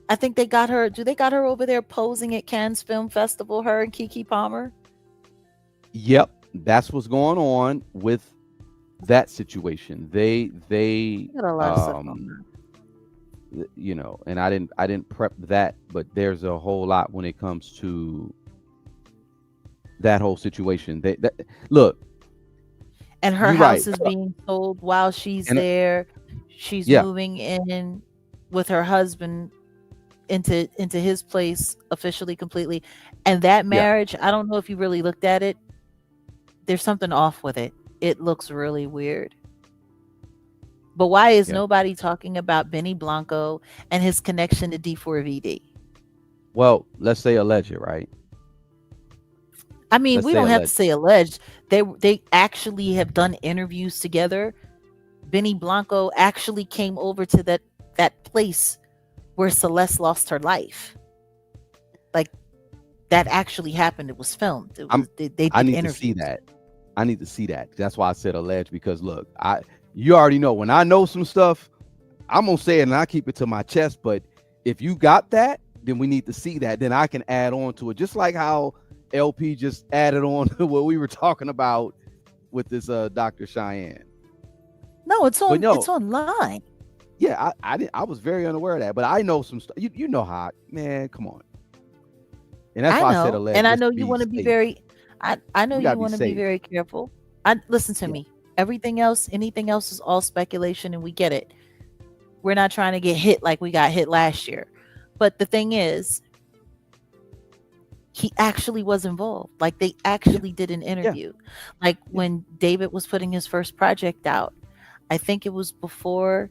I think they got her. Do they got her over there posing at Cannes Film Festival? Her and Keke Palmer. Yep, that's what's going on with that situation. They got a lot of stuff on that. You know, and I didn't prep that, but there's a whole lot when it comes to that whole situation. Look, and her house is being sold while she's there. She's moving in with her husband into his place officially, completely. And that marriage, I don't know if you really looked at it. There's something off with it. It looks really weird. But why is nobody talking about Benny Blanco and his connection to D4VD? Well, let's say alleged, right? I mean, we don't have to say alleged. They actually have done interviews together. Benny Blanco actually came over to that place where Celeste lost her life. Like, that actually happened. It was filmed. They did I need interviews. to see that. I need to see that. That's why I said alleged, because look, you already know when I know some stuff, I'm gonna say it and I keep it to my chest. But if you got that, then we need to see that. Then I can add on to it, just like how LP just added on to what we were talking about with this Dr. Cheyenne. No, it's on. It's online. Yeah, I was very unaware of that, but I know some stuff. You know how, man, come on. And that's why I said alleged. And I know you want to be very. I know you want to be very careful. Listen to me. Everything else, anything else is all speculation, and we get it. We're not trying to get hit like we got hit last year. But the thing is, he actually was involved. Like, they actually did an interview. Like when David was putting his first project out, I think it was before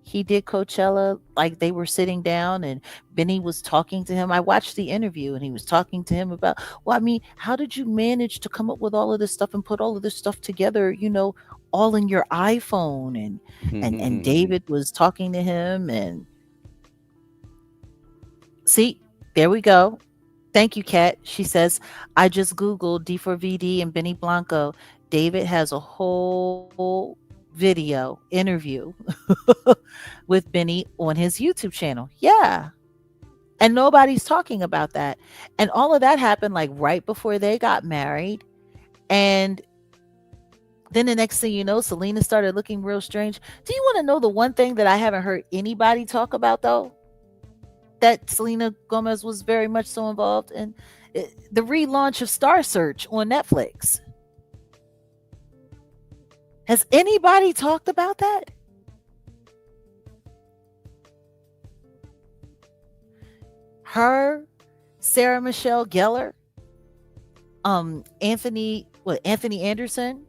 he did Coachella. Like, they were sitting down and Benny was talking to him. I watched the interview and he was talking to him about, well, I mean, how did you manage to come up with all of this stuff and put all of this stuff together, you know, all in your iPhone? And David was talking to him, and see, there we go. Thank you, Kat. She says, I just Googled D4VD and Benny Blanco. David has a whole video interview with Benny on his YouTube channel. Yeah. And nobody's talking about that. And all of that happened like right before they got married. And then the next thing you know, Selena started looking real strange. Do you want to know the one thing that I haven't heard anybody talk about, though? That Selena Gomez was very much so involved in the relaunch of Star Search on Netflix. Has anybody talked about that? Her, Sarah Michelle Gellar, Anthony Anderson,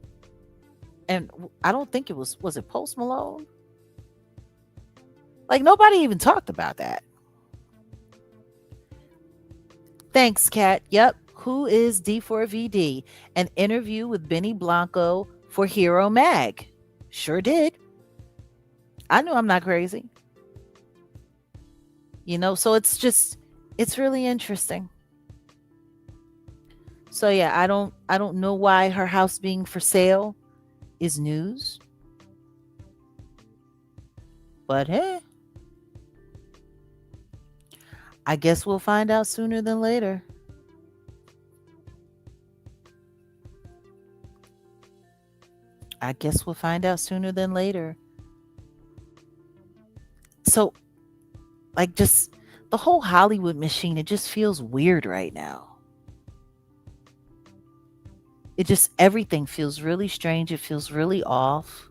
and I don't think it was it Post Malone? Like nobody even talked about that. Thanks, Kat. Yep. Who is D4VD? An interview with Benny Blanco for Hero Mag. Sure did. I know I'm not crazy. So it's really interesting. So yeah, I don't know why her house being for sale is news. But hey, I guess we'll find out sooner than later. So, like, just the whole Hollywood machine, it just feels weird right now. Everything feels really strange. It feels really off.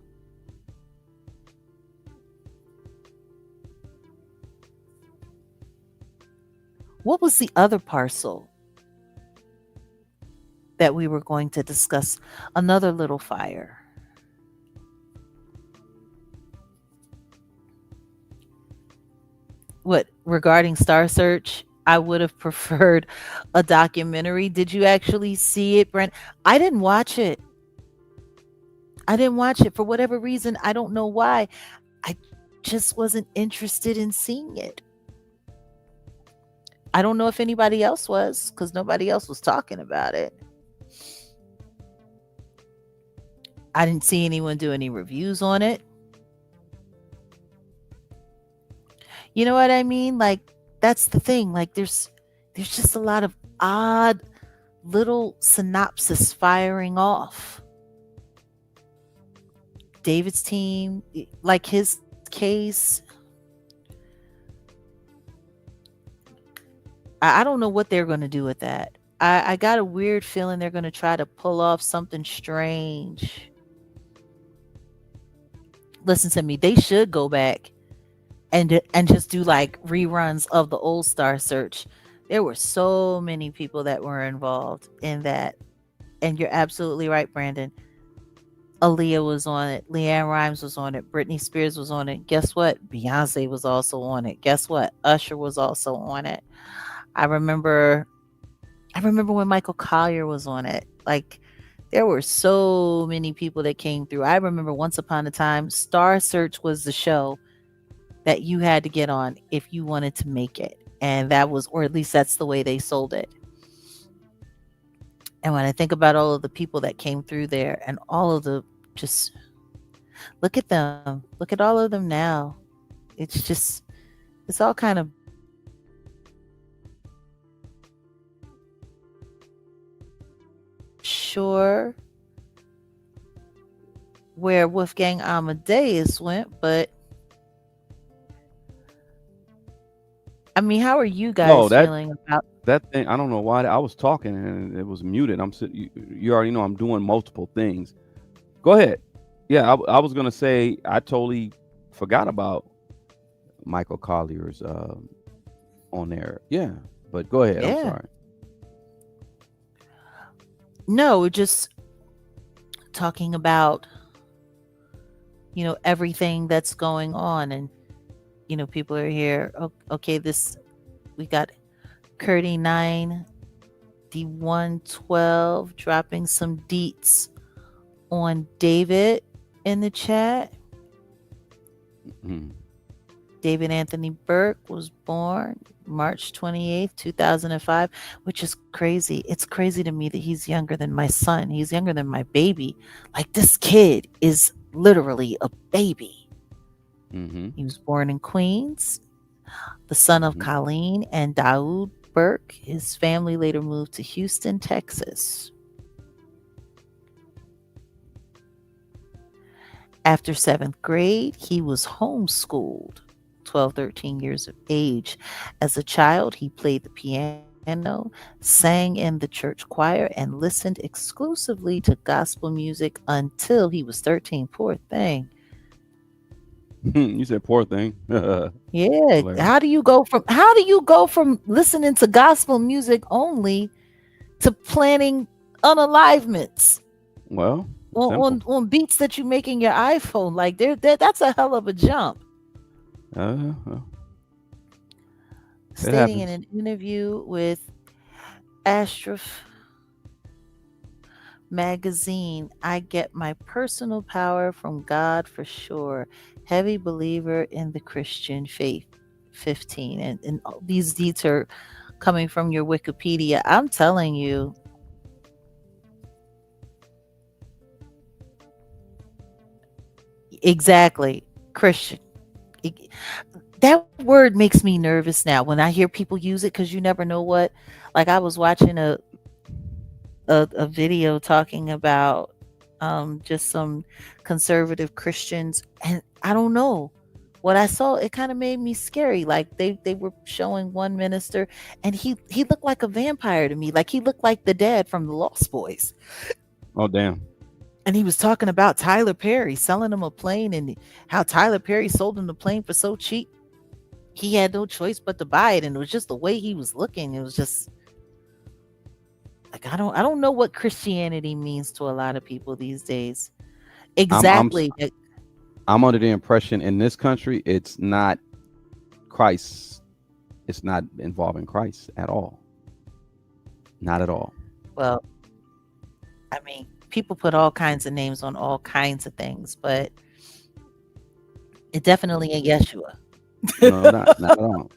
What was the other parcel that we were going to discuss? Another little fire. What, regarding Star Search? I would have preferred a documentary. Did you actually see it, Brent? I didn't watch it. For whatever reason. I don't know why. I just wasn't interested in seeing it. I don't know if anybody else was, because nobody else was talking about it. I didn't see anyone do any reviews on it. You know what I mean? Like, that's the thing. Like, there's just a lot of odd little synopsis firing off. David's team, like his case, I don't know what they're going to do with that. I got a weird feeling they're going to try to pull off something strange. Listen to me. They should go back and just do like reruns of the old Star Search. There were so many people that were involved in that. And you're absolutely right, Brandon. Aaliyah was on it. LeAnn Rimes was on it. Britney Spears was on it. Guess what? Beyonce was also on it. Guess what? Usher was also on it. I remember when Michael Collier was on it. Like, there were so many people that came through. I remember once upon a time, Star Search was the show that you had to get on if you wanted to make it. And that was, or at least that's the way they sold it. And when I think about all of the people that came through there and all of the, just look at them. Look at all of them now. It's all kind of sure where Wolfgang Amadeus went, but I mean, how are you guys feeling about that thing? I don't know why I was talking and it was muted. I'm sitting. You already know I'm doing multiple things. Go ahead. Yeah, I was gonna say I totally forgot about Michael Collier's on there. Yeah, but go ahead. I'm sorry. No, we're just talking about, everything that's going on. And, people are here. Okay, we got Curdy 9, D112 dropping some deets on David in the chat. Mm-hmm. David Anthony Burke was born March 28th, 2005, which is crazy. It's crazy to me that he's younger than my son. He's younger than my baby. Like, this kid is literally a baby. Mm-hmm. He was born in Queens, the son of Mm-hmm. Colleen and Daoud Burke. His family later moved to Houston, Texas. After seventh grade, he was homeschooled, 12, 13 years of age. As a child, he played the piano, sang in the church choir, and listened exclusively to gospel music until he was 13. Poor thing. You said poor thing. Yeah. Hilarious. How do you go from listening to gospel music only to planning unalivements Well, on, simple. on beats that you make in your iPhone? Like, that's a hell of a jump. Well, it Stating in happens. an interview with Ashraf magazine, I get my personal power from God for sure. Heavy believer in the Christian faith. 15. And all these deeds are coming from your Wikipedia. I'm telling you, exactly. Christian. It- that word makes me nervous now when I hear people use it, because you never know what. Like, I was watching a video talking about just some conservative Christians, and I don't know what I saw. It kind of made me scary. Like, they were showing one minister, and he looked like a vampire to me. Like, he looked like the dad from the Lost Boys. Oh, damn. And he was talking about Tyler Perry selling him a plane, and how Tyler Perry sold him the plane for so cheap he had no choice but to buy it. And it was just the way he was looking. It was just like, I don't know what Christianity means to a lot of people these days. I'm I'm s- Exactly. I'm under the impression in this country it's not Christ. It's not involving Christ at all. Not at all. Well, I mean, people put all kinds of names on all kinds of things, but it definitely ain't Yeshua. No, not at all.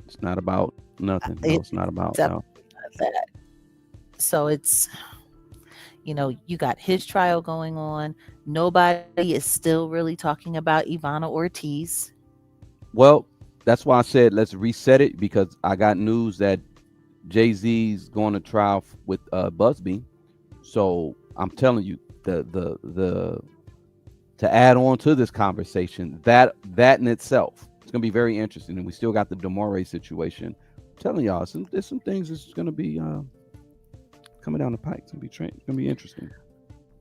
It's not about nothing. No, It's it's not about no. definitely not that. So it's, you got his trial going on. Nobody is still really talking about Ivana Ortiz. Well, that's why I said let's reset it because I got news that Jay-Z's going to trial with Busby. So I'm telling you, the to add on to this conversation, that in itself, it's gonna be very interesting. And we still got the Demore situation. I'm telling y'all, there's some things that's gonna be coming down the pike. It's gonna be interesting.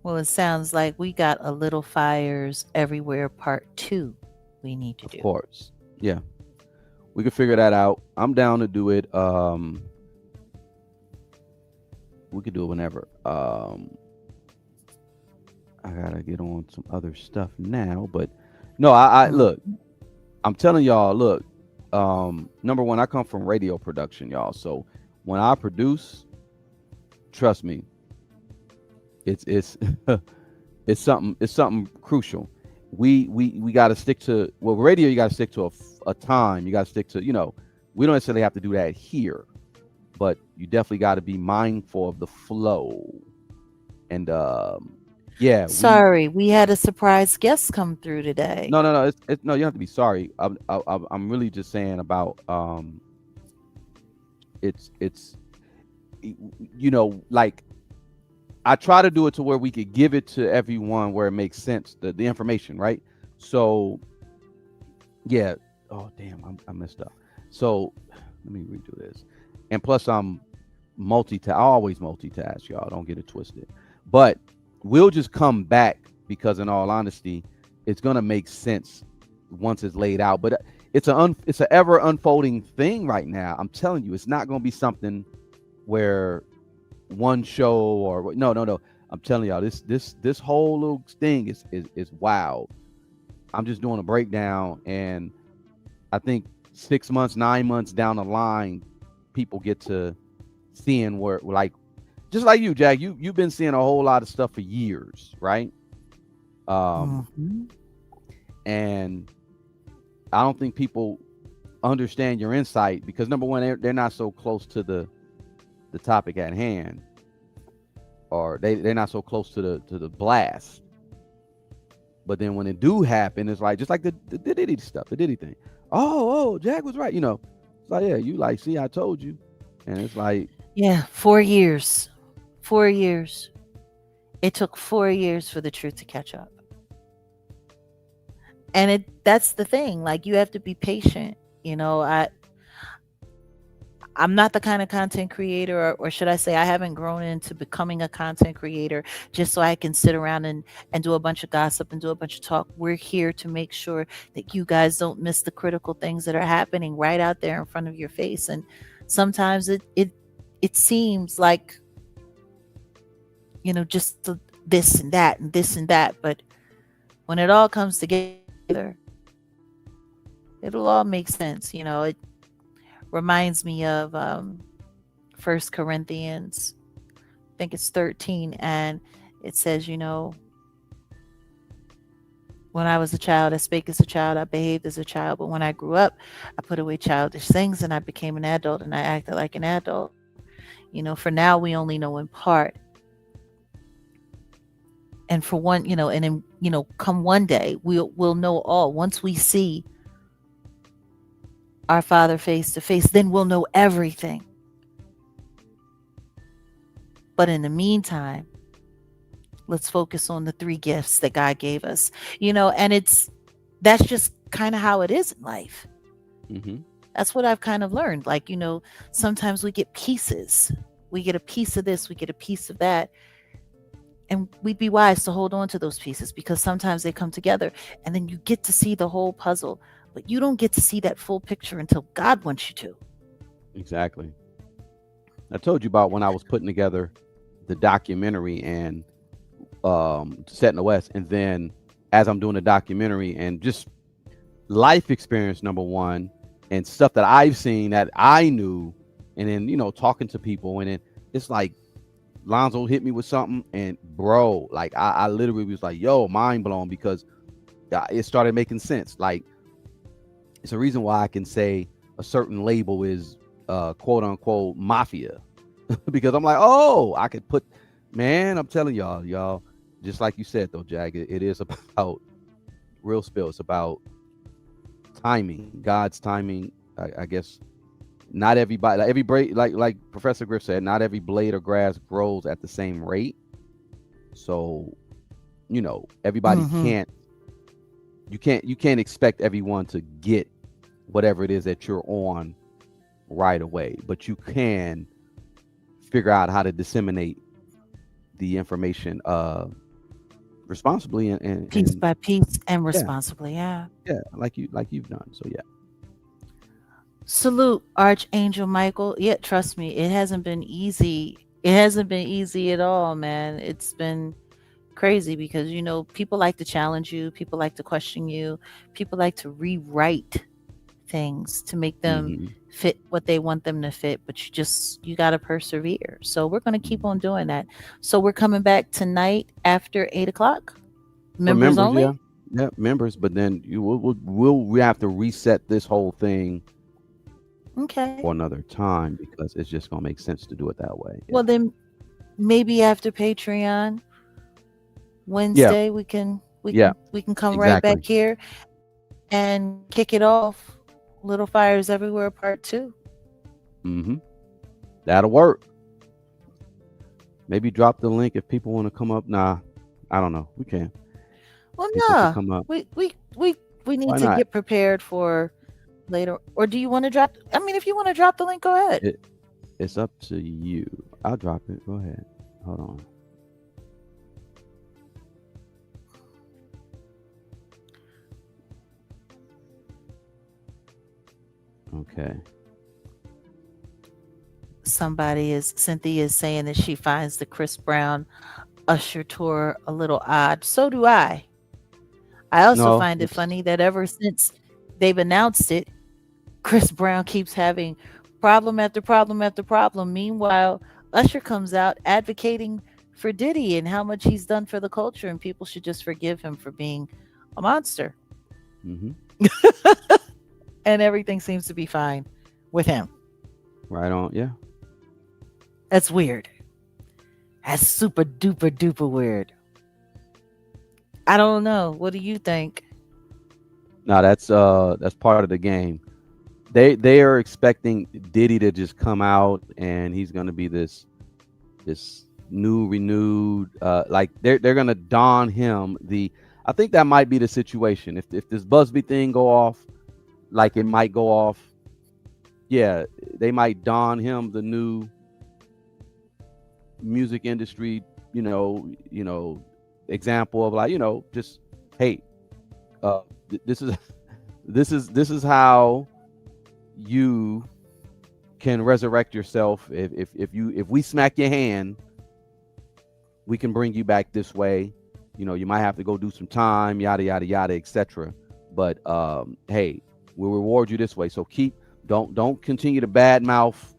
Well, it sounds like we got a Little Fires Everywhere Part 2 we need to Of do. course, yeah, we can figure that out. I'm down to do it. We could do it whenever. I gotta get on some other stuff now, but no, I Mm. look. I'm telling y'all, look. Number one, I come from radio production, y'all. So when I produce, trust me, it's it's something crucial. We got to stick to radio. You got to stick to a time. You got to stick to we don't necessarily have to do that here, but you definitely got to be mindful of the flow. And yeah, Sorry, we had a surprise guest come through today. no, it's no, you don't have to be sorry. I'm really just saying about it's like I try to do it to where we could give it to everyone where it makes sense, the information, right? So yeah. Oh damn, I messed up. So let me redo this. And plus I'm I always multitask, y'all. Don't get it twisted. But we'll just come back because in all honesty, it's gonna make sense once it's laid out. But it's it's an ever unfolding thing right now. I'm telling you, it's not gonna be something where one show or no. I'm telling y'all, this whole little thing is wild. I'm just doing a breakdown, and I think 6 months, 9 months down the line, people get to seeing where like just like you, Jack, you've been seeing a whole lot of stuff for years, right? Um, Mhm. and I don't think people understand your insight because number one, they're not so close to the topic at hand, or they're not so close to the blast. But then when it do happen, it's like just like the Diddy stuff, the Diddy thing. Oh, Jag was right. It's like, yeah, you like, see, I told you. And it's like, Yeah, 4 years. 4 years. It took 4 years for the truth to catch up. And that's the thing. Like, you have to be patient. I'm not the kind of content creator, or should I say, I haven't grown into becoming a content creator just so I can sit around and do a bunch of gossip and do a bunch of talk. We're here to make sure that you guys don't miss the critical things that are happening right out there in front of your face. And sometimes it seems like, just this and that and this and that. But when it all comes together, it'll all make sense. It reminds me of 1 Corinthians, I think it's 13, and it says, when I was a child, I spake as a child, I behaved as a child, but when I grew up, I put away childish things and I became an adult and I acted like an adult. For now, we only know in part. And for one, and then, come one day, we'll know all. Once we see our Father face to face, then we'll know everything. But in the meantime, let's focus on the 3 gifts that God gave us. And that's just kind of how it is in life. mm-hmm. That's what I've kind of learned. Like, sometimes we get pieces. We get a piece of this, we get a piece of that. And we'd be wise to hold on to those pieces because sometimes they come together and then you get to see the whole puzzle. But you don't get to see that full picture until God wants you to. Exactly. I told you about when I was putting together the documentary and Set in the West. And then as I'm doing the documentary and just life experience, number one, and stuff that I've seen that I knew, and then, talking to people, and then it's like Lonzo hit me with something, and bro, like I literally was like, yo, mind blown, because it started making sense. Like, it's a reason why I can say a certain label is quote unquote mafia because I'm like, oh, I could put, man, I'm telling y'all, just like you said though, Jag, it is about real spill. It's about timing, God's timing. I guess not everybody, like every blade, like Professor Griff said, not every blade of grass grows at the same rate. So, everybody Mhm. you can't expect everyone to get whatever it is that you're on right away, but you can figure out how to disseminate the information responsibly and Piece by piece and yeah, responsibly. Yeah. like you've done. So yeah. Salute, Archangel Michael. Yeah, trust me, it hasn't been easy. It hasn't been easy at all, man. It's been crazy because, people like to challenge you, people like to question you, people like to rewrite things to make them hmm fit what they want them to fit, but you got to persevere. So we're going to keep on doing that. So we're coming back tonight after 8 o'clock. For Members members, only. yeah, members. But then we have to reset this whole thing Okay. for another time because it's just gonna make sense to do it that way. Well, then maybe after Patreon Yeah, Wednesday we can yeah, come right exactly. back here and kick it off. Little Fires Everywhere Part 2. Mm-hmm. That'll work. Maybe drop the link if people want to come up. Nah, I don't know. We can. Well, People can no, come up. we need Why to not? get prepared for later. Or do you want to drop? I mean, if you want to drop the link, go ahead. It's up to you. I'll drop it. Go ahead. Hold on. Okay. Cynthia is saying that she finds the Chris Brown Usher tour a little odd. So do I. I also No, find it it's funny that ever since they've announced it, Chris Brown keeps having problem after problem after problem. Meanwhile, Usher comes out advocating for Diddy and how much he's done for the culture, and people should just forgive him for being a monster. mm-hmm. and everything seems to be fine with him. Right on. Yeah. That's weird. That's super duper duper weird. I don't know. What do you think? No, that's part of the game. They are expecting Diddy to just come out and he's gonna be this new renewed like they're gonna don him the. I think that might be the situation. If this Busby thing go off, like it might go off, yeah, they might don him the new music industry, example of like, just hey, this is this is how you can resurrect yourself. If we smack your hand, we can bring you back this way. You might have to go do some time, yada yada yada, etc. But hey, we'll reward you this way. So don't continue to badmouth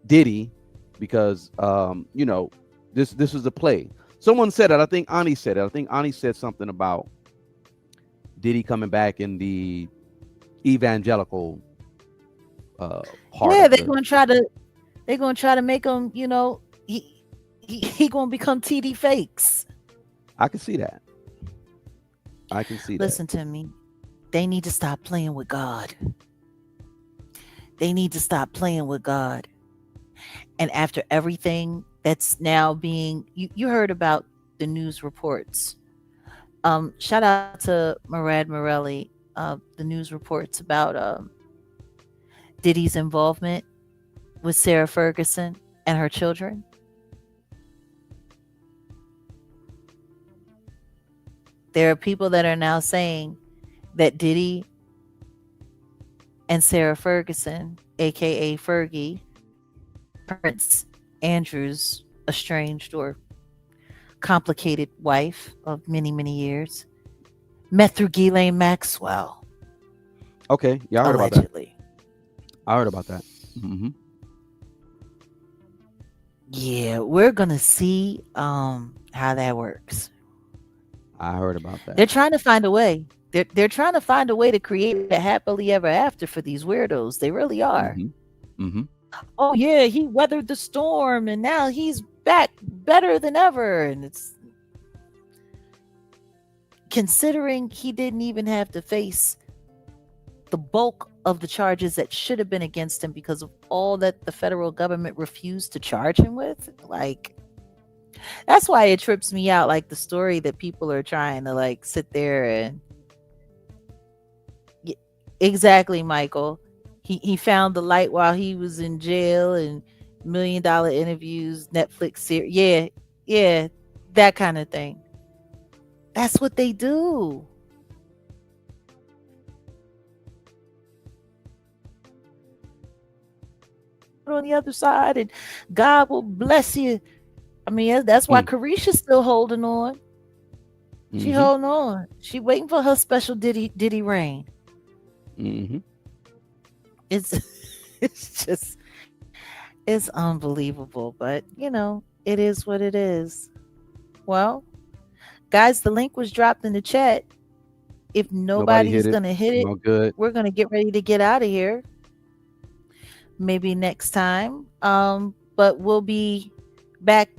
Diddy because this is a play. Someone said it. I think Ani said it. I think Ani said something about Diddy coming back in the evangelical part. Yeah, of they're the, gonna try to make him. He gonna become TD Fakes. I can see that. I can see that. Listen to me. They need to stop playing with God. They need to stop playing with God. And after everything that's now being, you heard about the news reports. Shout out to Murad Morelli, the news reports about Diddy's involvement with Sarah Ferguson and her children. There are people that are now saying that Diddy and Sarah Ferguson, aka Fergie, Prince Andrew's estranged or complicated wife of many, many years, met through Ghislaine Maxwell. Okay, yeah, I heard allegedly. I heard about that. Mm-hmm. Yeah, we're gonna see how that works. I heard about that. They're trying to find a way. They're trying to find a way to create a happily ever after for these weirdos. They really are. Mm-hmm. Mm-hmm. Oh yeah, he weathered the storm and now he's back better than ever. And it's considering he didn't even have to face the bulk of the charges that should have been against him because of all that the federal government refused to charge him with. Like, that's why it trips me out, like the story that people are trying to like sit there and exactly, Michael. He found the light while he was in jail and $1 million interviews, Netflix series. Yeah, that kind of thing. That's what they do. On the other side, and God will bless you. I mean, that's why Carisha's still holding on. She holding on. She waiting for her special Diddy reign. Mm-hmm. It's unbelievable, but it is what it is. Well, guys, the link was dropped in the chat. If nobody's gonna hit it, no good. We're gonna get ready to get out of here. Maybe next time. But we'll be back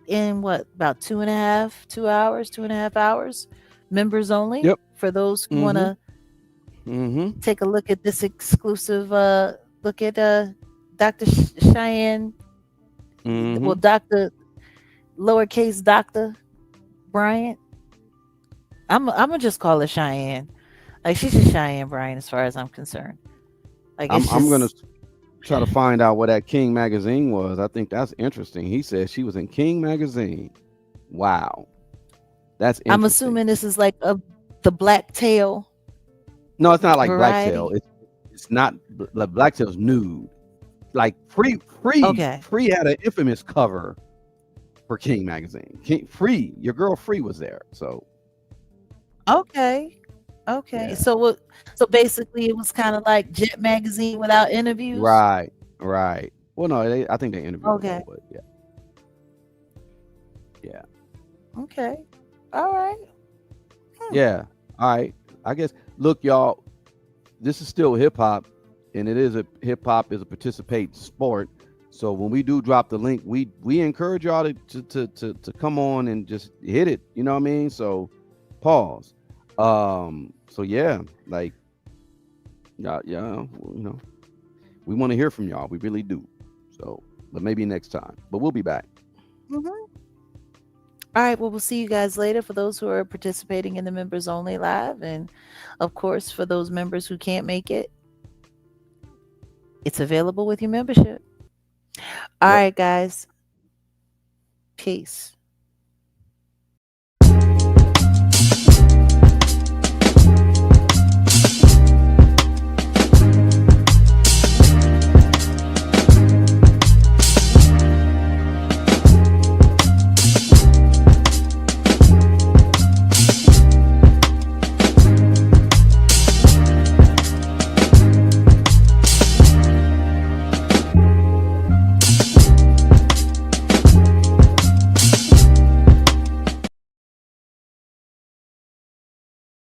in about 2.5 hours. Members only. Yep. For those who want to take a look at this exclusive look at Dr. Cheyenne. Well, Dr. lowercase Dr. Bryant. I'm gonna just call her Cheyenne. Like, she's just Cheyenne Bryant as far as I'm concerned. Like, I'm gonna try to find out what that King magazine was. I think that's interesting. He said she was in King magazine. Wow, that's interesting. I'm assuming this is like the Black Tail. No, it's not like variety. Black Tail. It's not. Black Tail's nude. Like Free had an infamous cover for King magazine. Free, your girl Free was there. So okay. Yeah. So basically it was kind of like Jet magazine without interviews. Right. Well, no, I think they interviewed. Okay. But yeah. Okay. All right. Yeah. All right. I guess. Look, y'all. this is still hip hop, and it is a hip hop is a participating sport. So when we do drop the link, we encourage y'all to come on and just hit it. You know what I mean? So pause. So yeah, like yeah, we want to hear from y'all. We really do. So, but maybe next time. But we'll be back. Mm-hmm. All right. Well, we'll see you guys later for those who are participating in the members only live. And of course, for those members who can't make it, it's available with your membership. All right, guys. Peace.